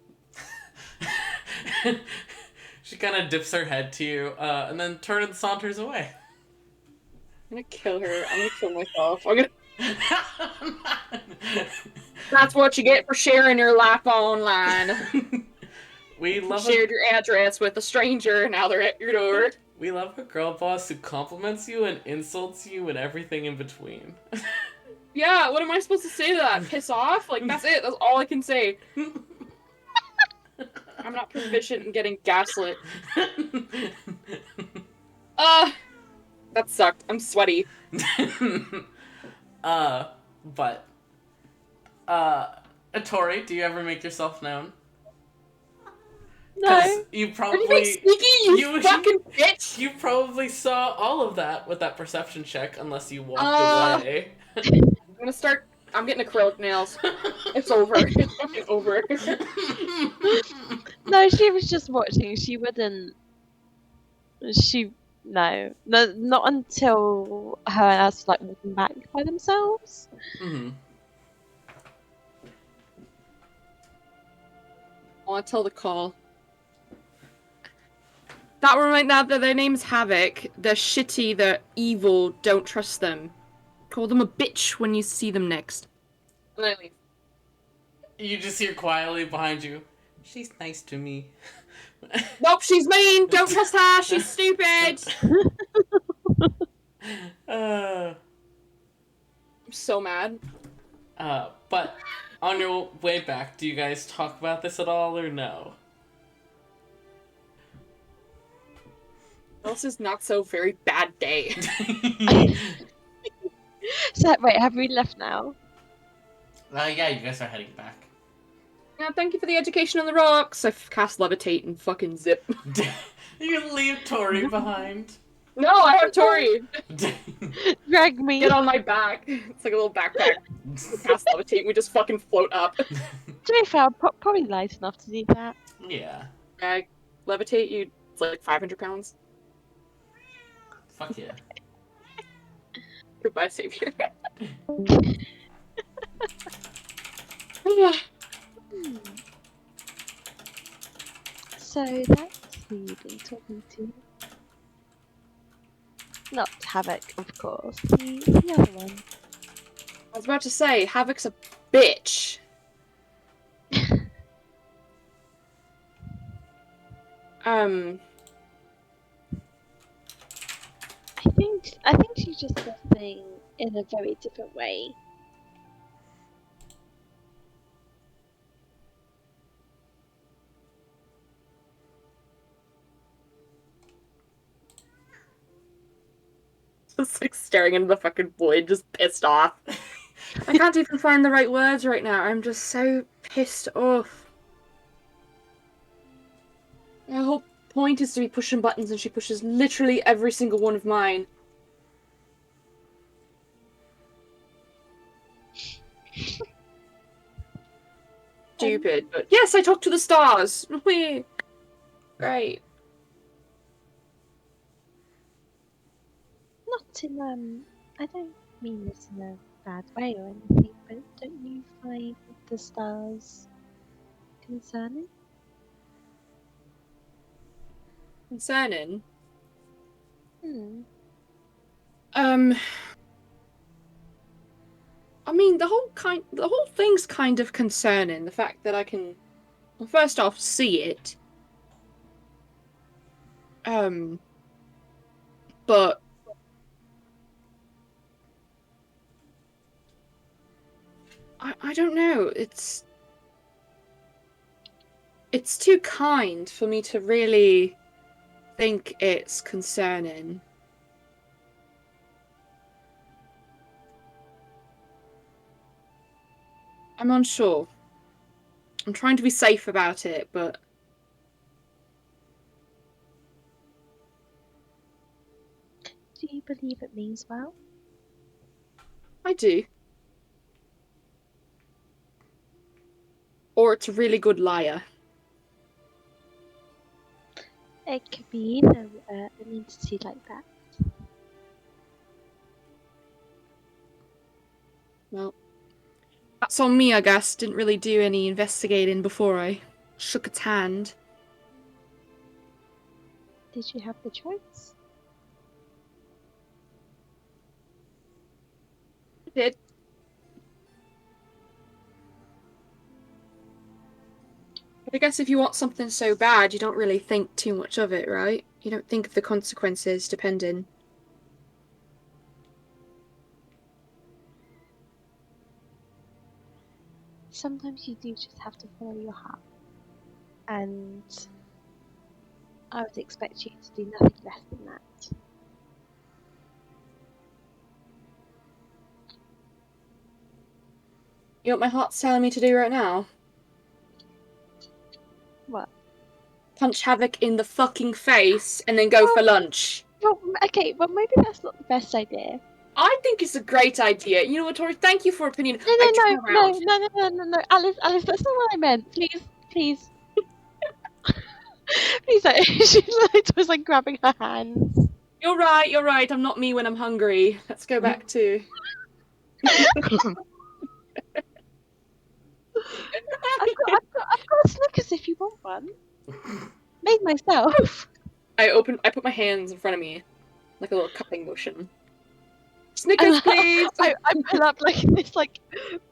She kind of dips her head to you, and then turns and saunters away. I'm gonna kill her. I'm gonna kill myself. That's what you get for sharing your life online. We love shared your address with a stranger, and now they're at your door. We love a girl boss who compliments you and insults you and everything in between. Yeah, what am I supposed to say to that? Piss off? Like, that's it. That's all I can say. I'm not proficient in getting gaslit. That sucked. I'm sweaty. But, Tori, do you ever make yourself known? No. You probably... Are you being sneaky, you fucking bitch? You probably saw all of that with that perception check, unless you walked away. I'm getting acrylic nails. It's over. It's fucking over. No, she was just watching. She wouldn't. No, not until her and us like walking back by themselves. Mm-hmm. I want to tell the call. That one right now, their name's Havoc. They're shitty, they're evil, don't trust them. Call them a bitch when you see them next. And I leave. You just hear quietly behind you, she's nice to me. Nope, she's mean! Don't trust her! She's stupid! I'm so mad. But on your way back, do you guys talk about this at all or no? This is not so very bad day. So wait, have we left now? Yeah, you guys are heading back. Yeah, thank you for the education on the rocks. I cast levitate and fucking zip. You leave Tori behind. No, I have Tori. Drag me. Get on my back. It's like a little backpack. We cast levitate and we just fucking float up. To be fair, I'm probably light enough to do that. Yeah. Levitate you. It's like 500 pounds. Fuck yeah. Goodbye, Savior. So that's who you've been talking to. Not Havoc, of course. The other one. I was about to say, Havoc's a bitch. I think she just does things in a very different way. Just like staring into the fucking void, just pissed off. I can't even find the right words right now. I'm just so pissed off. My whole point is to be pushing buttons, and she pushes literally every single one of mine. Stupid, but yes, I talk to the stars. Whee! Right. Not in I don't mean this in a bad way or anything, but don't you find the stars concerning? Concerning? I mean, the whole thing's kind of concerning. The fact that I can, well, first off, see it. But I don't know. It's too kind for me to really think it's concerning. I'm unsure. I'm trying to be safe about it, but... Do you believe it means well? I do. Or it's a really good liar. It could be either an entity like that. Well, that's on me, I guess. Didn't really do any investigating before I shook its hand. Did you have the choice? I did. But I guess if you want something so bad, you don't really think too much of it, right? You don't think of the consequences, depending. Sometimes you do just have to follow your heart. And I would expect you to do nothing less than that. You know what my heart's telling me to do right now? What? Punch Havoc in the fucking face and then go for lunch. Well, okay, well maybe that's not the best idea. I think it's a great idea. You know what, Tori? Thank you for opinion. No, Alice, Alice, that's not what I meant. Please. Please don't. She's like grabbing her hands. You're right. I'm not me when I'm hungry. Let's go back to... I've got a Snickers if you want one. Made myself. I put my hands in front of me, like a little cupping motion. Snickers, please! I pull up like this, like,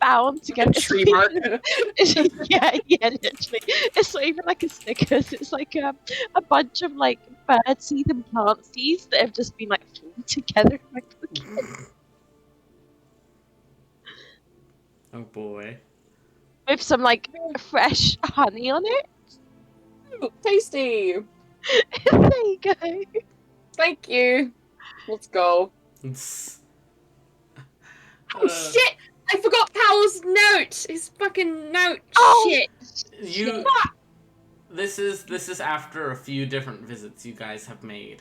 bound to get a tree mark. yeah, literally. It's not even like a Snickers, it's like a bunch of, like, bird seed and plant seeds that have just been, like, fused together in my pocket. Oh boy. With some, like, fresh honey on it. Ooh, tasty! There you go. Thank you. Let's go. Oh shit! I forgot Powell's note. His fucking note. Oh, shit. This is after a few different visits you guys have made.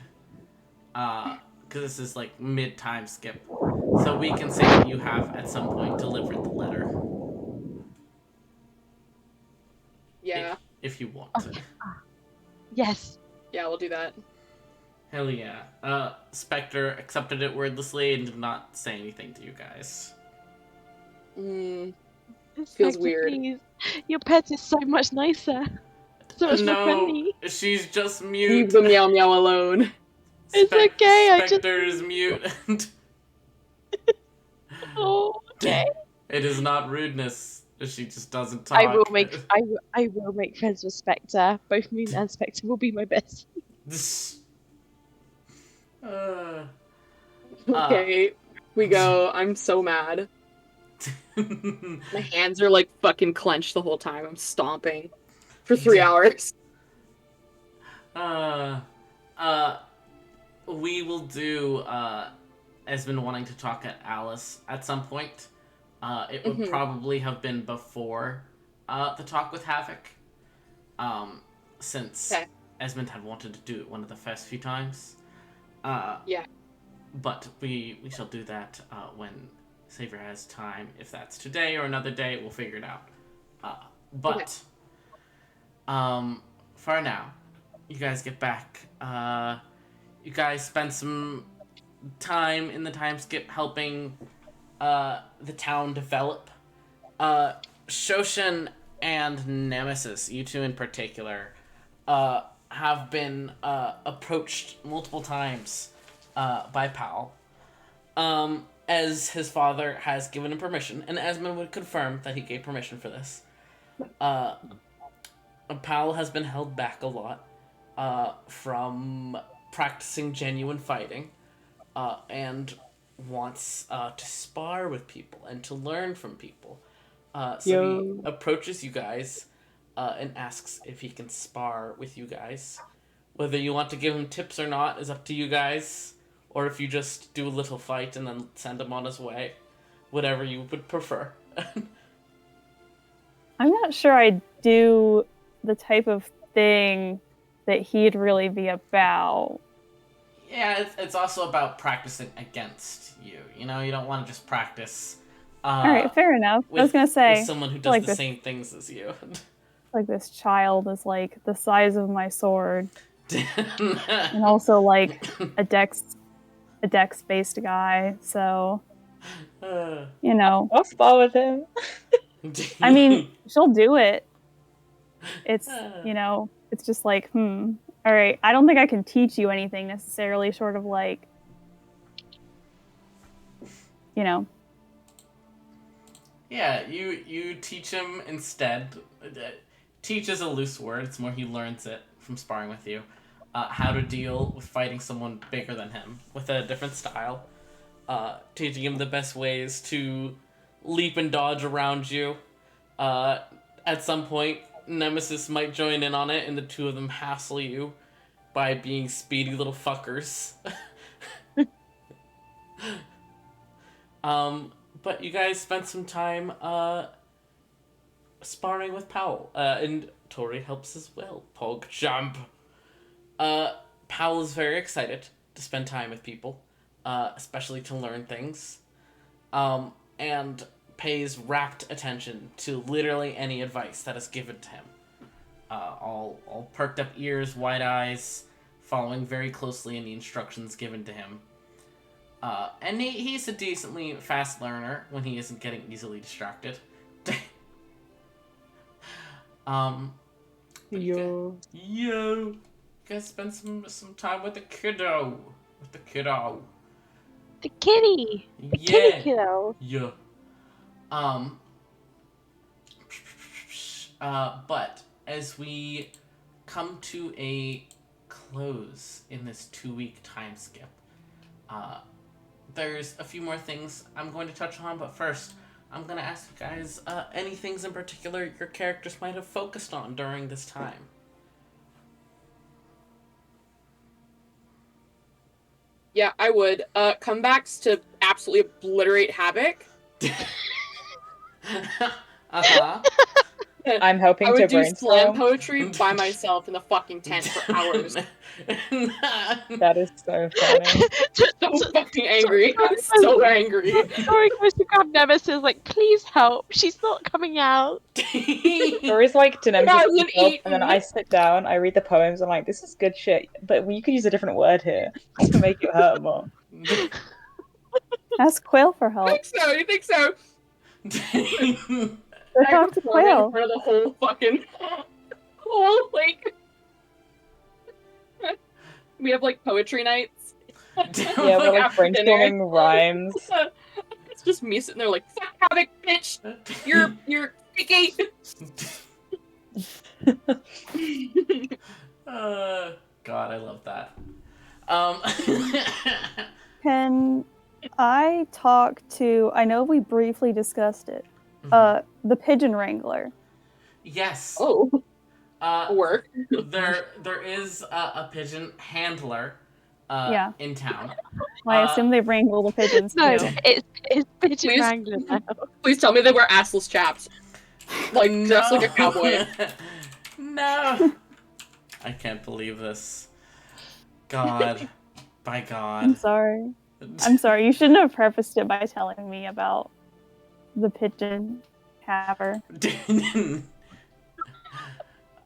Because this is like mid time skip, so we can say that you have at some point delivered the letter. Yeah. If you want to. yes. Yeah, we'll do that. Hell yeah. Spectre accepted it wordlessly and did not say anything to you guys. Feels weird. Please. Your pet is so much nicer. So much more friendly. She's just mute. Leave the meow meow alone. It's okay, Spectre is mute. Oh, okay. It is not rudeness. She just doesn't talk. I will make friends with Spectre. Both Moon and Spectre will be my best. Okay, we go. I'm so mad. My hands are like fucking clenched the whole time. I'm stomping for 3 hours. We will do Esmond wanting to talk at Alice at some point. It would probably have been before the talk with Havoc. Since Esmond had wanted to do it one of the first few times. Yeah. But we shall do that when Savior has time. If that's today or another day, we'll figure it out. For now, you guys get back. You guys spend some time in the time skip helping the town develop. Shoshen and Nemesis, you two in particular, have been approached multiple times by Powell. As his father has given him permission, and Esmond would confirm that he gave permission for this. Powell has been held back a lot from practicing genuine fighting, and wants to spar with people and to learn from people. So he Yo. approaches you guys and asks if he can spar with you guys. Whether you want to give him tips or not is up to you guys, or if you just do a little fight and then send him on his way. Whatever you would prefer. I'm not sure I do the type of thing that he'd really be about. Yeah, it's also about practicing against you. You know, you don't want to just practice. All right, fair enough. I was gonna say with someone who does like the this, same things as you. like this child is like the size of my sword, and also like a dex based guy. So you know, I'll spar with him. I mean, she'll do it. It's it's just like all right. I don't think I can teach you anything necessarily, short of like Yeah, you teach him instead. Teach is a loose word. It's more he learns it from sparring with you. How to deal with fighting someone bigger than him with a different style. Teaching him the best ways to leap and dodge around you. At some point, Nemesis might join in on it, and the two of them hassle you by being speedy little fuckers. But you guys spent some time sparring with Powell, and Tori helps as well. Pog jump. Powell is very excited to spend time with people, especially to learn things, and pays rapt attention to literally any advice that is given to him. All perked up ears, wide eyes, following very closely in the instructions given to him. And he's a decently fast learner when he isn't getting easily distracted. Yo. You guys spend some time with the kiddo. The kitty. The kitty kiddo. Yeah. But as we come to a close in this 2-week time skip, there's a few more things I'm going to touch on, but first, I'm going to ask you guys any things in particular your characters might have focused on during this time. Yeah, I would. Comebacks to absolutely obliterate Havoc. Uh-huh. I'm helping I to would do slam brainstorm. poetry by myself in the fucking tent for hours. That is so funny. So fucking angry. I'm so angry. Tori goes to grab Nemesis, like, please help. She's not coming out. Tori's like to Nemesis Rather than help, eat and then me. I sit down, I read the poems, I'm like, this is good shit, but you could use a different word here to make it hurt more. ask Quail for help. You think so? Go I talk to perform it in Quail. front of the whole fucking whole like. We have like poetry nights. Yeah, we're like After brainstorming rhymes. It's just me sitting there like, fuck Havoc, bitch! You're sticky! God, I love that. Can I talk to? I know we briefly discussed it. The pigeon wrangler. Yes. Oh. Work. There is a pigeon handler in town. Well, I assume they wrangle the pigeons too. No, it's pigeon Please. wrangler now. Please tell me they wear assless chaps. Like, dressed like a cowboy. No. I can't believe this. God. By God. I'm sorry. You shouldn't have prefaced it by telling me about the pigeon haver.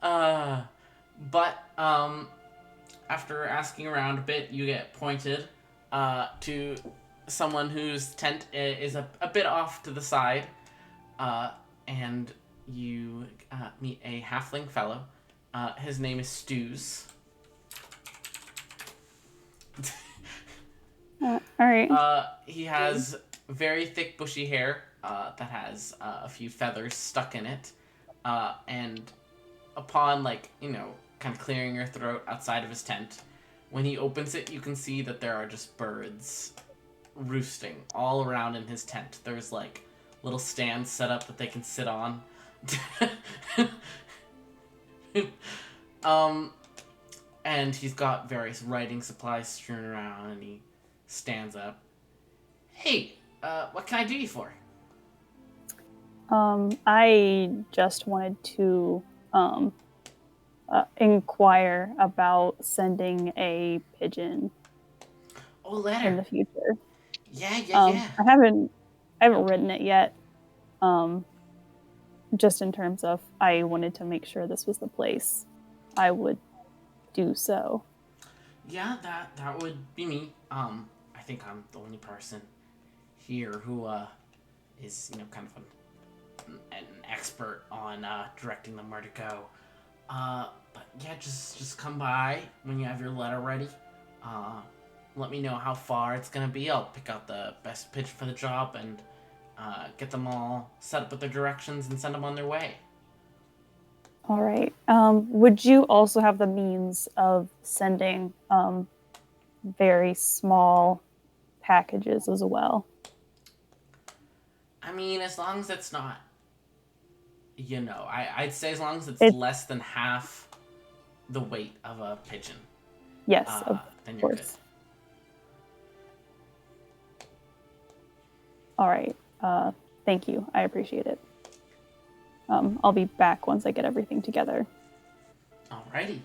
But after asking around a bit, you get pointed to someone whose tent is a bit off to the side, and you meet a halfling fellow. His name is Stews. All right. He has very thick, bushy hair that has a few feathers stuck in it, and upon, kind of clearing your throat outside of his tent, when he opens it, you can see that there are just birds roosting all around in his tent. There's, little stands set up that they can sit on. And he's got various writing supplies strewn around, and he stands up. Hey, what can I do you for? I just wanted to inquire about sending a pigeon letter in the future. Yeah. I haven't written it yet. Just in terms of I wanted to make sure this was the place I would do so. Yeah, that would be me. I think I'm the only person here who is kind of an expert on directing them where to go. But yeah, just come by when you have your letter ready. Let me know how far it's gonna be. I'll pick out the best pitch for the job and get them all set up with their directions and send them on their way. All right. Would you also have the means of sending very small packages as well? I mean, as long as it's not, I'd say as long as it's less than half the weight of a pigeon. Yes, of then you're course. good. All right. Thank you. I appreciate it. I'll be back once I get everything together. Alrighty.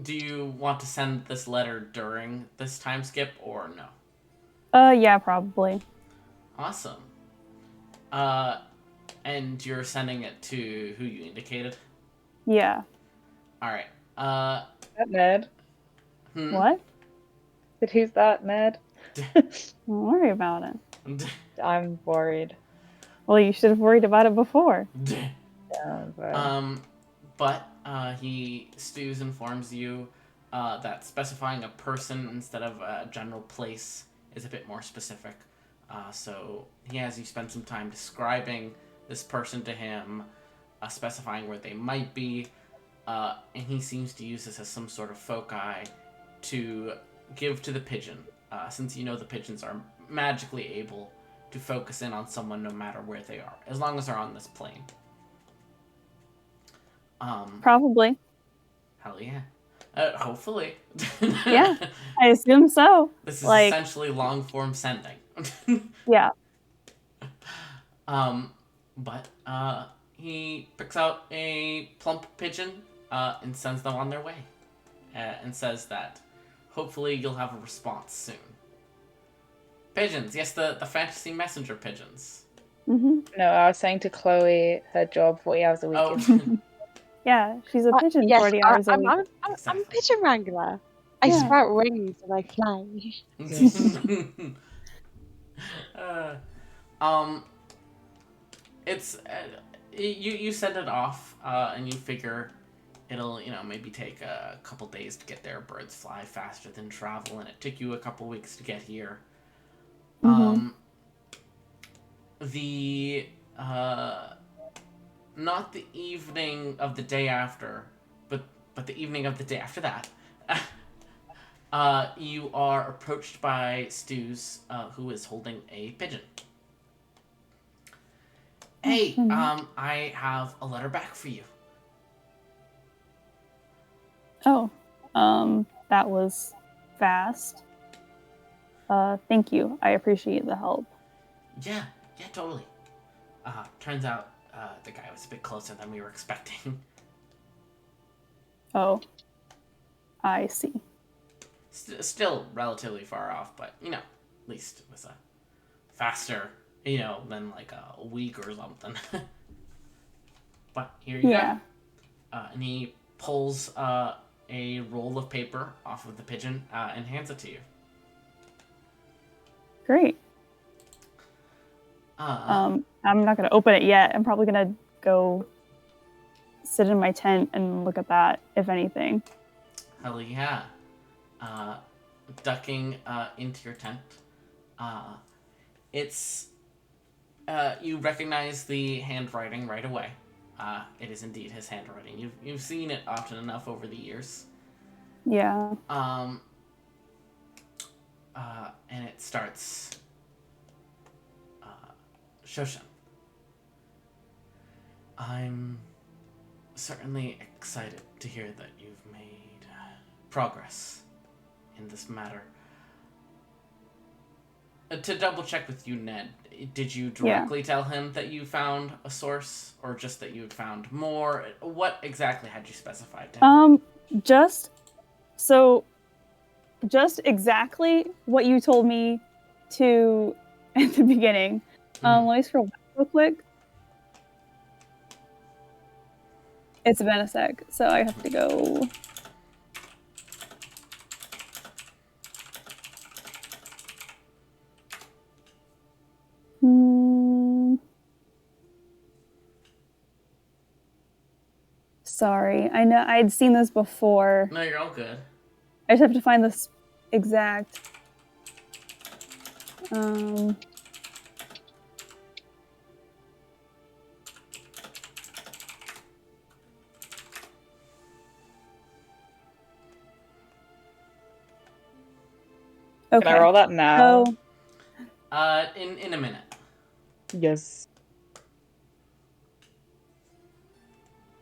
Do you want to send this letter during this time skip or no? Yeah, probably. Awesome. And you're sending it to who you indicated? Yeah. Alright. That Ned? What? Who's that, Ned? Don't worry about it. I'm worried. Well, you should have worried about it before. But Stews informs you that specifying a person instead of a general place is a bit more specific. So he has you spend some time describing this person to him, specifying where they might be, and he seems to use this as some sort of foci to give to the pigeon, since the pigeons are magically able to focus in on someone no matter where they are, as long as they're on this plane. Probably. Hell yeah. Hopefully. Yeah, I assume so. This is essentially long form sending. Yeah. But he picks out a plump pigeon and sends them on their way, and says that hopefully you'll have a response soon. Pigeons, yes, the fantasy messenger pigeons. Mm-hmm. No, I was saying to Chloe, her job 40 hours a week is... Yeah, she's a pigeon yes, 40 hours a week. I'm a pigeon wrangler. I sprout wings and I fly. It's you send it off, and you figure it'll maybe take a couple days to get there. Birds fly faster than travel, and it took you a couple weeks to get here. Mm-hmm. The not the evening of the day after, but the evening of the day after that, you are approached by Stews, who is holding a pigeon. Hey, I have a letter back for you. Oh, that was fast. Thank you. I appreciate the help. Yeah, totally. Turns out the guy was a bit closer than we were expecting. Oh, I see. Still relatively far off, but at least it was a faster, than like a week or something. But here you go. And he pulls a roll of paper off of the pigeon and hands it to you. Great. I'm not going to open it yet. I'm probably going to go sit in my tent and look at that, if anything. Hell yeah. Ducking into your tent. It's... you recognize the handwriting right away. It is indeed his handwriting. You've seen it often enough over the years. Yeah. And it starts. Shoshen, I'm certainly excited to hear that you've made progress in this matter. To double check with you, Ned, did you directly tell him that you found a source, or just that you had found more? What exactly had you specified to him? Just exactly what you told me to at the beginning. Let me scroll back real quick. It's been a sec, so I have to go. Sorry, I know I'd seen this before. No, you're all good. I just have to find this exact. Okay. Can I roll that now? In a minute. Yes.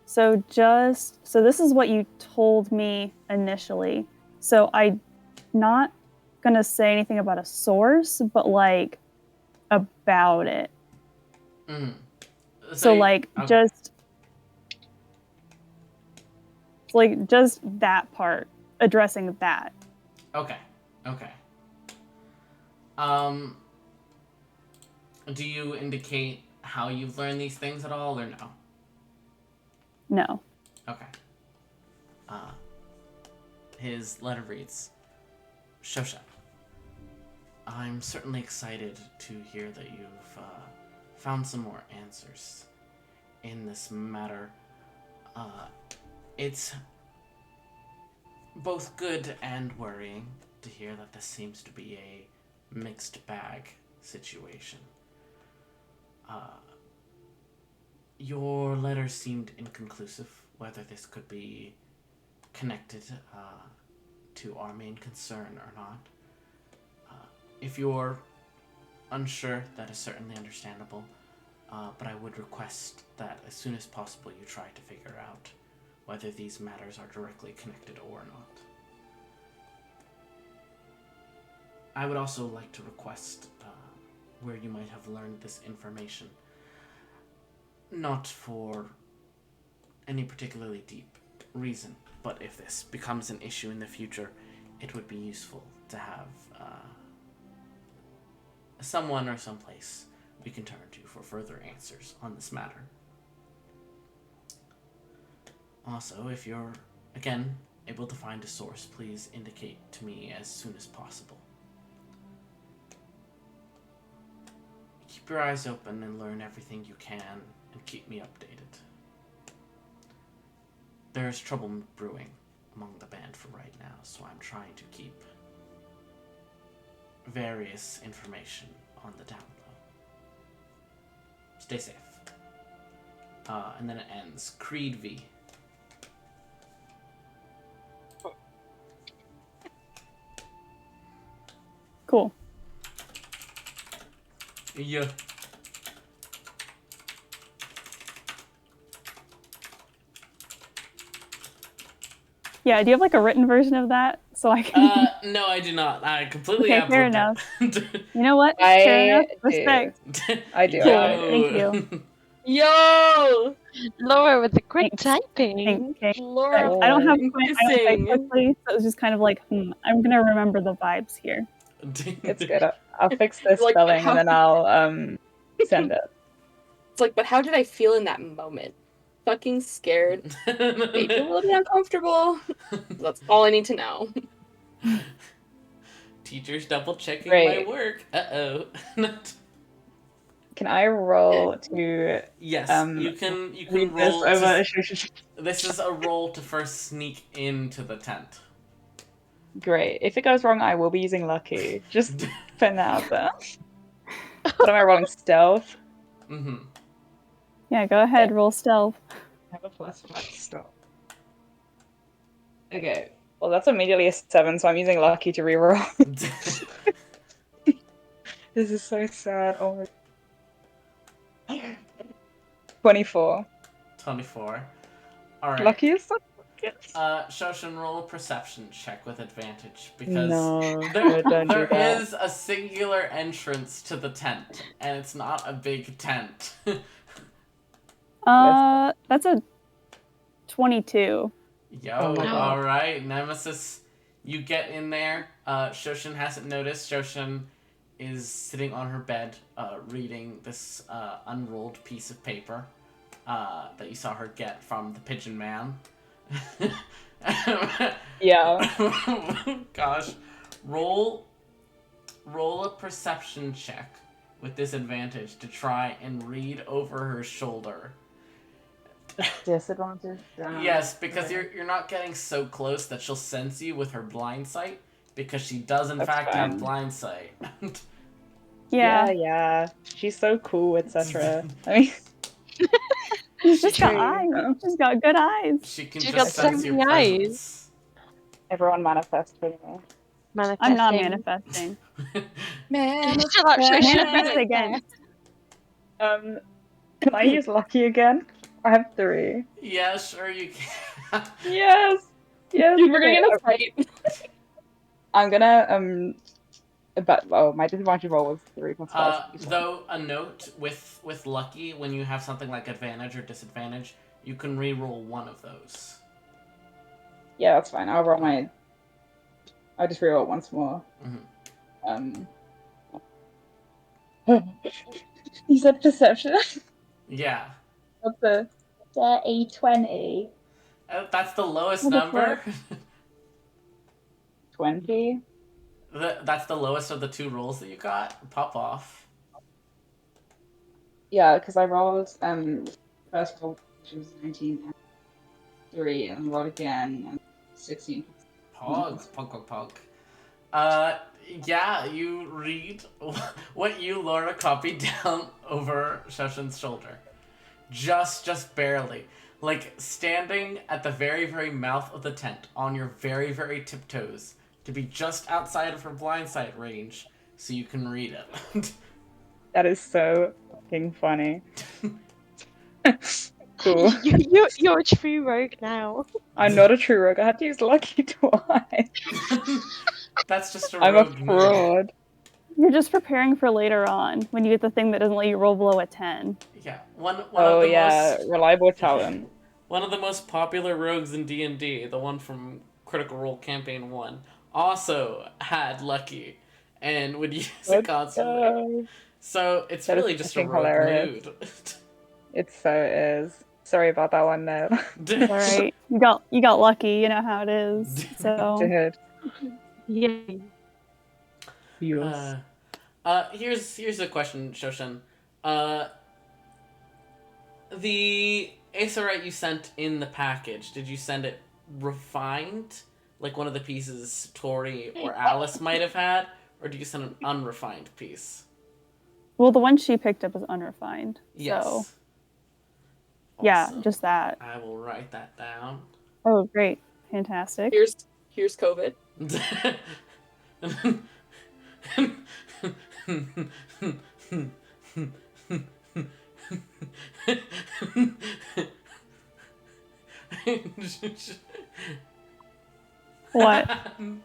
So this is what you told me initially. So I'm not gonna say anything about a source, but like about it. So like okay. just that part, addressing that. Okay. Do you indicate how you've learned these things at all, or no? No. Okay. His letter reads, Shoshen, I'm certainly excited to hear that you've found some more answers in this matter. It's both good and worrying to hear that this seems to be a mixed bag situation. Your letter seemed inconclusive whether this could be connected to our main concern or not. If you're unsure, that is certainly understandable, but I would request that as soon as possible you try to figure out whether these matters are directly connected or not. I would also like to request where you might have learned this information, not for any particularly deep reason, but if this becomes an issue in the future, it would be useful to have someone or someplace we can turn to for further answers on this matter. Also, if you're, again, able to find a source, please indicate to me as soon as possible. Keep your eyes open and learn everything you can, and keep me updated. There's trouble brewing among the band for right now, so I'm trying to keep various information on the down low. Stay safe. And then it ends. Creed V. Cool. Yeah. Yeah, do you have like a written version of that so I can? No, I do not. I completely okay, fair enough. It. You know what? Fair enough. Respect. I do. Thank you. Yo, Laura with the quick Thanks. typing. Laura, I don't type missing. quickly, so it was just kind of like, I'm gonna remember the vibes here. It's good. I'll fix the Like, spelling and then I'll send it. It's like, but how did I feel in that moment? Fucking scared. Maybe a little bit uncomfortable. That's all I need to know. Teachers double checking Great. my work. Uh-oh. Can I roll to Yes, you can read roll this over? This is a roll to first sneak into the tent. Great. If it goes wrong, I will be using lucky. Just for now, there. What am I rolling? Stealth? Mm-hmm. Yeah, go ahead, roll stealth. I have a +5 stealth. Okay. Well, that's immediately a 7, so I'm using lucky to reroll. This is so sad. Oh my 24. 24. All right. Luckiest? Shoshin, roll a perception check with advantage because No, there don't do that. is a singular entrance to the tent, and it's not a big tent. That's a 22. Yo, Oh my God. all right, Nemesis, you get in there. Shoshin hasn't noticed. Shoshin is sitting on her bed, reading this unrolled piece of paper that you saw her get from the Pigeon Man. Yeah. Gosh, roll a perception check with disadvantage to try and read over her shoulder. Disadvantage? Yes, because you're not getting so close that she'll sense you with her blind sight, because she does in That's fact fine. have blind sight. Yeah. She's so cool, etc. I mean, She's just got True. eyes. She's got good eyes. She can She's just got so sense your many eyes. presence. everyone manifests for me. I'm not manifesting. Shut up, Shoshin. Manifest again. Can I use lucky again? I have 3. Yeah, sure you can. Yes. Dude, we're gonna get in a fight. I'm gonna but my disadvantage roll was 3 plus 5. Though a note with lucky, when you have something like advantage or disadvantage, you can re-roll one of those. Yeah, that's fine. I'll just reroll it once more. You said perception. Yeah. That's a 20. That's the lowest What the number. 20. That's the lowest of the 2 rolls that you got. Pop off. Yeah, because I rolled first roll, which was 19 and 3, and rolled again and 16. Pog. Yeah, you read what you, Laura, copied down over Shoshin's shoulder. Just barely. Like, standing at the very, very mouth of the tent, on your very, very tiptoes, to be just outside of her blind sight range, so you can read it. That is so fucking funny. Cool. You're a true rogue now. I'm not a true rogue. I had to use lucky twice. That's just a I'm a rogue move. fraud. You're just preparing for later on when you get the thing that doesn't let you roll below a 10. Yeah, one of Oh the yeah, most reliable talent. one of the most popular rogues in D&D, the one from Critical Role Campaign 1, also had lucky and would use it constantly. So it's That is really just a fucking rogue hilarious. mood. It so is. Sorry about that one, though. All right, you got lucky. You know how it is. So Dude. Yay. Yes. Here's a question, Shoshin. The Acerite you sent in the package, did you send it refined, like one of the pieces Tori or Alice might have had, or did you send an unrefined piece? well, the one she picked up is unrefined. Yes. So yeah, Awesome. just that. I will write that down. Oh, great, fantastic. Here's COVID. What?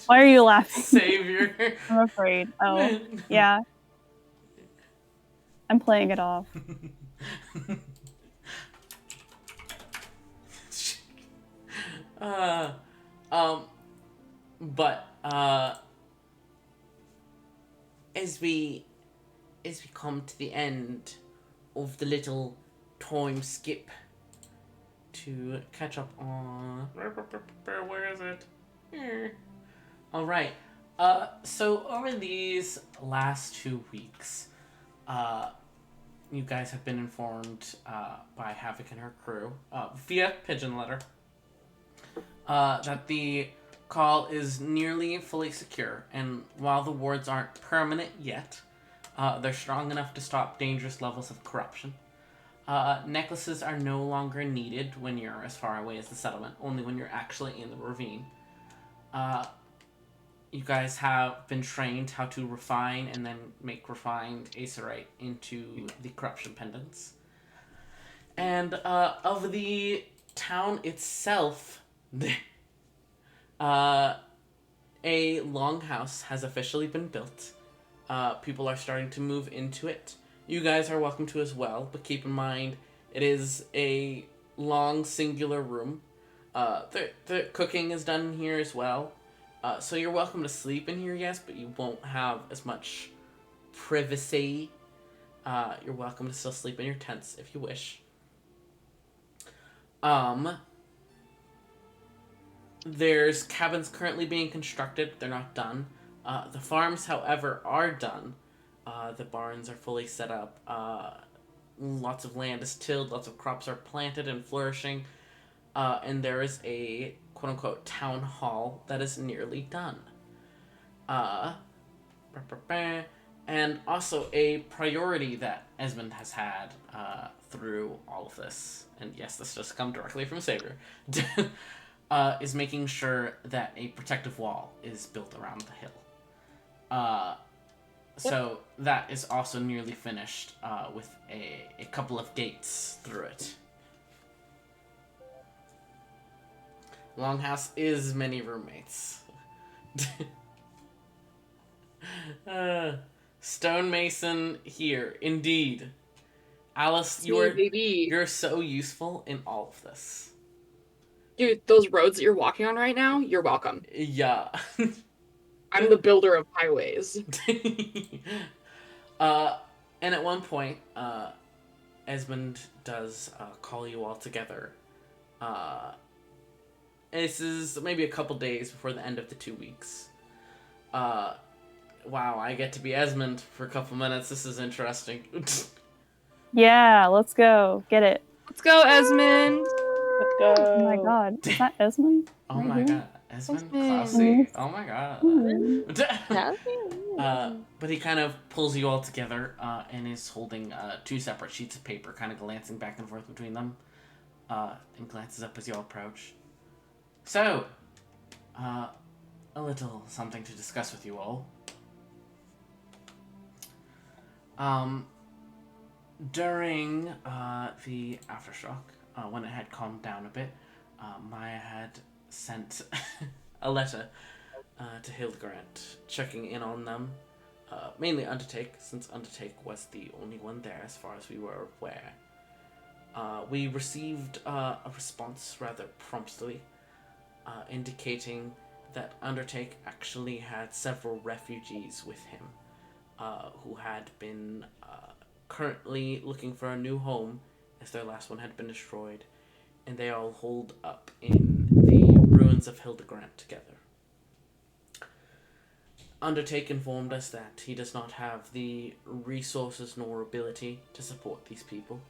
Why are you laughing? Savior. I'm afraid. Oh, yeah. I'm playing it off. But as we come to the end of the little time skip to catch up on where is it? Here. All right. So over these last 2 weeks, you guys have been informed by Havoc and her crew via pigeon letter that the call is nearly fully secure, and while the wards aren't permanent yet, they're strong enough to stop dangerous levels of corruption. Necklaces are no longer needed when you're as far away as the settlement, only when you're actually in the ravine. you guys have been trained how to refine and then make refined acerite into the corruption pendants. And of the town itself, a longhouse has officially been built. People are starting to move into it. You guys are welcome to as well, but keep in mind it is a long singular room. The cooking is done in here as well. So you're welcome to sleep in here, yes, but you won't have as much privacy. You're welcome to still sleep in your tents if you wish. There's cabins currently being constructed. They're not done. The farms, however, are done. The barns are fully set up. Lots of land is tilled. Lots of crops are planted and flourishing. And there is a quote-unquote town hall that is nearly done. And also a priority that Esmond has had through all of this, and yes, this just come directly from Saber, is making sure that a protective wall is built around the hill. So that is also nearly finished with a couple of gates through it. Longhouse is many roommates. Stonemason here, indeed. Alice, you're so useful in all of this. Dude, those roads that you're walking on right now, you're welcome. Yeah. I'm the builder of highways. And at one point, Esmond does call you all together. This is maybe a couple days before the end of the 2 weeks. Wow, I get to be Esmond for a couple minutes. This is interesting. Yeah, let's go. Get it. Let's go, Esmond. Let's go. Oh my god. Is that Esmond? Oh right my here? god. Esmond? Esmond. Classy. Oh my god. That's But he kind of pulls you all together and is holding 2 separate sheets of paper, kind of glancing back and forth between them, and glances up as you all approach. So, a little something to discuss with you all. During the aftershock, when it had calmed down a bit, Maya had sent a letter to Hildegard, checking in on them. Mainly Undertake, since Undertake was the only one there as far as we were aware. We received a response rather promptly, indicating that Undertake actually had several refugees with him, who had been currently looking for a new home as their last one had been destroyed, and they all holed up in the ruins of Hildegard together. Undertake informed us that he does not have the resources nor ability to support these people,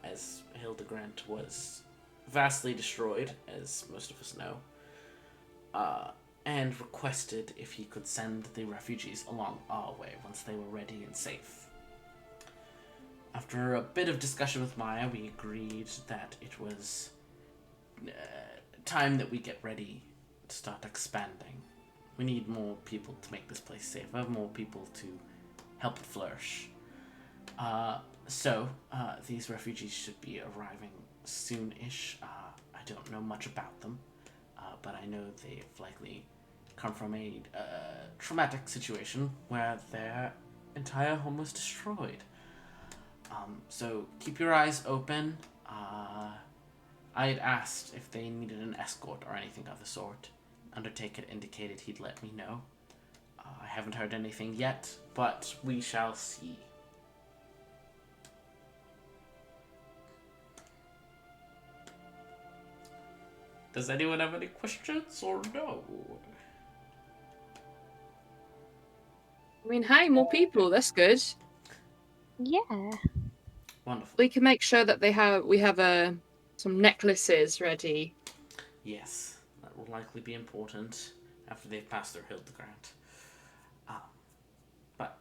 as Hildegard was vastly destroyed, as most of us know, and requested if he could send the refugees along our way once they were ready and safe. After a bit of discussion with Maya, we agreed that it was time that we get ready to start expanding. We need more people to make this place safer, more people to help it flourish. So, these refugees should be arriving soon-ish. I don't know much about them, but I know they've likely come from a traumatic situation where their entire home was destroyed. So keep your eyes open. I had asked if they needed an escort or anything of the sort. Undertake had indicated he'd let me know. I haven't heard anything yet, but we shall see. Does anyone have any questions or no? I mean, hey, more people. That's good. Yeah. Wonderful. We can make sure that we have some necklaces ready. Yes, that will likely be important after they've passed their Hildegard. But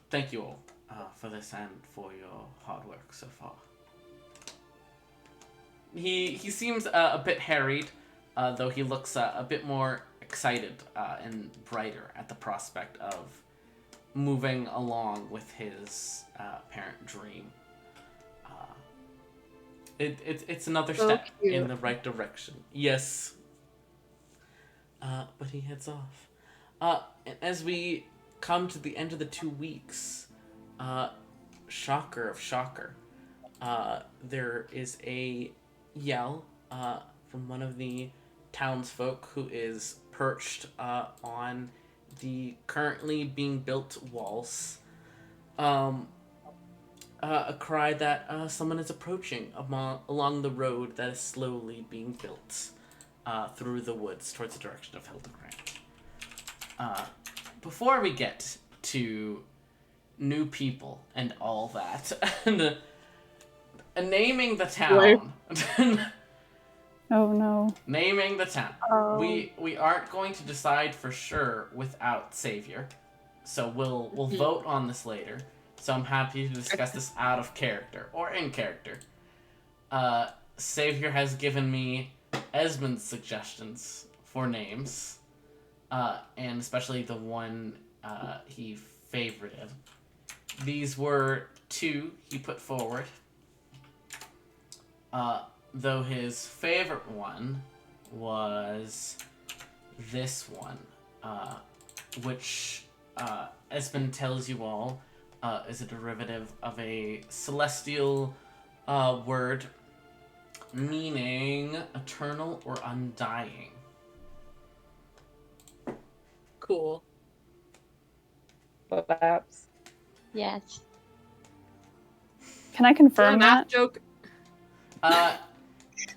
thank you all for this and for your hard work so far. He seems a bit harried, though he looks a bit more excited and brighter at the prospect of moving along with his parent dream. It's another step in the right direction. Yes. But he heads off. As we come to the end of the 2 weeks, shocker of shocker, there is a yell from one of the townsfolk who is perched on the currently being built walls. A cry that someone is approaching along the road that is slowly being built through the woods towards the direction of Hildegrand. Before we get to new people and all that, and naming the town. Oh no. Naming the town. Oh. We aren't going to decide for sure without Savior, so we'll vote on this later. So I'm happy to discuss this out of character or in character. Savior has given me Esmond's suggestions for names, and especially the one he favorited. These were 2 he put forward, though his favorite one was this one, which Esmond tells you all is a derivative of a celestial word meaning eternal or undying. Cool. Perhaps. Yes. Can I confirm math that? joke.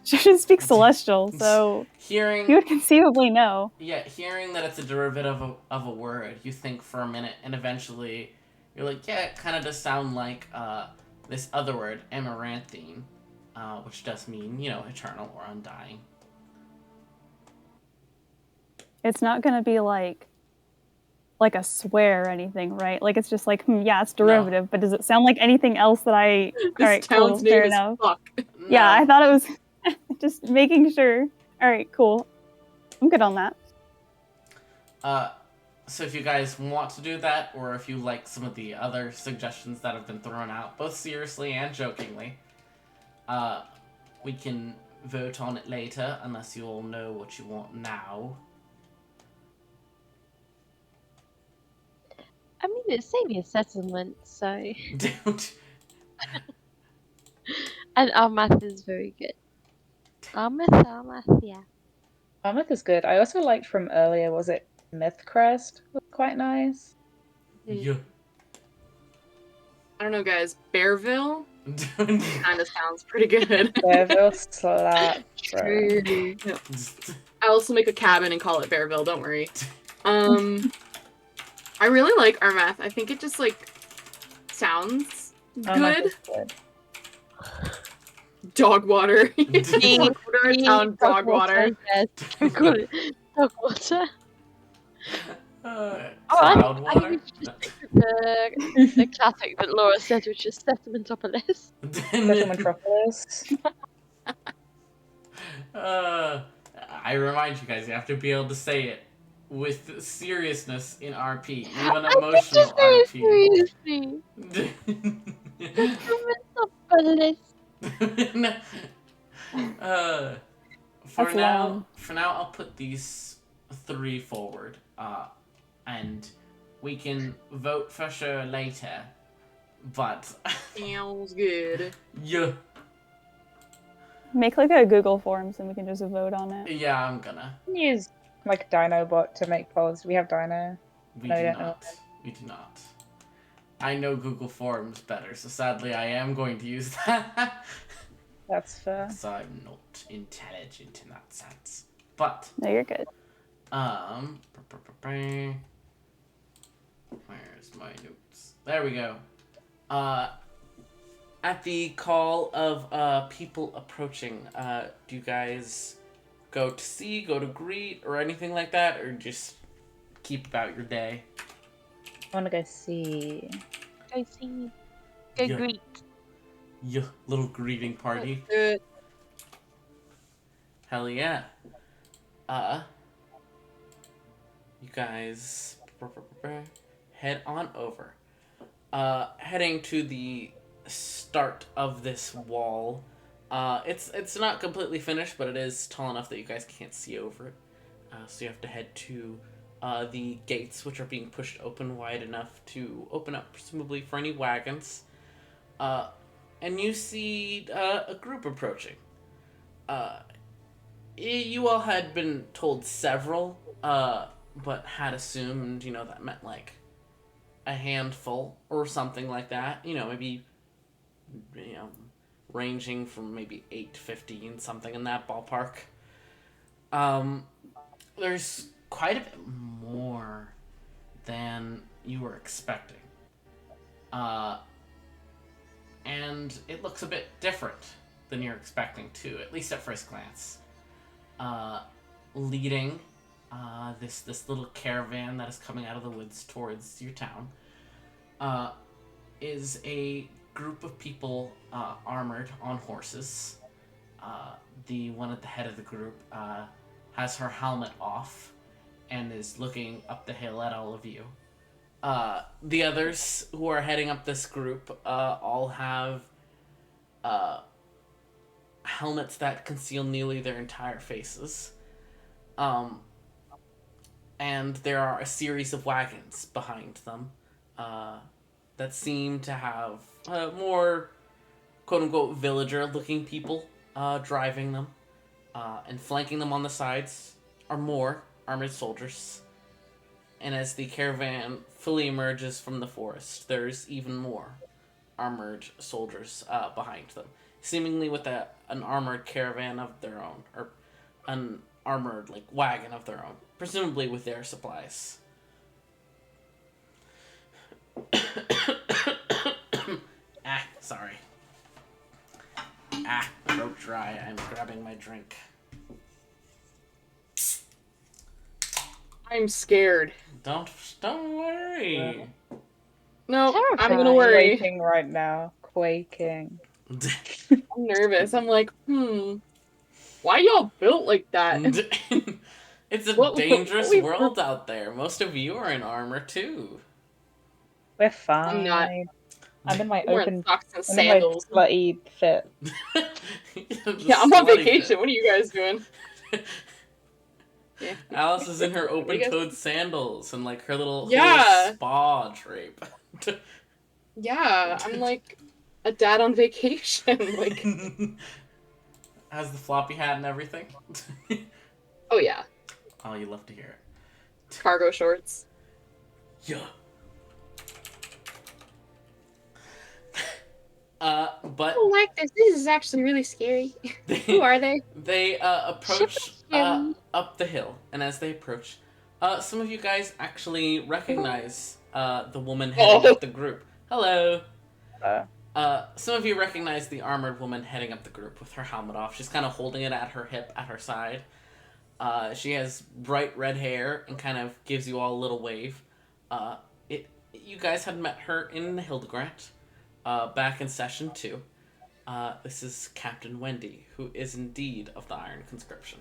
Shoshen speaks Celestial, so Hearing you would conceivably know. Yeah, hearing that it's a derivative of a word, you think for a minute, and eventually you're like, yeah, it kind of does sound like this other word, amaranthine, which does mean, eternal or undying. It's not going to be like a swear or anything, right? Like, it's just like, yeah, it's derivative, No. but does it sound like anything else that I... This Alright, town's cool, name fair is enough. Fuck. Yeah, No. I thought it was just making sure. Alright, cool. I'm good on that. So if you guys want to do that, or if you like some of the other suggestions that have been thrown out, both seriously and jokingly, we can vote on it later, unless you all know what you want now. I mean, it's saving a settlement, so. Dude. And our math is very good. Our math, yeah. Armouth is good. I also liked from earlier, was it Mythcrest? Was quite nice. Yeah. I don't know, guys. Bearville Dude. kind of sounds pretty good. Bearville slap, bro. True. I also make a cabin and call it Bearville. Don't worry. I really like our math. I think it just sounds Armouth good. is good. Dog water. Me, Our town dog water. Yes. Call it dog water. Cloud I think water? we should just stick with the classic that Laura said, which is Settlementopolis. Settlementropolis. I remind you guys, you have to be able to say it with seriousness in RP, even emotional RP. Seriously. Settlementopolis. For now, long. I'll put these 3 forward, and we can vote for sure later. But Sounds good. yeah, Make a Google Forms and we can just vote on it. yeah, I'm gonna. Use Dinobot to make polls. Do we have Dino? We No, do you don't know. not. We do not. I know Google Forms better, so sadly I am going to use that. That's fair. So I'm not intelligent in that sense. But No, you're good. where's my notes? There we go. At the call of people approaching, do you guys go to see, go to greet, or anything like that, or just keep about your day? I want to go see. Go see. Go Yeah. greet. Yeah, little greeting party. Good. Hell yeah. you guys head on over. Heading to the start of this wall. It's not completely finished, but it is tall enough that you guys can't see over it. So you have to head to the gates, which are being pushed open wide enough to open up, presumably for any wagons. And you see a group approaching. You all had been told several, but had assumed, that meant like a handful or something like that. Maybe, ranging from maybe 8 to 15, something in that ballpark. There's quite a bit more than you were expecting. And it looks a bit different than you're expecting to, at least at first glance. Leading this little caravan that is coming out of the woods towards your town is a group of people armored on horses. The one at the head of the group has her helmet off and is looking up the hill at all of you. The others who are heading up this group all have helmets that conceal nearly their entire faces. And there are a series of wagons behind them that seem to have more quote-unquote villager-looking people driving them. And flanking them on the sides are more armored soldiers. And as the caravan fully emerges from the forest, there's even more armored soldiers behind them, seemingly with an armored caravan of their own, or an armored wagon of their own, presumably with their supplies. Sorry. Throat dry. I'm grabbing my drink. I'm scared. Don't worry. No, I'm Terrifying. gonna worry. Quaking right now. Quaking. I'm nervous. I'm like, why y'all built like that? It's a What- dangerous what- world out there. Most of you are in armor too. We're fine. I'm not. I'm in my I'm wearing open, socks and I'm in my sandals. slutty fit. Yeah, I'm on vacation. What are you guys doing? Yeah. Alice is in her What do you guys- open-toed sandals and her little Yeah. spa drape. Yeah, I'm like a dad on vacation. Has the floppy hat and everything. Oh yeah, Oh, you love to hear it. cargo shorts. Yeah. But I don't like this. This is actually really scary. Who are they? they approach Shoshen. up the hill, and as they approach, some of you guys actually recognize the woman heading up the group. Hello. Some of you recognize the armored woman heading up the group with her helmet off. She's kind of holding it at her hip, at her side. She has bright red hair and kind of gives you all a little wave. You guys had met her in Hildegard, back in session 2. This is Captain Wendy, who is indeed of the Iron Conscription.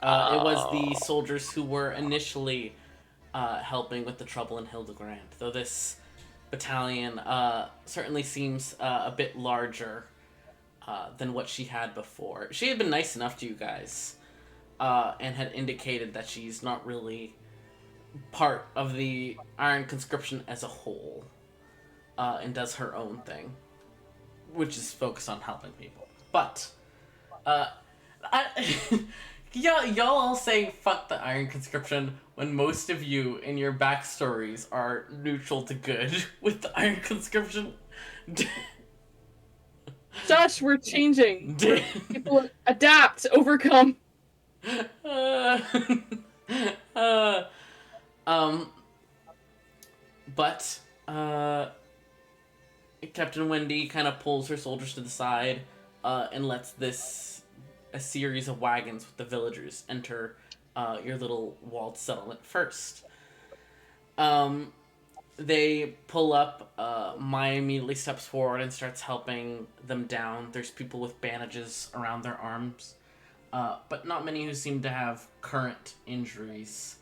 It was the soldiers who were initially helping with the trouble in Hildegard, though this battalion certainly seems a bit larger than what she had before. She had been nice enough to you guys and had indicated that she's not really part of the Iron Conscription as a whole and does her own thing, which is focused on helping people. But y'all all say fuck the Iron Conscription when most of you in your backstories are neutral to good with the Iron Conscription. Josh, we're changing. People adapt, overcome. But Captain Wendy kind of pulls her soldiers to the side and lets a series of wagons with the villagers enter your little walled settlement first. They pull up. Maya immediately steps forward and starts helping them down. There's people with bandages around their arms. but not many who seem to have current injuries.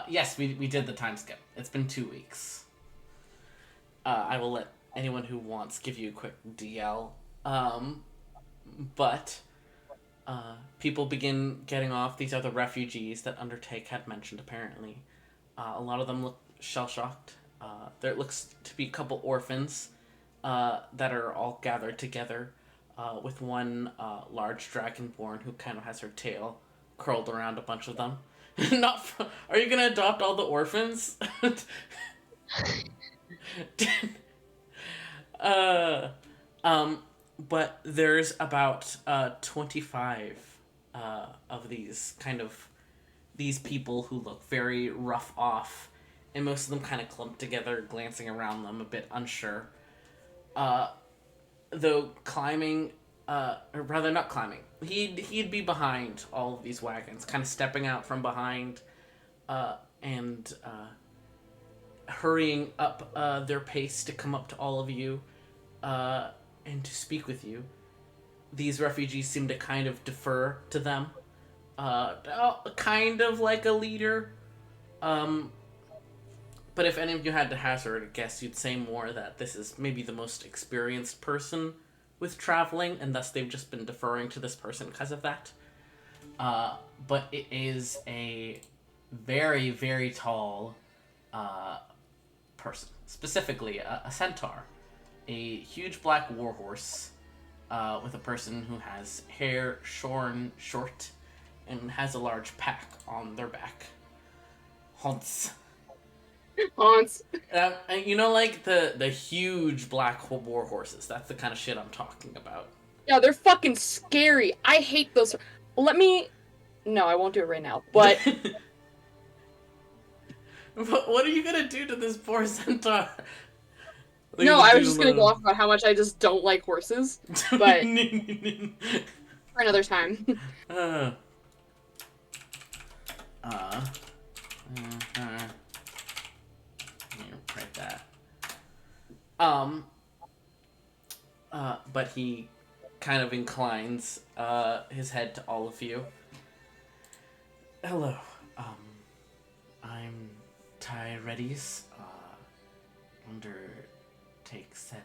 Yes, we did the time skip. It's been 2 weeks. I will let anyone who wants give you a quick DL. But people begin getting off. These are the refugees that Undertake had mentioned, apparently. A lot of them look shell-shocked. There looks to be a couple orphans that are all gathered together, with one large dragonborn who kind of has her tail curled around a bunch of them. Are you gonna adopt all the orphans? But there's about 25 of these people who look very rough off, and most of them kind of clumped together, glancing around them, a bit unsure. Though climbing, or rather not climbing, he'd be behind all of these wagons, kind of stepping out from behind, and hurrying up their pace to come up to all of you, and to speak with you. These refugees seem to kind of defer to them, kind of like a leader. But if any of you had to hazard a guess, you'd say more that this is maybe the most experienced person with traveling, and thus they've just been deferring to this person because of that. But it is a very, very tall person. Specifically, a centaur. A huge black warhorse with a person who has hair shorn short and has a large pack on their back. Haunts. You know, like the huge black war horses. That's the kind of shit I'm talking about. Yeah, they're fucking scary. I hate those. No, I won't do it right now. But but what are you gonna do to this poor centaur? No, I was just gonna go off about how much I just don't like horses. But for another time. Write that. But he kind of inclines his head to all of you. Hello, I'm Tyredis. Undertake said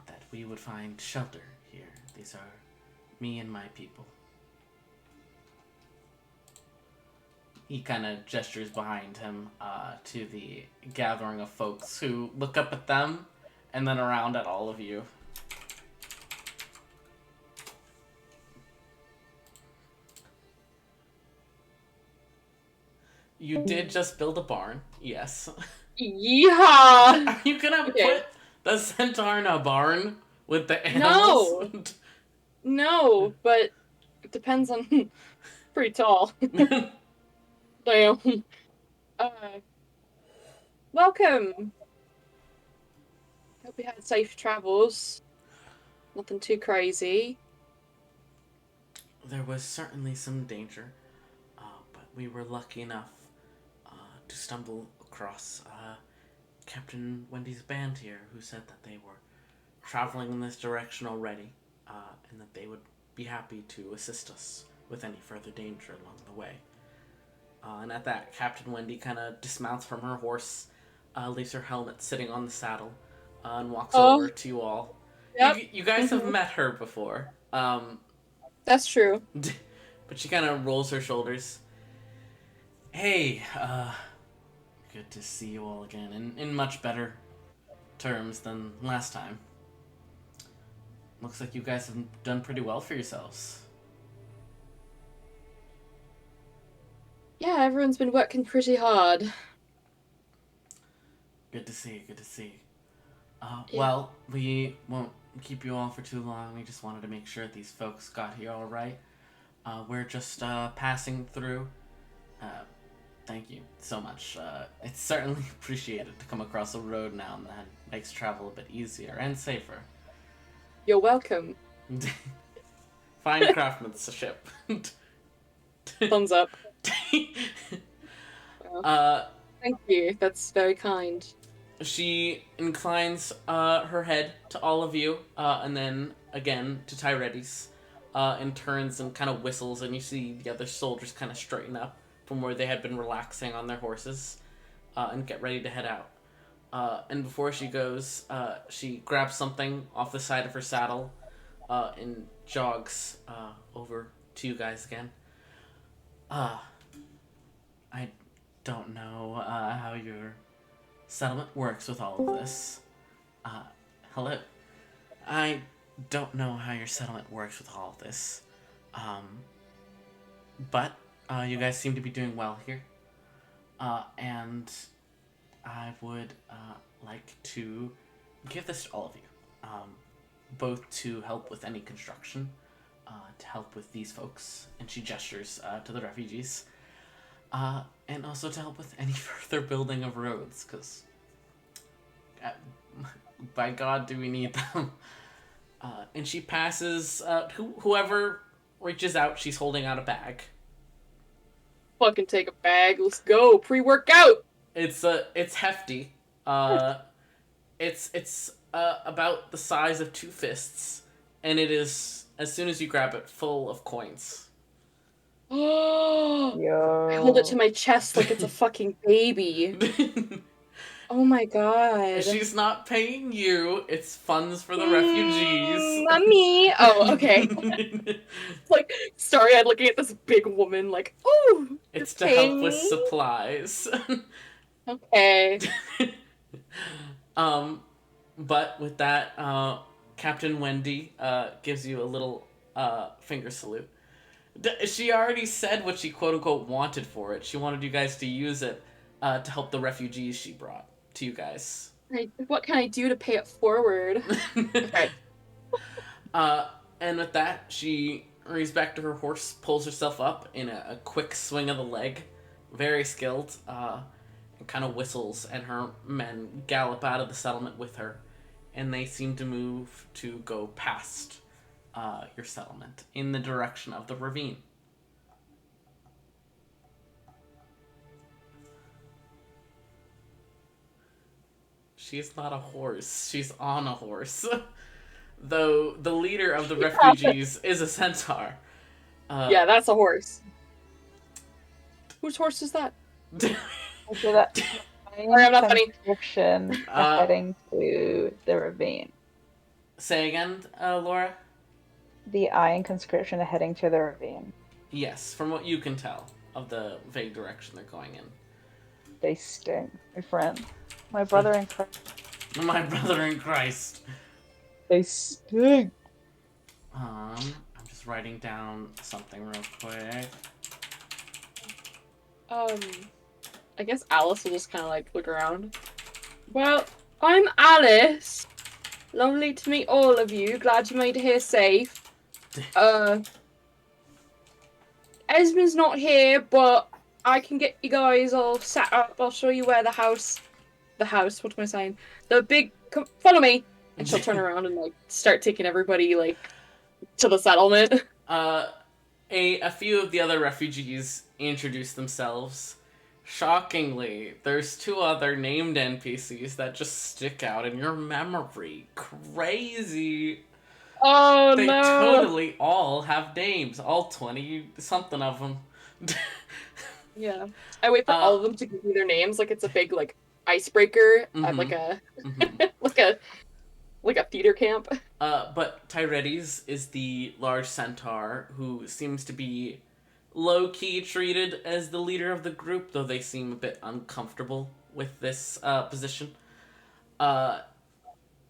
that we would find shelter here. These are me and my people. He kind of gestures behind him to the gathering of folks who look up at them and then around at all of you. You did just build a barn, yes. Yeah. Are you gonna put the centaur in a barn with the animals? No, but it depends on. Pretty tall. Damn. Welcome. Hope you had safe travels. Nothing too crazy. There was certainly some danger, but we were lucky enough to stumble across Captain Wendy's band here, who said that they were traveling in this direction already, and that they would be happy to assist us with any further danger along the way. And at that, Captain Wendy kind of dismounts from her horse, leaves her helmet sitting on the saddle, and walks over to you all. Yep. You guys have met her before. That's true. But she kind of rolls her shoulders. Hey, good to see you all again, in much better terms than last time. Looks like you guys have done pretty well for yourselves. Yeah, everyone's been working pretty hard. Good to see, good to see. Well, we won't keep you all for too long. We just wanted to make sure these folks got here all right. We're just passing through. Thank you so much. It's certainly appreciated to come across a road now and then. Makes travel a bit easier and safer. You're welcome. Fine craftsmanship. Thumbs up. Thank you. That's very kind. She inclines her head to all of you, and then again to Tyredis. and turns and kind of whistles, and you see the other soldiers kind of straighten up from where they had been relaxing on their horses and get ready to head out. And before she goes, she grabs something off the side of her saddle and jogs over to you guys again. I don't know how your settlement works with all of this. Hello. I don't know how your settlement works with all of this. But you guys seem to be doing well here. And I would like to give this to all of you. Both to help with any construction, to help with these folks, and she gestures to the refugees, and also to help with any further building of roads, because by God do we need them. And she passes whoever reaches out. She's holding out a bag. Fucking take a bag. Let's go. Pre-workout. It's hefty. It's about the size of 2 fists, and it is, as soon as you grab it, full of coins. Oh, Yo. I hold it to my chest like it's a fucking baby. Oh my god. She's not paying you. It's funds for the refugees. Not me. Oh, okay. Like, starry-eyed looking at this big woman like, oh, it's to help with supplies. Okay. But with that, Captain Wendy gives you a little finger salute. She already said what she quote-unquote wanted for it. She wanted you guys to use it to help the refugees she brought to you guys. What can I do to pay it forward? Okay. And with that, she hurries back to her horse, pulls herself up in a quick swing of the leg, very skilled, and kind of whistles, and her men gallop out of the settlement with her, and they seem to move to go past your settlement in the direction of the ravine. She's not a horse. She's on a horse. Though the leader of the refugees is a centaur. Yeah, that's a horse. Whose horse is that? So that Sorry, I'm not funny. Conscription heading to the ravine. Say again, Laura? The Iron Conscription are heading to the ravine. Yes, from what you can tell of the vague direction they're going in. They stink, my friend. My brother in Christ. My brother in Christ. They stink. I'm just writing down something real quick. I guess Alice will just kind of like look around. Well, I'm Alice. Lovely to meet all of you. Glad you made it here safe. Esmond's not here, but I can get you guys all set up. I'll show you where the house, what am I saying? The big, follow me. And she'll turn around and like start taking everybody like to the settlement. A few of the other refugees introduce themselves. Shockingly, there's 2 other named NPCs that just stick out in your memory. Crazy. Oh, they no. Totally all have names. All 20-something of them. Yeah. I wait for all of them to give me their names like it's a big like icebreaker at like a like a theater camp. But Tyredes is the large centaur who seems to be low-key treated as the leader of the group, though they seem a bit uncomfortable with this position.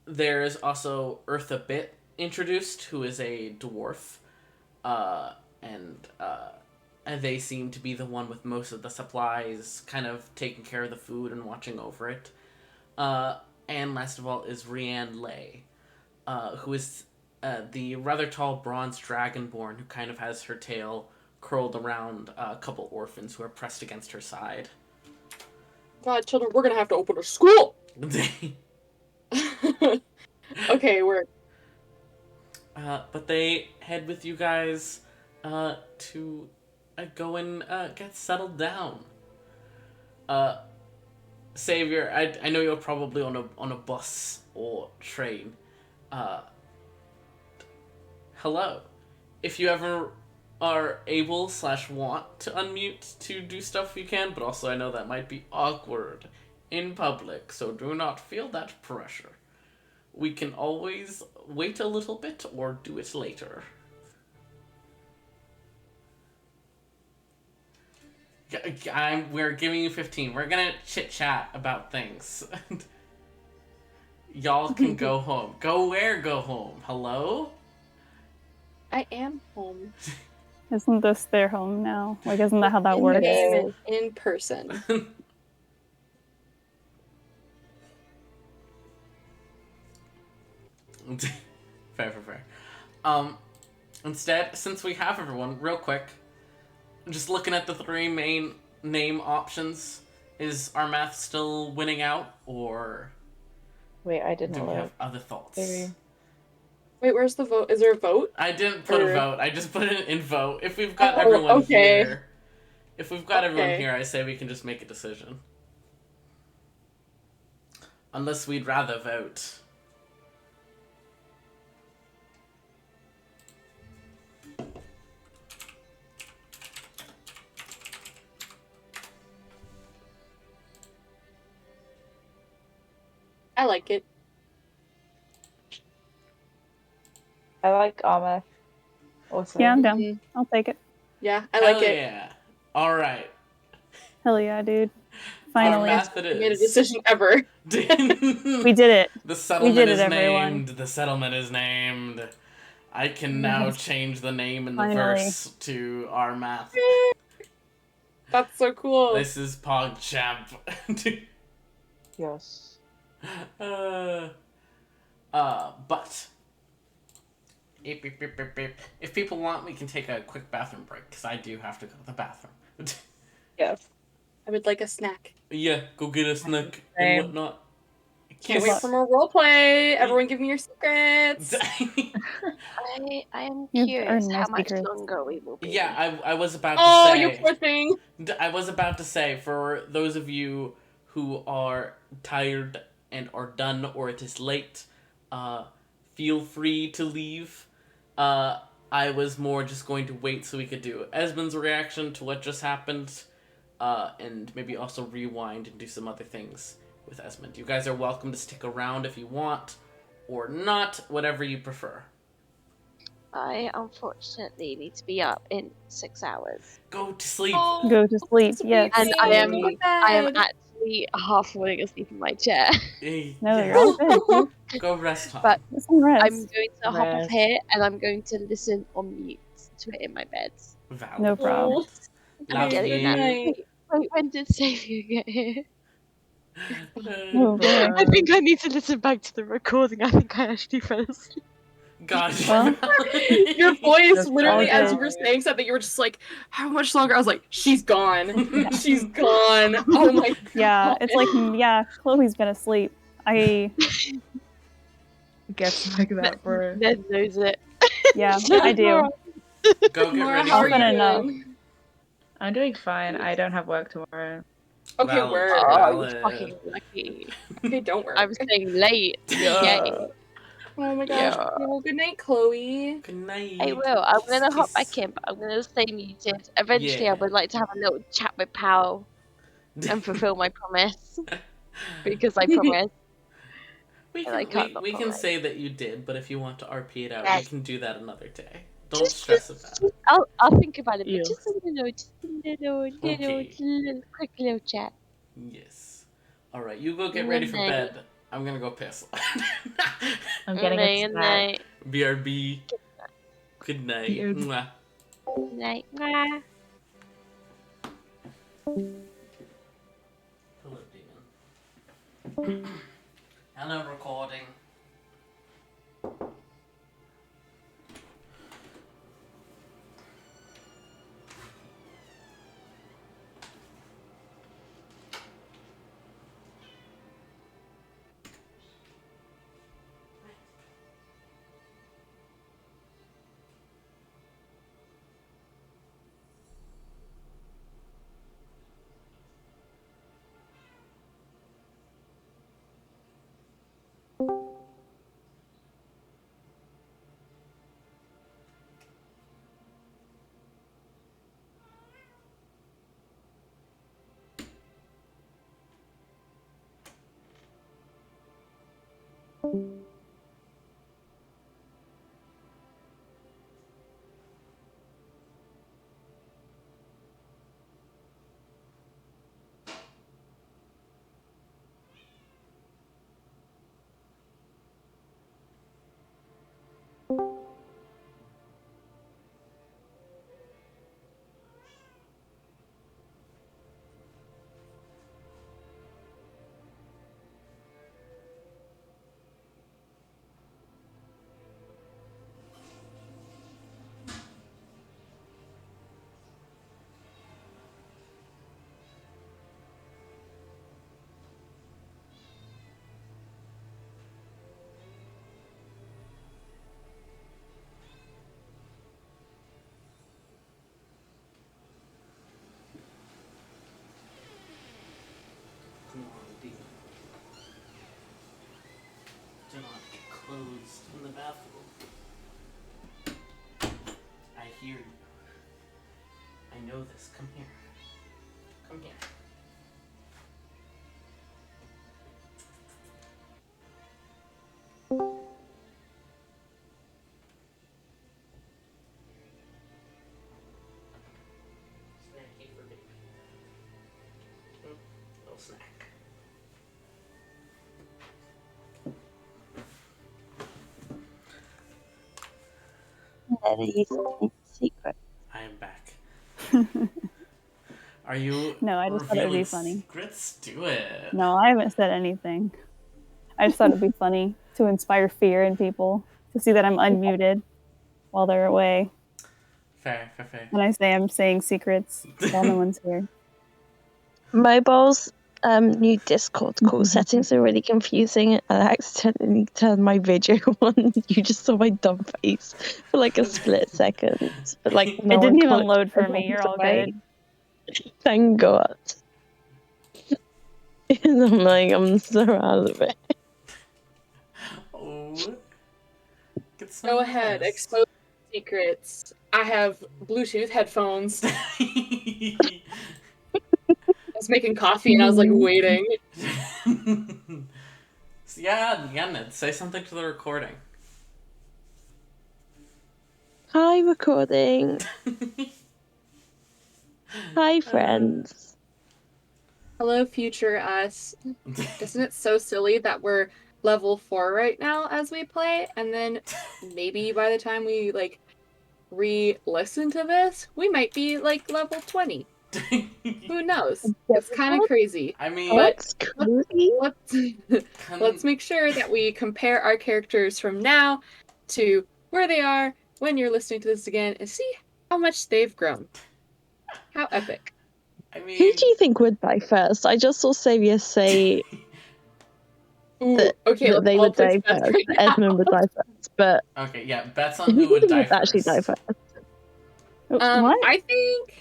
There's also Eartha Bit introduced, who is a dwarf, and they seem to be the one with most of the supplies, kind of taking care of the food and watching over it. And last of all is Rianne Lay, who is the rather tall bronze dragonborn who kind of has her tail curled around a couple orphans who are pressed against her side. God, children, we're gonna have to open a school! Okay, we're... But they head with you guys to go and get settled down. Savior, I know you're probably on a bus or train. Hello. if you ever are able / want to unmute to do stuff, you can, but also I know that might be awkward in public, so do not feel that pressure. We can always wait a little bit or do it later. We're giving you 15. We're gonna chit-chat about things. Y'all can go home. Go where? Go home. Hello? I am home. Isn't this their home now? Like, isn't that how that In works? game, in person. Fair. Instead, since we have everyone, real quick, just looking at the 3 main name options, is our math still winning out, or Wait, I didn't do we look. have other thoughts? Maybe. Wait, where's the vote? Is there a vote? I didn't put a Or- vote. I just put it in vote. If we've got Oh, everyone okay. here, everyone Okay. here, I say we can just make a decision. Unless we'd rather vote. I like it. I like Ahmed. Also. Yeah, I'm down. Mhm. I'll take it. Yeah, I like it. Yeah. All right. Hell yeah, dude. Our Finally. math it We made a is. decision ever. We did it. The settlement We did it, is everyone. named. The settlement is named. I can now Yes. change the name in the Finally. verse to our math. That's so cool. This is PogChamp. Yes. But if people want, we can take a quick bathroom break because I do have to go to the bathroom. Yes. I would like a snack. Yeah, go get a snack and Same. whatnot. Can't Good wait luck. for more roleplay. Everyone give me your secrets. I am You've curious earned my how much secrets. longer we will be. Yeah, I was about to Oh, say. you poor thing. I was about to say, for those of you who are tired and are done or it is late, feel free to leave. I was more just going to wait so we could do Esmond's reaction to what just happened, and maybe also rewind and do some other things with Esmond. You guys are welcome to stick around if you want, or not, whatever you prefer. I unfortunately need to be up in 6 hours. Go to sleep. Oh, Go to sleep. Yes. And I am Go to I am bed. actually half falling asleep in my chair. No, Yeah. you're all good, dude. Go rest time. But Get some rest. I'm going to hop off Rest. here and I'm going to listen on mute to it in my bed. Valid. No problem. Love Okay, you. good night. Wait, when did Xavier get here? Oh, boy. I think I need to listen back to the recording. I think I actually fell asleep. God. Well, Your voice, That's literally, all as you good. were saying something, you were just like, how much longer? I was like, she's gone. She's gone. Oh my god. Yeah, it's like, yeah, Chloe's been asleep. Gets like that, bro. Ned knows it. Yeah, I do. Go get Nora, ready how for are you Often bed. enough. doing? I'm doing fine. I don't have work tomorrow. Okay, Valid. word. Oh, Valid. you're fucking lucky. Okay, don't worry. I'm staying late. Yay. Oh my gosh. Yeah. Okay, well, good night, Chloe. Good night. I will. I'm gonna hop Kiss. back in, but I'm gonna stay muted. Eventually, Yeah. I would like to have a little chat with Pal and fulfill my promise. Because I promised. we and I can, can't not we can promise. say that you did, but if you want to RP it out, Yes. we can do that another day. Don't Just- stress about it. I'll think about it, but Ew. just a little, Okay. quick little chat. Yes. Alright, you go get ready for Good night. bed. I'm gonna go piss. I'm getting Good a snack. night. BRB. Good night. BRB. Mwah. Good night. Mwah. Hello, demon. Hello, recording. Come on, D. Do not get closed in the bathroom. I hear you. I know this. Come here. Come here. Snacky for baby. Little snack. Secret. I am back. Are you No, I just thought it would be revealing funny. secrets? Do it. No, I haven't said anything. I just thought it'd be funny to inspire fear in people, to see that I'm unmuted while they're away. Fair. And I say I'm saying secrets while no one's here. Mobile's new Discord call settings are really confusing. I accidentally turned my video on. You just saw my dumb face for like a split second. But like, It didn't even load for me. You're all good. Thank God. And I'm like, I'm so out of it. Oh. Get some Go ahead, rest. expose secrets. I have Bluetooth headphones. I was making coffee and I was like waiting. So yeah, Ned, say something to the recording. Hi, recording. Hi, friends. Hello, future us. Isn't it so silly that we're level 4 right now as we play, and then maybe by the time we like re-listen to this, we might be like level 20. Who knows? It's kind of crazy. I mean, That's crazy. Let's make sure that we compare our characters from now to where they are when you're listening to this again and see how much they've grown. How epic. I mean, Who do you think would die first? I just saw Xavier say that they would die first. Right Esmond would die first, but okay, yeah, bets on who would die first. Actually die first. What? I think.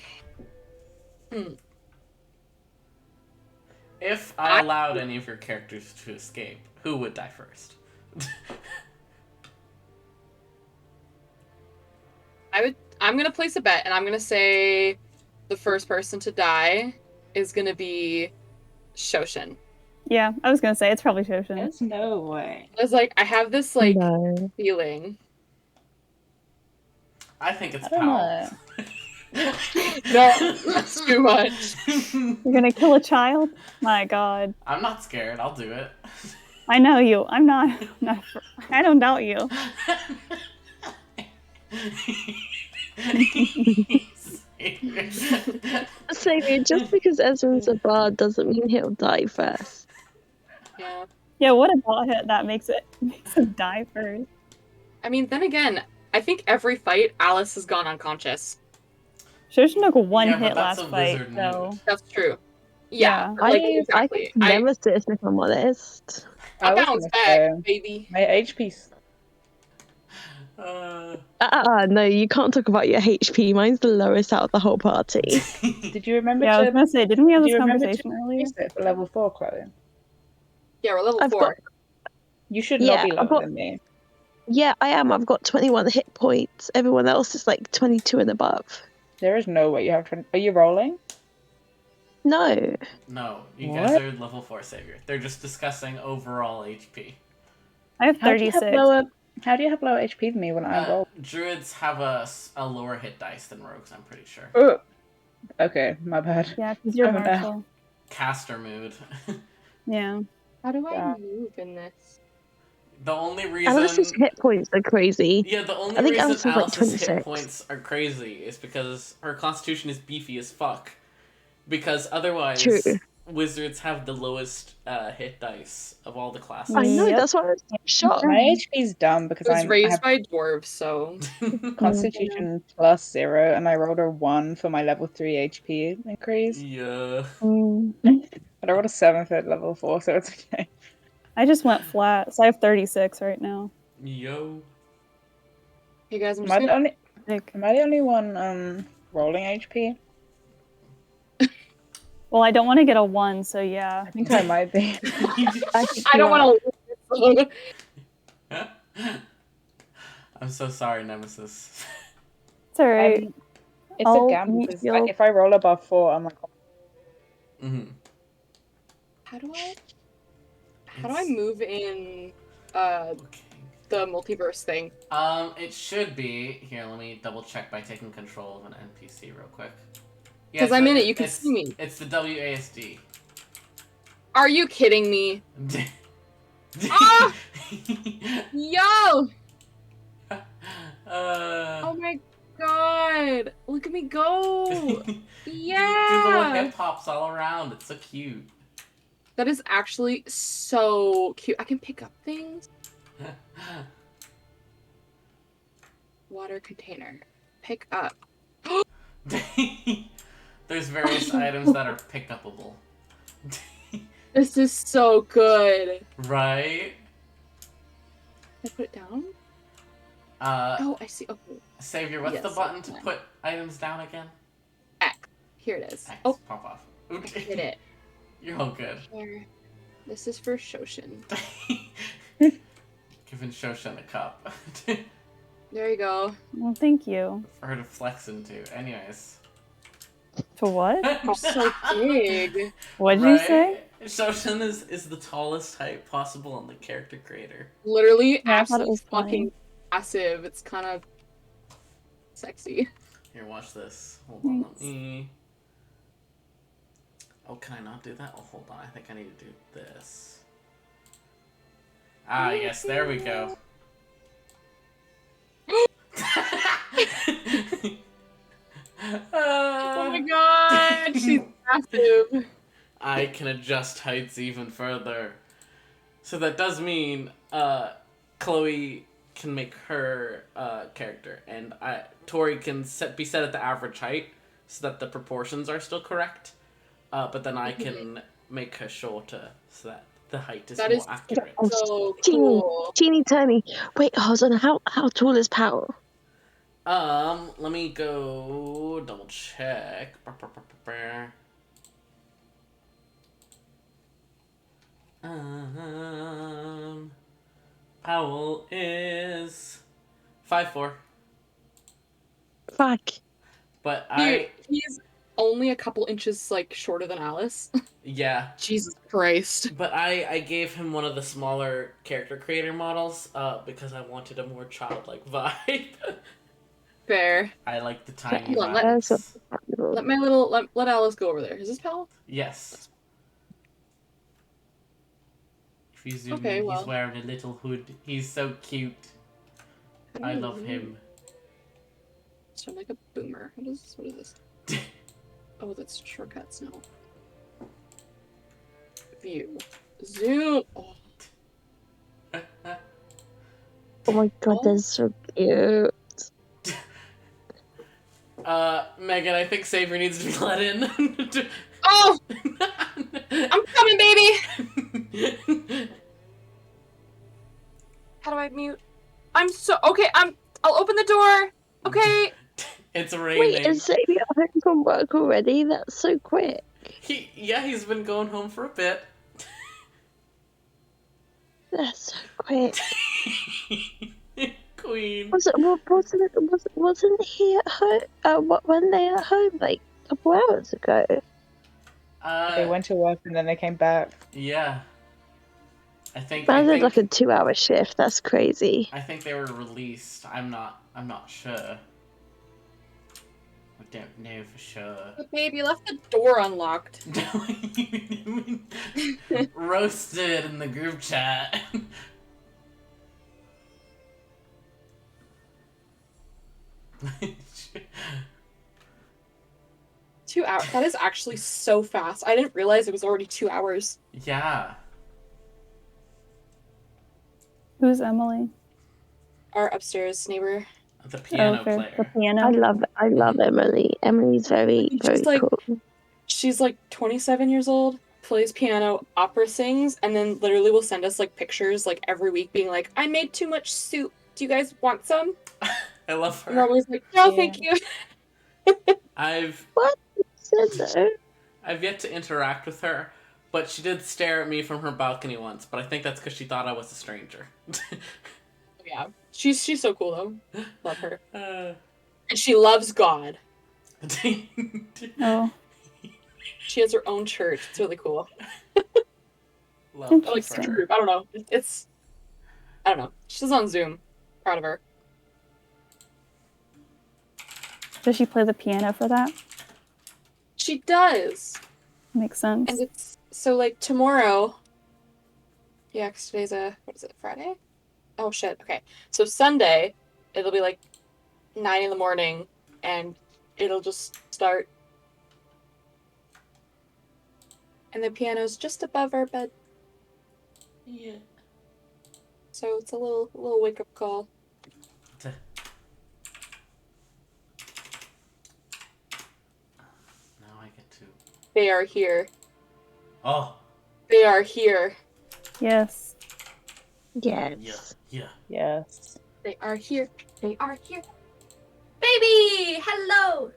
If I allowed any of your characters to escape, who would die first? I'm gonna place a bet, and I'm gonna say the first person to die is gonna be Shoshen. Yeah, I was gonna say it's probably Shoshen. There's no way. I was like, I have this like feeling. I think it's Powell. No, that's too much. You're gonna kill a child? My God. I'm not scared. I'll do it. I know you. I'm not. I don't doubt you. Xavier, just because Esmond's a bard doesn't mean he'll die first. Yeah. Yeah. What about it that makes him die first? I mean, then again, I think every fight Alice has gone unconscious. Shoshen took one Yeah, hit but that's last a fight, wizard so move. That's true. Yeah, I like, think exactly. Nemesis, if I'm honest. I bounce back, baby. My HP's. No, you can't talk about your HP. Mine's the lowest out of the whole party. Did you remember Yeah, I was gonna say, didn't we have this remember conversation earlier? For level 4, Chloe? Yeah, we're level 4. You should not be lower than me. Yeah, I am. I've got 21 hit points. Everyone else is like 22 and above. There is no way you have to. Are you rolling? No. No, you guys are level 4 savior. They're just discussing overall HP. I have How do you 36. have lower? How do you have lower HP than me when I roll? Druids have a lower hit dice than rogues, I'm pretty sure. Oh, okay, my bad. Yeah, because you're I'm an elf. martial. Caster mood. Yeah. How do I Yeah. move in this? The only Alice's reason... hit points are crazy. Yeah, the I only think reason Alice was like Alice's hit 26. points are crazy is because her constitution is beefy as fuck. Because otherwise, True. wizards have the lowest hit dice of all the classes. I know, Yep. that's why I was shocked. My HP is dumb because I was I raised have by dwarves, so Constitution plus 0, and I rolled a 1 for my level 3 HP increase. Yeah. But I rolled a 7 for level 4, so it's okay. I just went flat, so I have 36 right now. Yo. hey guys, I'm Am just I the gonna. only? Like, Am I the only one rolling HP? well, I don't want to get a 1, so yeah. I think I might be. I don't want to. I'm so sorry, Nemesis. It's alright. It's I'll a gamble meet because you. if I roll above 4, I'm like, Mm-hmm. How do I move in Okay. the multiverse thing? It should be here. Let me double check by taking control of an NPC real quick. Yeah, Because I'm in it, you can see me. It's the WASD. Are you kidding me? Ah! Yo! Oh my god! Look at me go! You do little Yeah! hip hops all around. It's so cute. That is actually so cute. I can pick up things. Water container. Pick up. There's various items that are pick upable. This is so good. Right? Can I put it down? Uh, Oh, I see. Okay. Savior, what's the Yes, button I to can. put items down again? X. Here it is. X, Oh, pop off. I hit it. You're all good. Here. This is for Shoshen. Giving Shoshen a cup. There you go. Well, thank you. For her to flex into. Anyways. To what? You're so big. What'd you say? Shoshen is the tallest height possible on the character creator. Literally, Yeah, I thought it absolutely was funny. fucking massive. It's kind of sexy. Here, watch this. Hold on, let Thanks. me... Oh, can I not do that? Oh, hold on. I think I need to do this. Ah, yes, there we go. Oh my god, she's massive. I can adjust heights even further. So that does mean Chloe can make her character, and Tori can be set at the average height so that the proportions are still correct. But then I can make her shorter so that the height is That more is accurate. so cool. Teeny tiny. Wait, hold on. How tall is Power? Let me go double check. Powell is 5'4". Fuck. But He's only a couple inches like shorter than Alice. yeah. Jesus Christ. But I gave him one of the smaller character creator models because I wanted a more childlike vibe. Fair. I like the tiny Hold on, vibes. let Alice go over there. Is this Pal? Yes. If you zoom Okay, in, well. he's wearing a little hood. He's so cute. I love him. Sound like a boomer. What is this? Oh, that's shortcuts now. View. Zoom. Oh. Oh my god, that's so cute. Megan, I think Savior needs to be let in. Oh! I'm coming, baby! How do I mute? Okay, I'll open the door! Okay! It's raining. Wait, is Xavier home from work already? That's so quick. He's been going home for a bit. That's so quick. Queen. Wasn't he at home? When they at home like a couple hours ago? They went to work and then they came back. Yeah. I think did like a 2-hour shift. That's crazy. I think they were released. I'm not sure. I don't know for sure. But babe, you left the door unlocked. Roasted in the group chat. 2 hours. That is actually so fast. I didn't realize it was already 2 hours. Yeah. Who's Emily? Our upstairs neighbor. The piano okay. player. The piano. I love Emily. Emily's very cool. She's like 27 years old, plays piano, opera sings, and then literally will send us like pictures like every week being like, I made too much soup. Do you guys want some? I love her. And we're always like, no, thank you. I've yet to interact with her, but she did stare at me from her balcony once, but I think that's because she thought I was a stranger. Yeah. She's so cool though. Love her. And she loves God. Oh. She has her own church. It's really cool. Love like such a group. I don't know. I don't know. She's on Zoom. Proud of her. Does she play the piano for that? She does. Makes sense. And it's so like tomorrow. Yeah, 'cause today's what is it, Friday? Oh shit. Okay. So Sunday, it'll be like 9 a.m, and it'll just start. And the piano's just above our bed. Yeah. So it's a little wake up call. Now I get to. They are here. Oh. They are here. Yes. Yes. Yeah. Yes. They are here. They are here. Baby! Hello!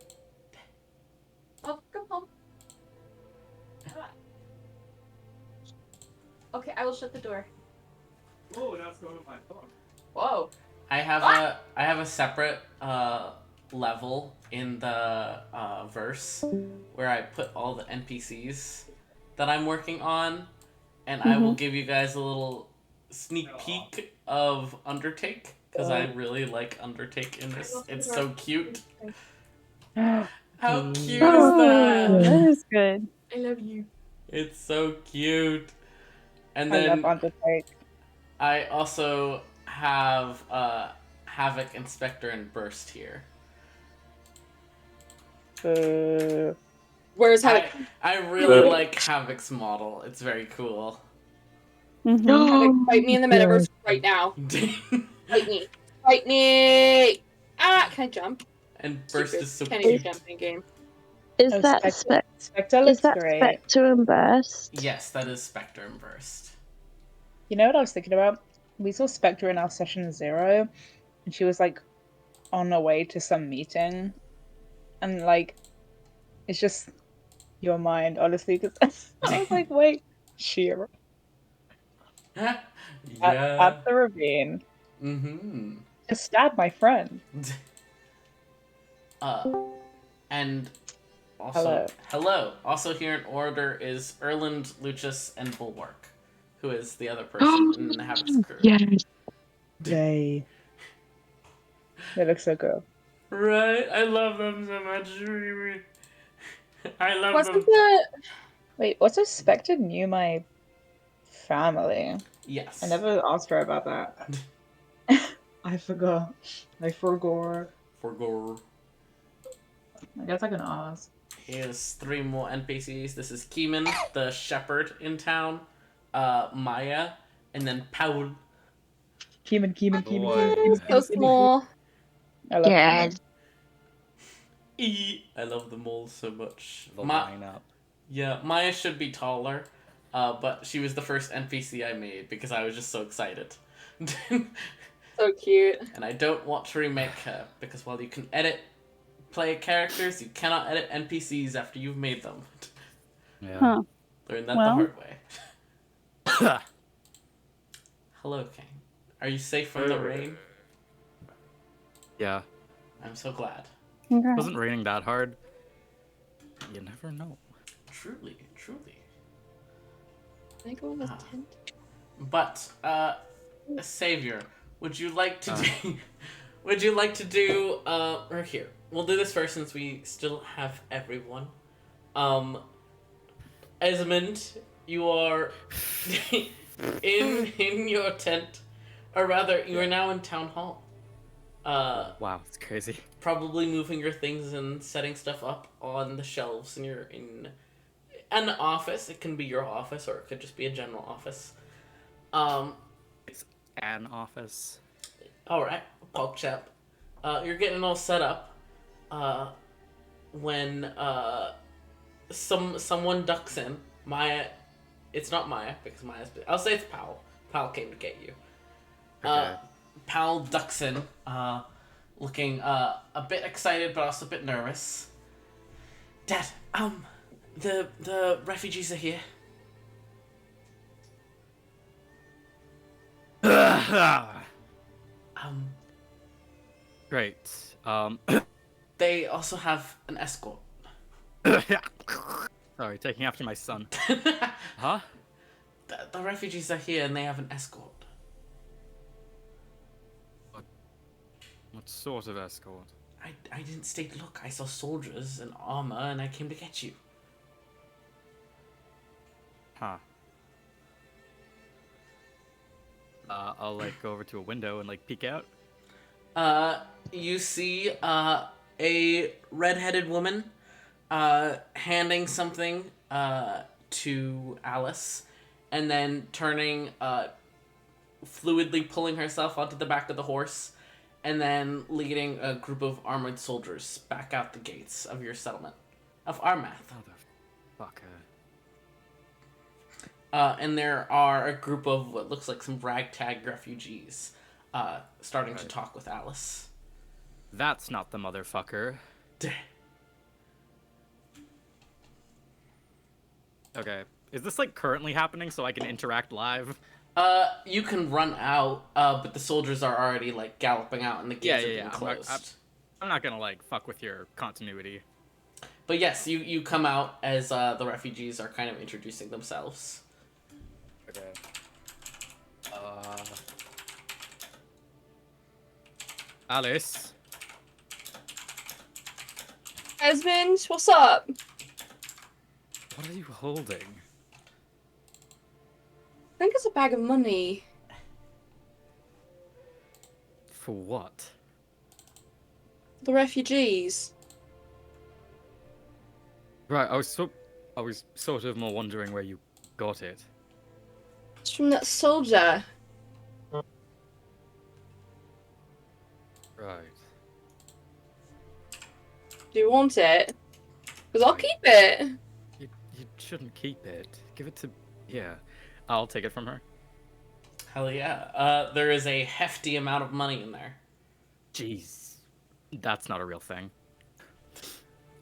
Welcome home. Okay, I will shut the door. Whoa, now it's going on my phone. Whoa. I have a separate level in the verse where I put all the NPCs that I'm working on, and I will give you guys a little sneak peek of Undertake because I really like Undertake in this. It's so cute. How cute is that? That is good. I love you. It's so cute. And I then love Undertake. I also have Havoc, Inspector, and Burst here. Where's Havoc? I really like Havoc's model. It's very cool. Havoc, fight me in the metaverse right now. Fight me. Fight me! Ah! Can I jump? And Burst is so Can't cute. even jump in game. Is that Spectre looks great. Spectre and Burst? Yes, that is Spectre and Burst. You know what I was thinking about? We saw Spectre in our session 0, and she was like on her way to some meeting, and like it's just your mind, honestly. Because I was like, wait, Shira. Yeah. At the ravine. Just stab my friend. And also hello. Also here in order is Erland, Lucius, and Bulwark, who is the other person in the Havoc's crew. Yes. They look so good. Right? I love them so much. I love them. Wait, what's a Spectre knew my family? Yes. I never asked her about that. I forgot. Forgot. I guess I can ask. Here's 3 more NPCs. This is Keeman, the shepherd in town, Maya, and then Paul. Keeman. So small. I love Yes. I love them all so much. The lineup. Yeah, Maya should be taller, but she was the first NPC I made because I was just so excited. So cute. And I don't want to remake her because while you can edit play characters, you cannot edit NPCs after you've made them. Yeah. Huh. Learn that the hard way. Hello, Kane. Are you safe from the rain? Yeah. I'm so glad. Congrats. It wasn't raining that hard. You never know. Truly. Can I go in this tent? But Savior, would you like to do? Would you like to do? Or here, we'll do this first since we still have everyone. Esmond, you are in your tent, or rather, you are now in town hall. Wow, it's crazy. Probably moving your things and setting stuff up on the shelves, and you're in an office. It can be your office, or it could just be a general office. It's an office. All right, Pulp Chap. You're getting all set up. When someone ducks in. Maya, it's not Maya because Maya's. I'll say it's Powell. Powell came to get you. Okay. Powell ducks in, looking a bit excited but also a bit nervous. Dad, the refugees are here. Great. They also have an escort. Sorry, taking after my son. Huh? The refugees are here and they have an escort. What sort of escort? I didn't state, look, I saw soldiers in armor and I came to get you. Huh. I'll like go over to a window and like peek out. You see a red-headed woman handing something to Alice and then turning, fluidly pulling herself onto the back of the horse and then leading a group of armored soldiers back out the gates of your settlement of Armath. Motherfucker. And there are a group of what looks like some ragtag refugees starting to talk with Alice. That's not the motherfucker. Okay. Is this like currently happening so I can interact live? You can run out, but the soldiers are already like galloping out and the gates are being closed. I'm not gonna like fuck with your continuity. But yes, you come out as the refugees are kind of introducing themselves. Okay. Alice. Esmond, what's up? What are you holding? I think it's a bag of money. For what? The refugees. Right, I was sort of more wondering where you got it. It's from that soldier. Right. Do you want it? Because I'll keep it. You shouldn't keep it. Give it to... Yeah. I'll take it from her. Hell yeah. There is a hefty amount of money in there. Jeez. That's not a real thing.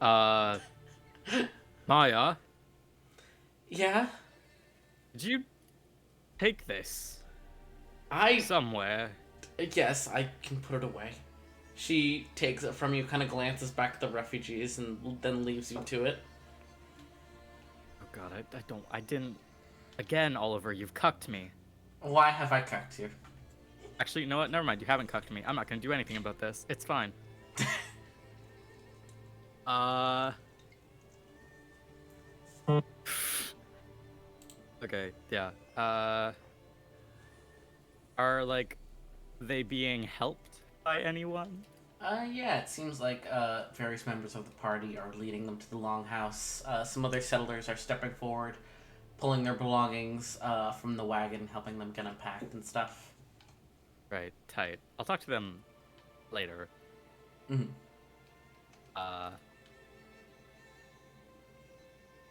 Maya? Yeah? Did you take this? I... Somewhere. Yes, I can put it away. She takes it from you, kind of glances back at the refugees, and then leaves you to it. Oh god, I didn't... Again, Oliver, you've cucked me. Why have I cucked you? Actually, you know what? Never mind, you haven't cucked me. I'm not gonna do anything about this. It's fine. Okay, yeah. Are, like, they being helped by anyone? Yeah, it seems like various members of the party are leading them to the longhouse. Some other settlers are stepping forward, pulling their belongings from the wagon, helping them get unpacked and stuff. Right, tight. I'll talk to them later. Mm-hmm.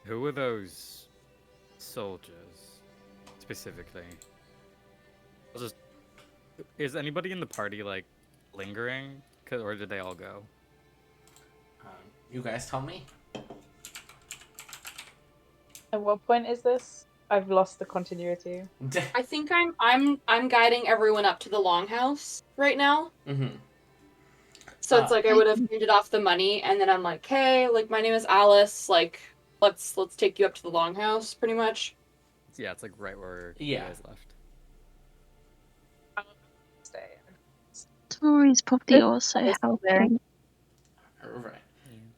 Who are those soldiers, specifically? Is anybody in the party, like, lingering? Or did they all go? You guys tell me. At what point is this? I've lost the continuity. I think I'm guiding everyone up to the longhouse right now. Mm-hmm. So it's like I would have handed off the money, and then I'm like, hey, like my name is Alice, like let's take you up to the longhouse, pretty much. Yeah, it's like right where Yeah. you guys left. Tori's probably It's also there. helping. Right.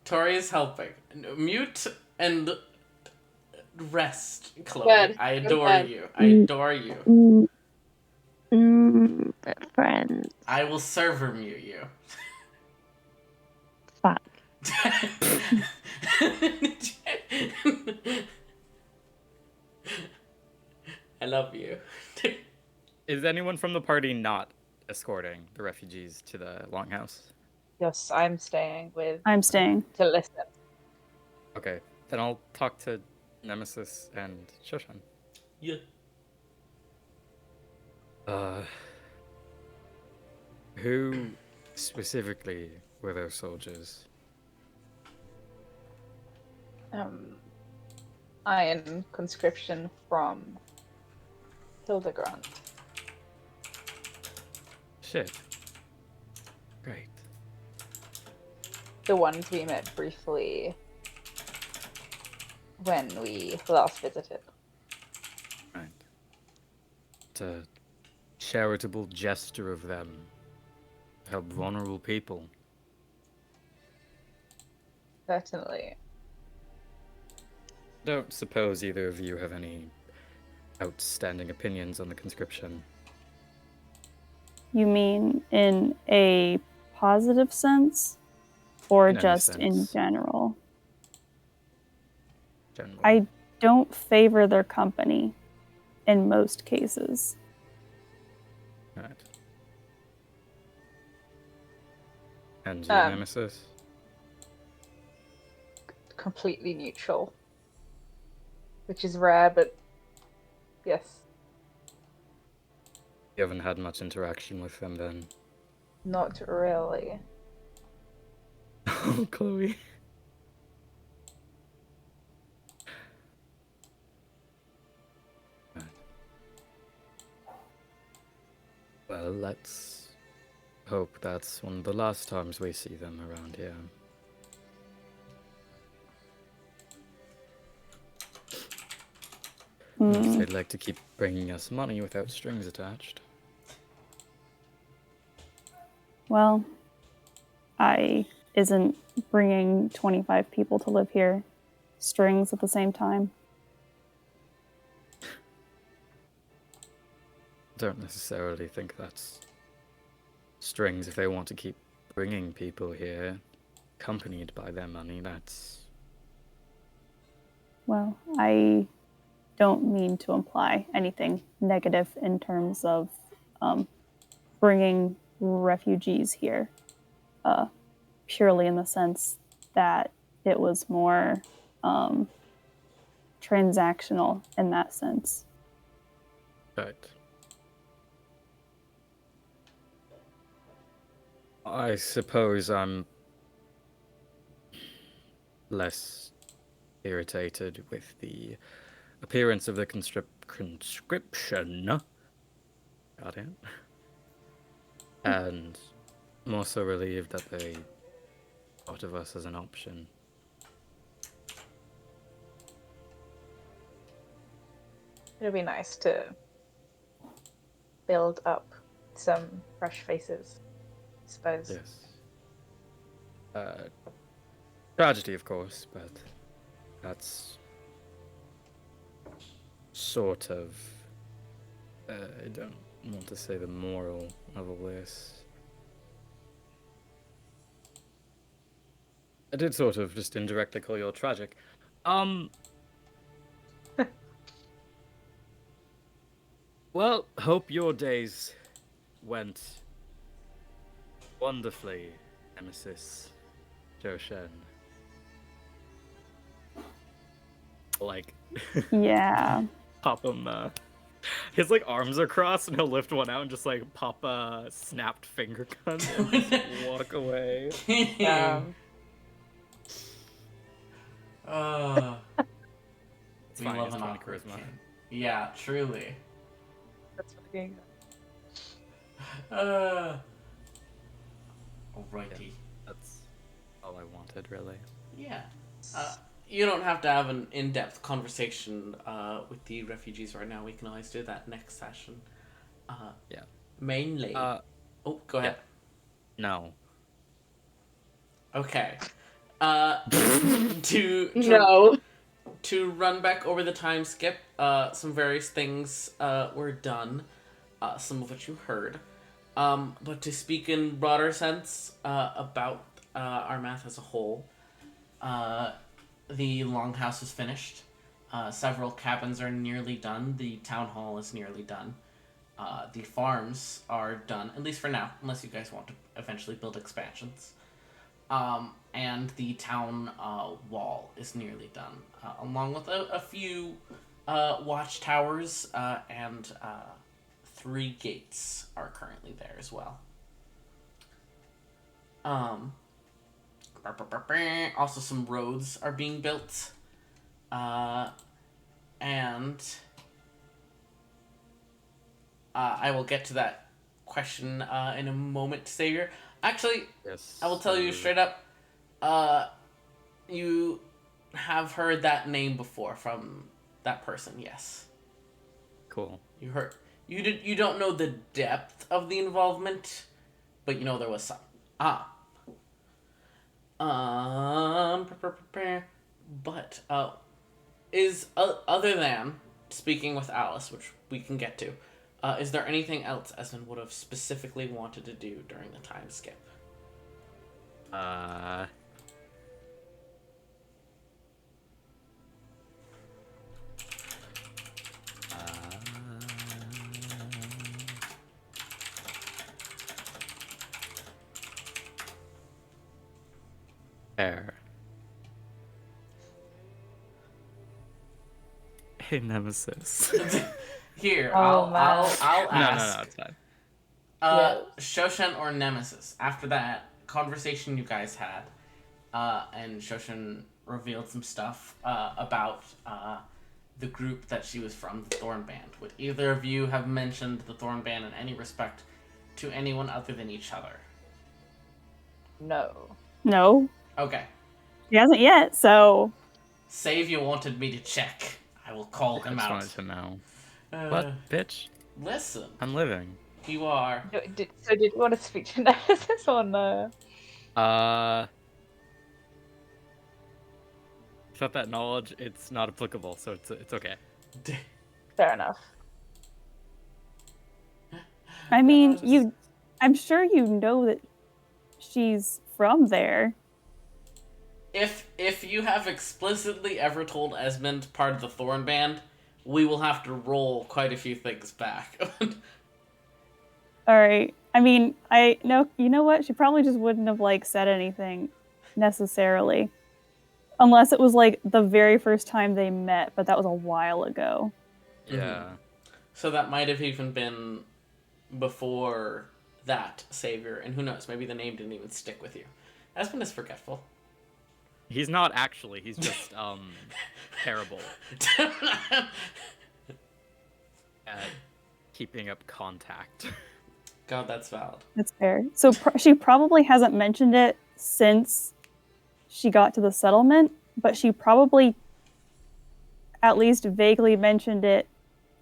Tori is helping. Mute and rest, Chloe. Bed. I Go to adore bed. you. I adore you. Friends. I will server mute you. Fuck. I love you. Is anyone from the party not escorting the refugees to the longhouse? Yes, I'm staying I'm staying. to listen. Okay, then I'll talk to Nemesis and Shoshen. Yeah. Who specifically were those soldiers? Iron conscription from Hildegard. Shit. Great. The ones we met briefly when we last visited. Right. It's a charitable gesture of them to help vulnerable people. Certainly. Don't suppose either of you have any outstanding opinions on the conscription. You mean in a positive sense or In any just in sense. general? Generally. I don't favor their company in most cases. Right. And your Nemesis? Completely neutral. Which is rare, but yes. You haven't had much interaction with them then? Not really. Oh, Chloe. Right. Well, let's hope that's one of the last times we see them around here. Unless they'd like to keep bringing us money without strings attached. Well, I isn't bringing 25 people to live here strings at the same time. Don't necessarily think that's strings if they want to keep bringing people here, accompanied by their money. That's... Well, I don't mean to imply anything negative in terms of bringing refugees here, purely in the sense that it was more transactional in that sense. Right. I suppose I'm less irritated with the appearance of the conscription. Got it. And I'm also relieved that they thought of us as an option. It'd be nice to build up some fresh faces, I suppose. Yes. Tragedy, of course, but that's sort of... I don't want to say the moral of all this. I did sort of just indirectly call you all tragic. Well, hope your days went wonderfully, Nemesis Shoshen. Like, Yeah. pop him, his, like, arms are crossed, and he'll lift one out and just, like, pop a snapped finger gun and just walk away. It's We fine, love it's an 20 awkward charisma. kid. Yeah, truly. That's fucking... Alrighty. Yeah, that's all I wanted, really. Yeah. You don't have to have an in-depth conversation with the refugees right now. We can always do that next session. Yeah. Mainly. Oh, go ahead. No. Okay. To No. to run back over the time skip, some various things were done, some of which you heard. But to speak in broader sense about our math as a whole, the longhouse is finished. Several cabins are nearly done. The town hall is nearly done. The farms are done, at least for now, unless you guys want to eventually build expansions. And the town wall is nearly done, along with a few watchtowers and 3 gates are currently there as well. Also, some roads are being built, and I will get to that question in a moment, Savior. Actually, Yes. I will tell you straight up. You have heard that name before from that person, yes. Cool. You heard. You don't know the depth of the involvement, but you know there was some. But is other than speaking with Alice, which we can get to, is there anything else Esmond would have specifically wanted to do during the time skip? Fair. Hey, Nemesis. Here, Oh, I'll No, ask. it's fine. Shoshen or Nemesis. After that conversation you guys had, and Shoshen revealed some stuff about the group that she was from, the Thorn Band. Would either of you have mentioned the Thorn Band in any respect to anyone other than each other? No. No, Okay. he hasn't yet, so... Save you wanted me to check. I will call I him just out. wanted to know. What, bitch? Listen. I'm living. You are. Did you want to speak to Nemesis or no? Without that knowledge, it's not applicable, so it's okay. Fair enough. I mean, I'm sure you know that she's from there. If you have explicitly ever told Esmond part of the Thorn Band, we will have to roll quite a few things back. All right. I mean, you know what? She probably just wouldn't have said anything necessarily, unless it was the very first time they met, but that was a while ago. Yeah. Mm-hmm. So that might have even been before that, Savior, and who knows? Maybe the name didn't even stick with you. Esmond is forgetful. He's not actually. He's just terrible at keeping up contact. God, that's valid. That's fair. So she probably hasn't mentioned it since she got to the settlement, but she probably at least vaguely mentioned it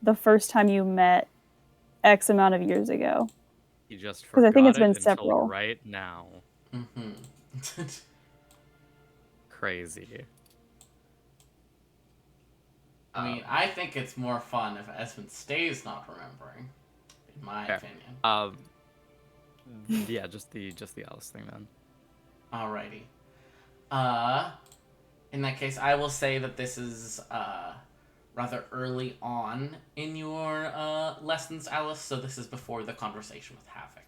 the first time you met X amount of years ago. He just forgot, because I think it's been until several. right now. Mm-hmm. Crazy. I mean, I think it's more fun if Esmond stays not remembering, in my opinion. Yeah, just the Alice thing then. Alrighty. In that case, I will say that this is rather early on in your lessons, Alice. So this is before the conversation with Havoc.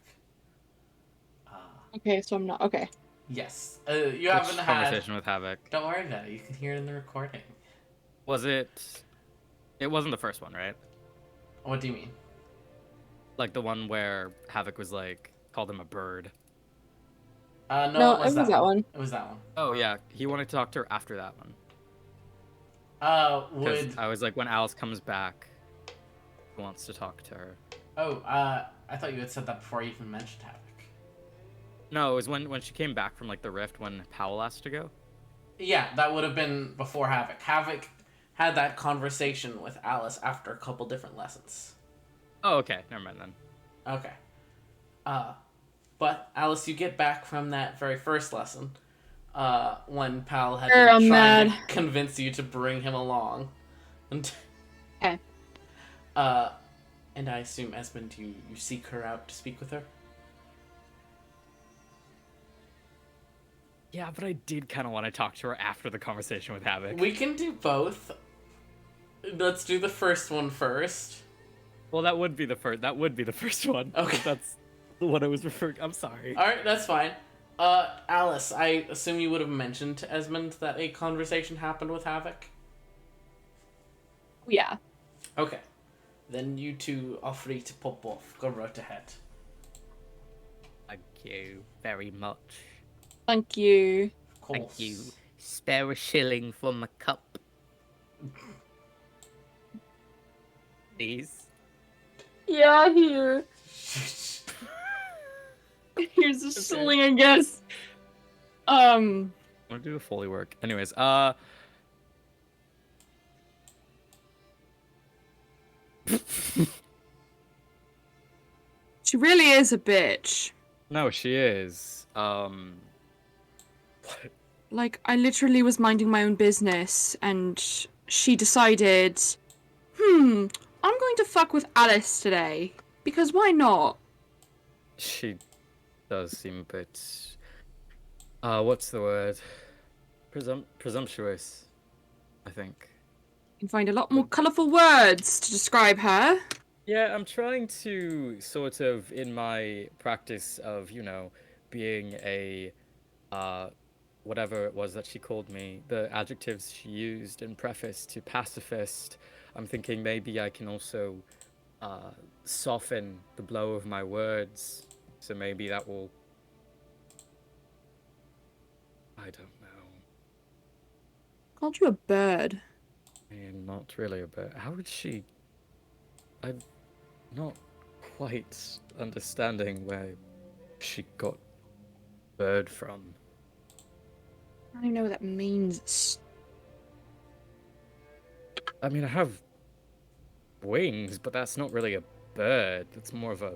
Okay, so I'm not okay. Yes, you haven't had conversation with Havoc. Don't worry about it. You can hear it in the recording. Was it? It wasn't the first one, right? What do you mean? Like the one where Havoc was called him a bird. No, it was that one. It was that one. Oh yeah, he wanted to talk to her after that one. Would I was when Alice comes back, he wants to talk to her. Oh, I thought you had said that before you even mentioned Havoc. No, it was when she came back from the rift when Powell asked to go. Yeah, that would have been before Havoc. Havoc had that conversation with Alice after a couple different lessons. Oh, okay. Never mind then. Okay. But Alice, you get back from that very first lesson, when Pal had Sure, been I'm trying mad. to convince you to bring him along, and Okay. and I assume Esmond, you seek her out to speak with her. Yeah, but I did kind of want to talk to her after the conversation with Havoc. We can do both. Let's do the first one first. Well, that would be the first. That would be the first one. Okay. That's what I was referring. I'm sorry. All right, that's fine. Alice, I assume you would have mentioned to Esmond that a conversation happened with Havoc. Yeah. Okay, then you two are free to pop off. Go right ahead. Thank you very much. Thank you. Of course. Thank you. Spare a shilling for my cup, please. Yeah, here. Here's a shilling, I guess. I'm gonna do the Foley work. Anyways, She really is a bitch. no, she is. What? Like, I literally was minding my own business, and she decided, I'm going to fuck with Alice today. Because why not? She does seem a bit. What's the word? Presumptuous, I think. You can find a lot more colourful words to describe her. Yeah, I'm trying to sort of, in my practice of, being a, whatever it was that she called me, the adjectives she used in preface to pacifist, I'm thinking maybe I can also soften the blow of my words, so maybe that will... I don't know. Called you a bird. I mean, not really a bit. How would she... I'm not quite understanding where she got bird from. I don't even know what that means. I mean, I have wings, but that's not really a bird. That's more of a...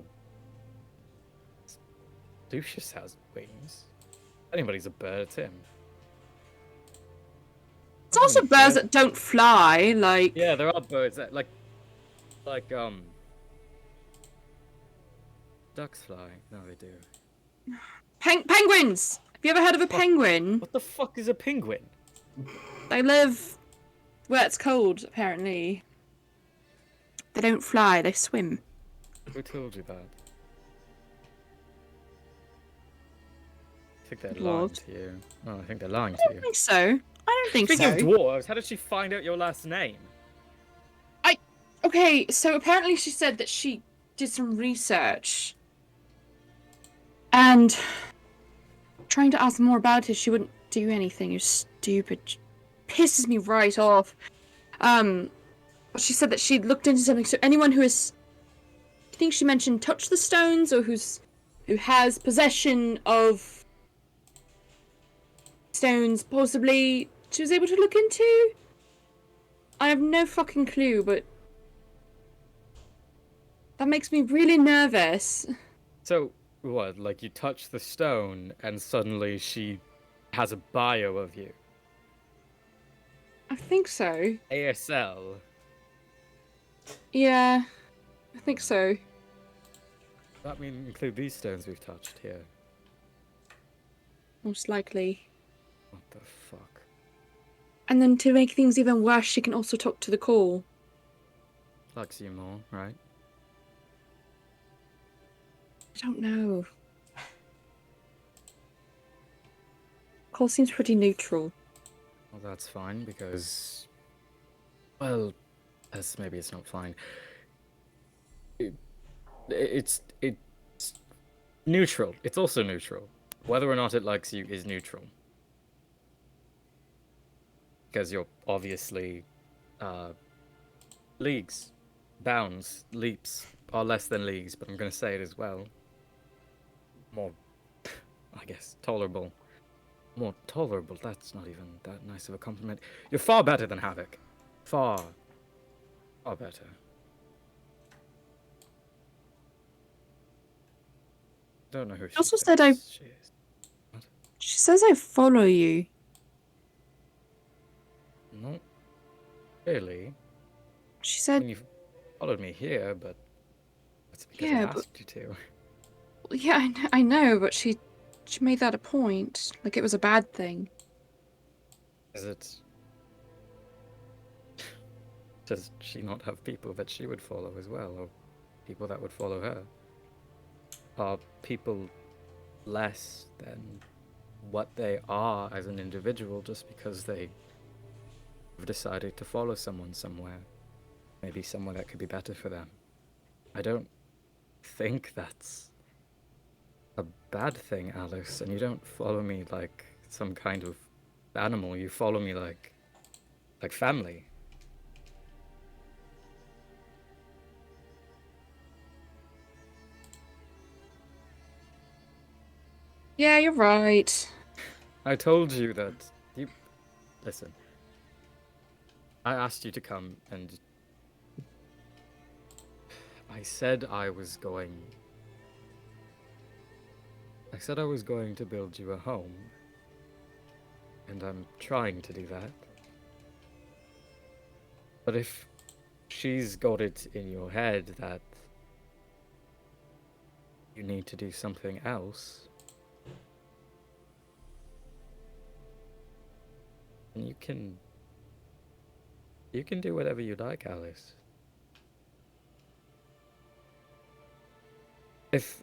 Lucius has wings. Anybody's a bird, it's him. It's also birds that don't fly, like... Yeah, there are birds that, like, ducks fly. No, they do. Penguins! Have you ever heard of a penguin? What the fuck is a penguin? They live where it's cold, apparently. They don't fly, they swim. Who told you that? I think they're Dwarves. lying to you. Oh, I think they're lying to I you. don't think so. I don't think Speaking so. of dwarves, how did she find out your last name? Okay, so apparently she said that she did some research. And trying to ask more about it, she wouldn't do anything. You're stupid. Pisses me right off. But she said that she'd looked into something. So anyone who is, I think she mentioned touch the stones, or who has possession of stones, possibly she was able to look into. I have no fucking clue, but that makes me really nervous. So, what, like you touch the stone and suddenly she has a bio of you? I think so. ASL? Yeah, I think so. That mean include these stones we've touched here? Most likely. What the fuck? And then to make things even worse, she can also talk to the call. Likes you more, right? I don't know. Call seems pretty neutral. Well, that's fine, because... Well, maybe it's not fine. It's neutral. It's also neutral. Whether or not it likes you is neutral. Because you're obviously... leagues, bounds, leaps are less than leagues, but I'm going to say it as well. More, I guess, tolerable. More tolerable, that's not even that nice of a compliment. You're far better than Havoc. Far better. Don't know who she also thinks said she is. What? She says I follow you. Not really. She I said, mean, you followed me here, but that's because I yeah, but asked you to. yeah, I know, but she made that a point, like it was a bad thing. Is it? Does she not have people that she would follow as well, or people that would follow her? Are people less than what they are as an individual just because they have decided to follow someone somewhere? Maybe somewhere that could be better for them. I don't think that's a bad thing, Alice, and you don't follow me like some kind of animal. You follow me like family. Yeah, you're right. I told you that you listen. I asked you to come, and I said I was going to build you a home, and I'm trying to do that. But if she's got it in your head that you need to do something else, then you can do whatever you like, Alice. If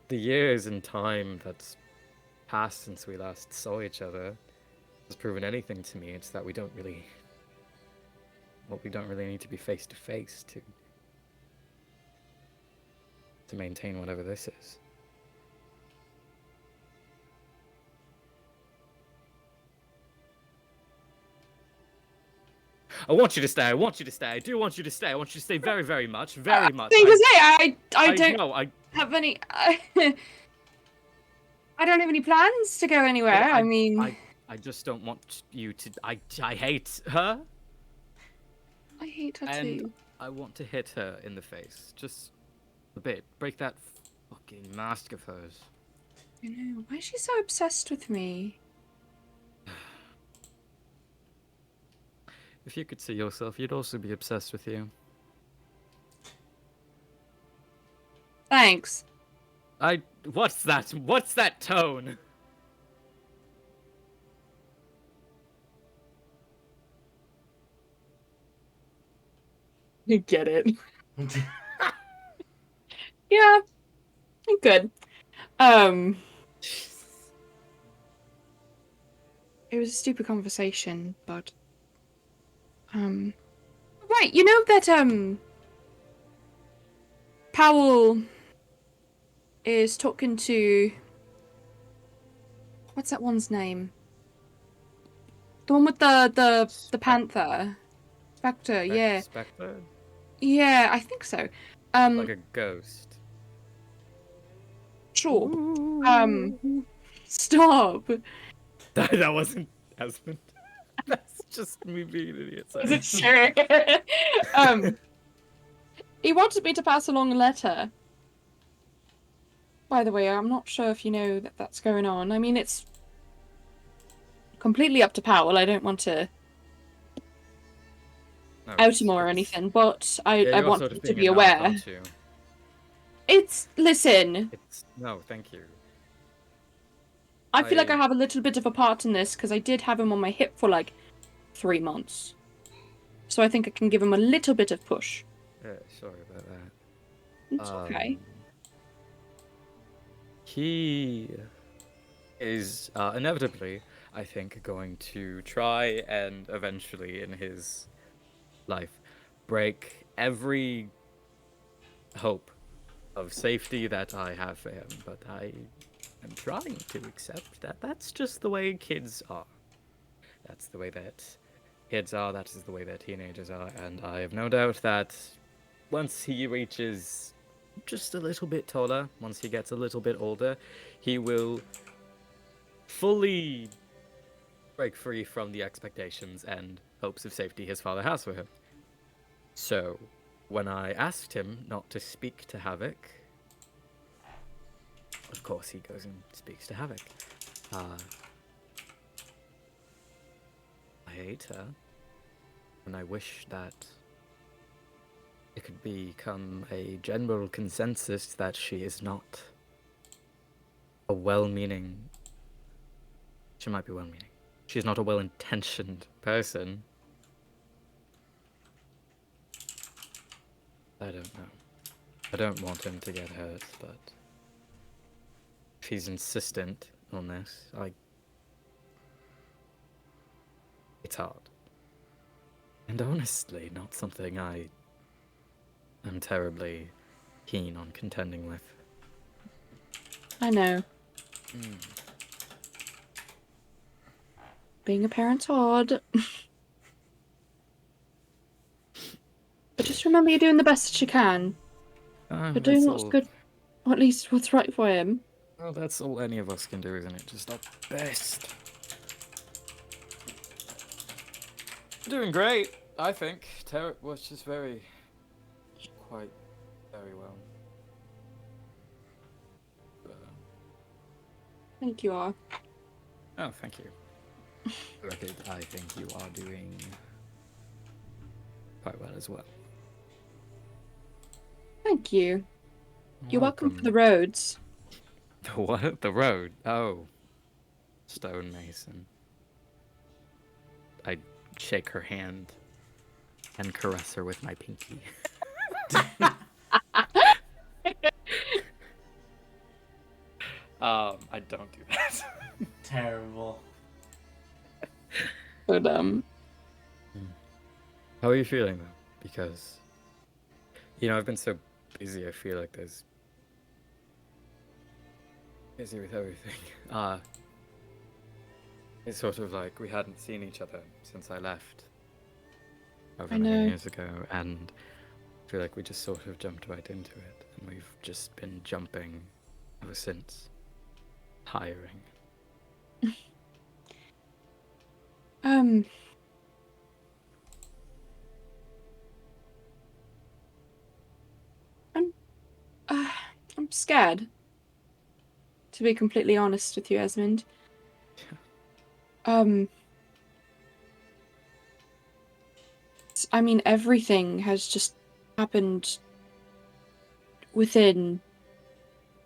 the years and time that's passed since we last saw each other has proven anything to me, it's that we don't really need to be face to face to maintain whatever this is. I want you to stay. I want you to stay. I do want you to stay. I want you to stay very, very much. Very much. Thing to say, I don't know, have any. I don't have any plans to go anywhere. I mean, I just don't want you to. I hate her. I hate her And too. I want to hit her in the face. Just a bit. Break that fucking mask of hers. I know. Why is she so obsessed with me? If you could see yourself, you'd also be obsessed with you. Thanks. What's that? What's that tone? You get it. Yeah, good. It was a stupid conversation, but right, you know that Powell is talking to what's that one's name? The one with the panther. Spectre, yeah. Spectre? Yeah, I think so. Like a ghost. Sure. Stop. That wasn't Esmond. That's just me being an idiot. Is it sure? He wanted me to pass along a letter. By the way, I'm not sure if you know that that's going on. I mean, it's completely up to Powell. I don't want to out him or anything, but I want him to be aware. Listen. No, thank you. I feel like I have a little bit of a part in this because I did have him on my hip for like 3 months. So I think I can give him a little bit of push. Yeah, sorry about that. It's okay. He is inevitably, I think, going to try and eventually in his life break every hope of safety that I have for him, but I am trying to accept that that's just the way kids are. That's the way that kids are, that is the way that teenagers are, and I have no doubt that once he reaches just a little bit taller, once he gets a little bit older, he will fully break free from the expectations and hopes of safety his father has for him. So, when I asked him not to speak to Havoc, of course, he goes and speaks to Havoc. I hate her, and I wish that it could become a general consensus that she is not a well-meaning... She might be well-meaning. She's not a well-intentioned person. I don't know. I don't want him to get hurt, but if he's insistent on this, it's hard. And honestly, not something I am terribly keen on contending with. I know. Being a parent's hard. But just remember you're doing the best that you can. You're doing what's good, or at least what's right for him. Well, that's all any of us can do, isn't it? Just our best. You're doing great, I think. Tarek was just quite very well. I think you are. Oh, thank you. Record, I think you are doing quite well as well. Thank you. You're welcome for the roads. The what? The road? Oh. Stonemason. I shake her hand and caress her with my pinky. I don't do that. Terrible. But How are you feeling though? Because I've been so busy, I feel like there's busy with everything. It's sort of like we hadn't seen each other since I left over many years ago, and I feel like we just sort of jumped right into it, and we've just been jumping ever since. Tiring. I'm scared. To be completely honest with you, Esmond. I mean, everything has just happened within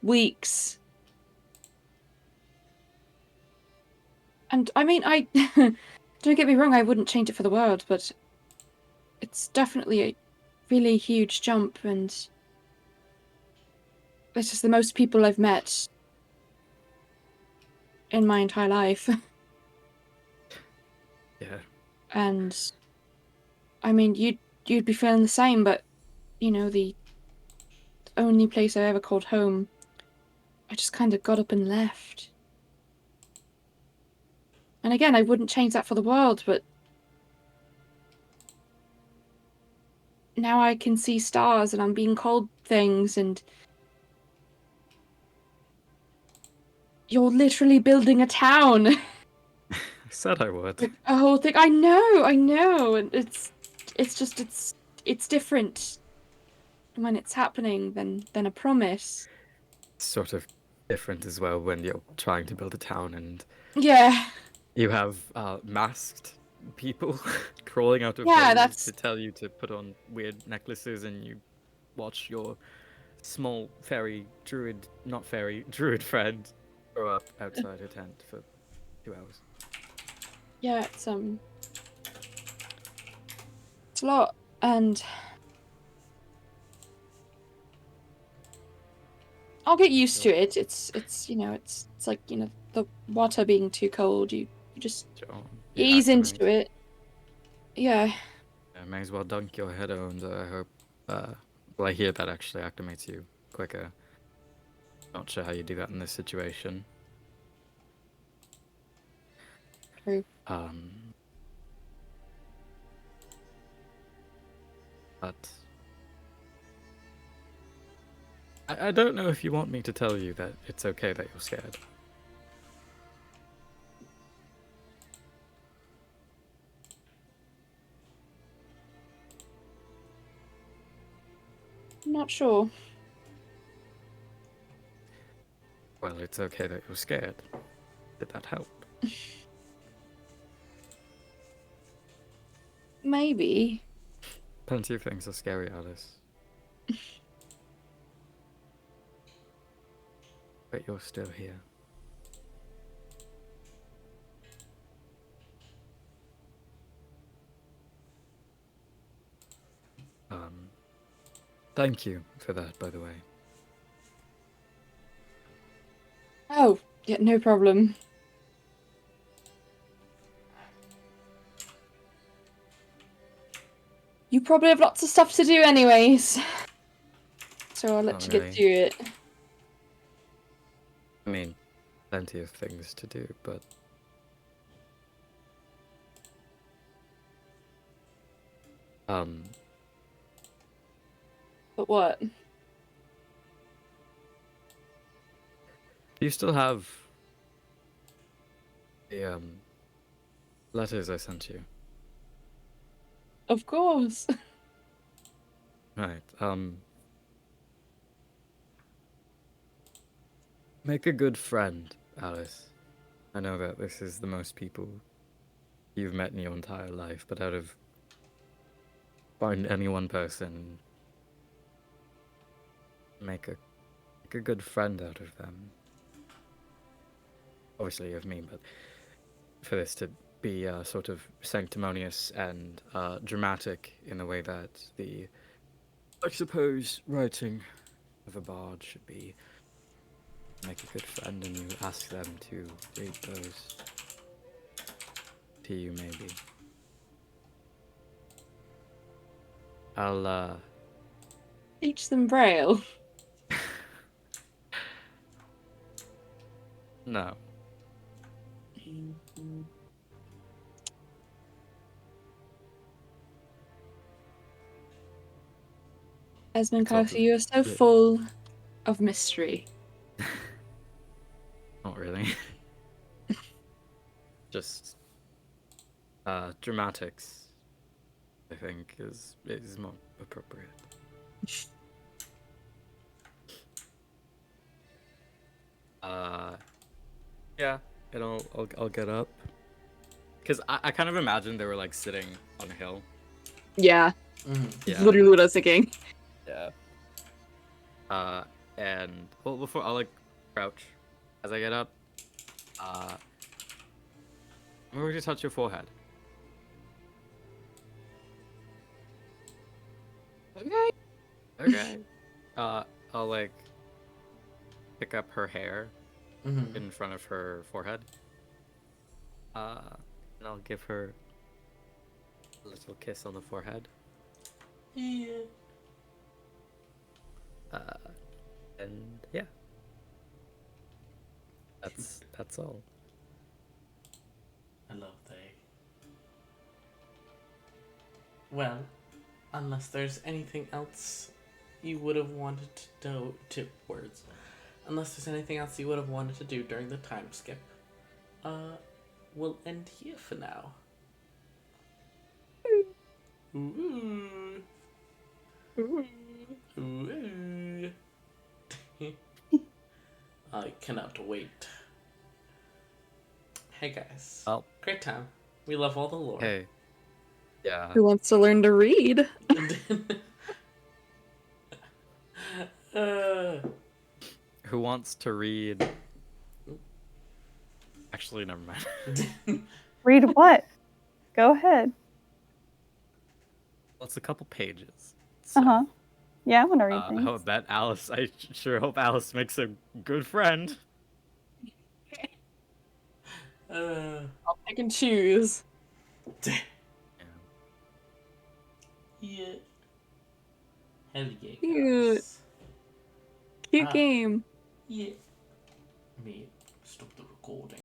weeks. And I mean, don't get me wrong, I wouldn't change it for the world, but it's definitely a really huge jump, and it's just the most people I've met in my entire life. Yeah. And I mean, you'd be feeling the same, but the only place I ever called home, I just kind of got up and left. And again, I wouldn't change that for the world, but now I can see stars and I'm being called things, and you're literally building a town. I said I would. Like, a whole thing. I know, and it's different when it's happening than a promise. It's sort of different as well when you're trying to build a town and Yeah. you have masked people crawling out of that's to tell you to put on weird necklaces, and you watch your small druid friend grow up outside her tent for 2 hours. Yeah, it's a lot, and I'll get used to it. It's like, the water being too cold. You just ease into it. Yeah. May as well dunk your head on. I hope. Well, I hear that actually acclimates you quicker. Not sure how you do that in this situation. True. But I don't know if you want me to tell you that it's okay that you're scared. I'm not sure. Well, it's okay that you're scared. Did that help? Maybe. Plenty of things are scary, Alice. But you're still here. Thank you for that, by the way. Oh, yeah, no problem. You probably have lots of stuff to do anyways. So I'll let Not you really. get to it. I mean, plenty of things to do, but... But what? Do you still have the, letters I sent you? Of course. Right, make a good friend, Alice. I know that this is the most people you've met in your entire life, but out of... Find any one person, make a good friend out of them. Obviously of me, but for this to be sort of sanctimonious and dramatic in the way that the, I suppose, writing of a bard should be. Make a good friend and you ask them to read those to you, maybe. I'll Teach them Braille. no. Esmond It's all Kelsey, you are so good. full of mystery. Not really. Just dramatics, I think, is more appropriate. Yeah, and I'll get up. Cause I kind of imagined they were like sitting on a hill. Yeah. Yeah. Literally what I was thinking. Yeah. And well, before I'll like crouch as I get up. I'm going to touch your forehead. Okay. Okay. I'll like pick up her hair in front of her forehead. And I'll give her a little kiss on the forehead. Yeah. And yeah. That's all. I love they. Well, unless there's anything else you would have wanted to do, unless there's anything else you would have wanted to do during the time skip, we'll end here for now. Ooh. Ooh. Ooh. I cannot wait. Hey guys. Oh. Great time. We love all the lore. Hey. Yeah. Who wants to learn to read? Who wants to read? Actually, never mind. Read what? Go ahead. Well, it's a couple pages. So, Uh-huh. Yeah, I want to read things. I bet Alice. I sure hope Alice makes a good friend. I'll pick and choose. Yeah. Hell yeah, Cute. guys. Cute game. Yeah. Let me stop the recording.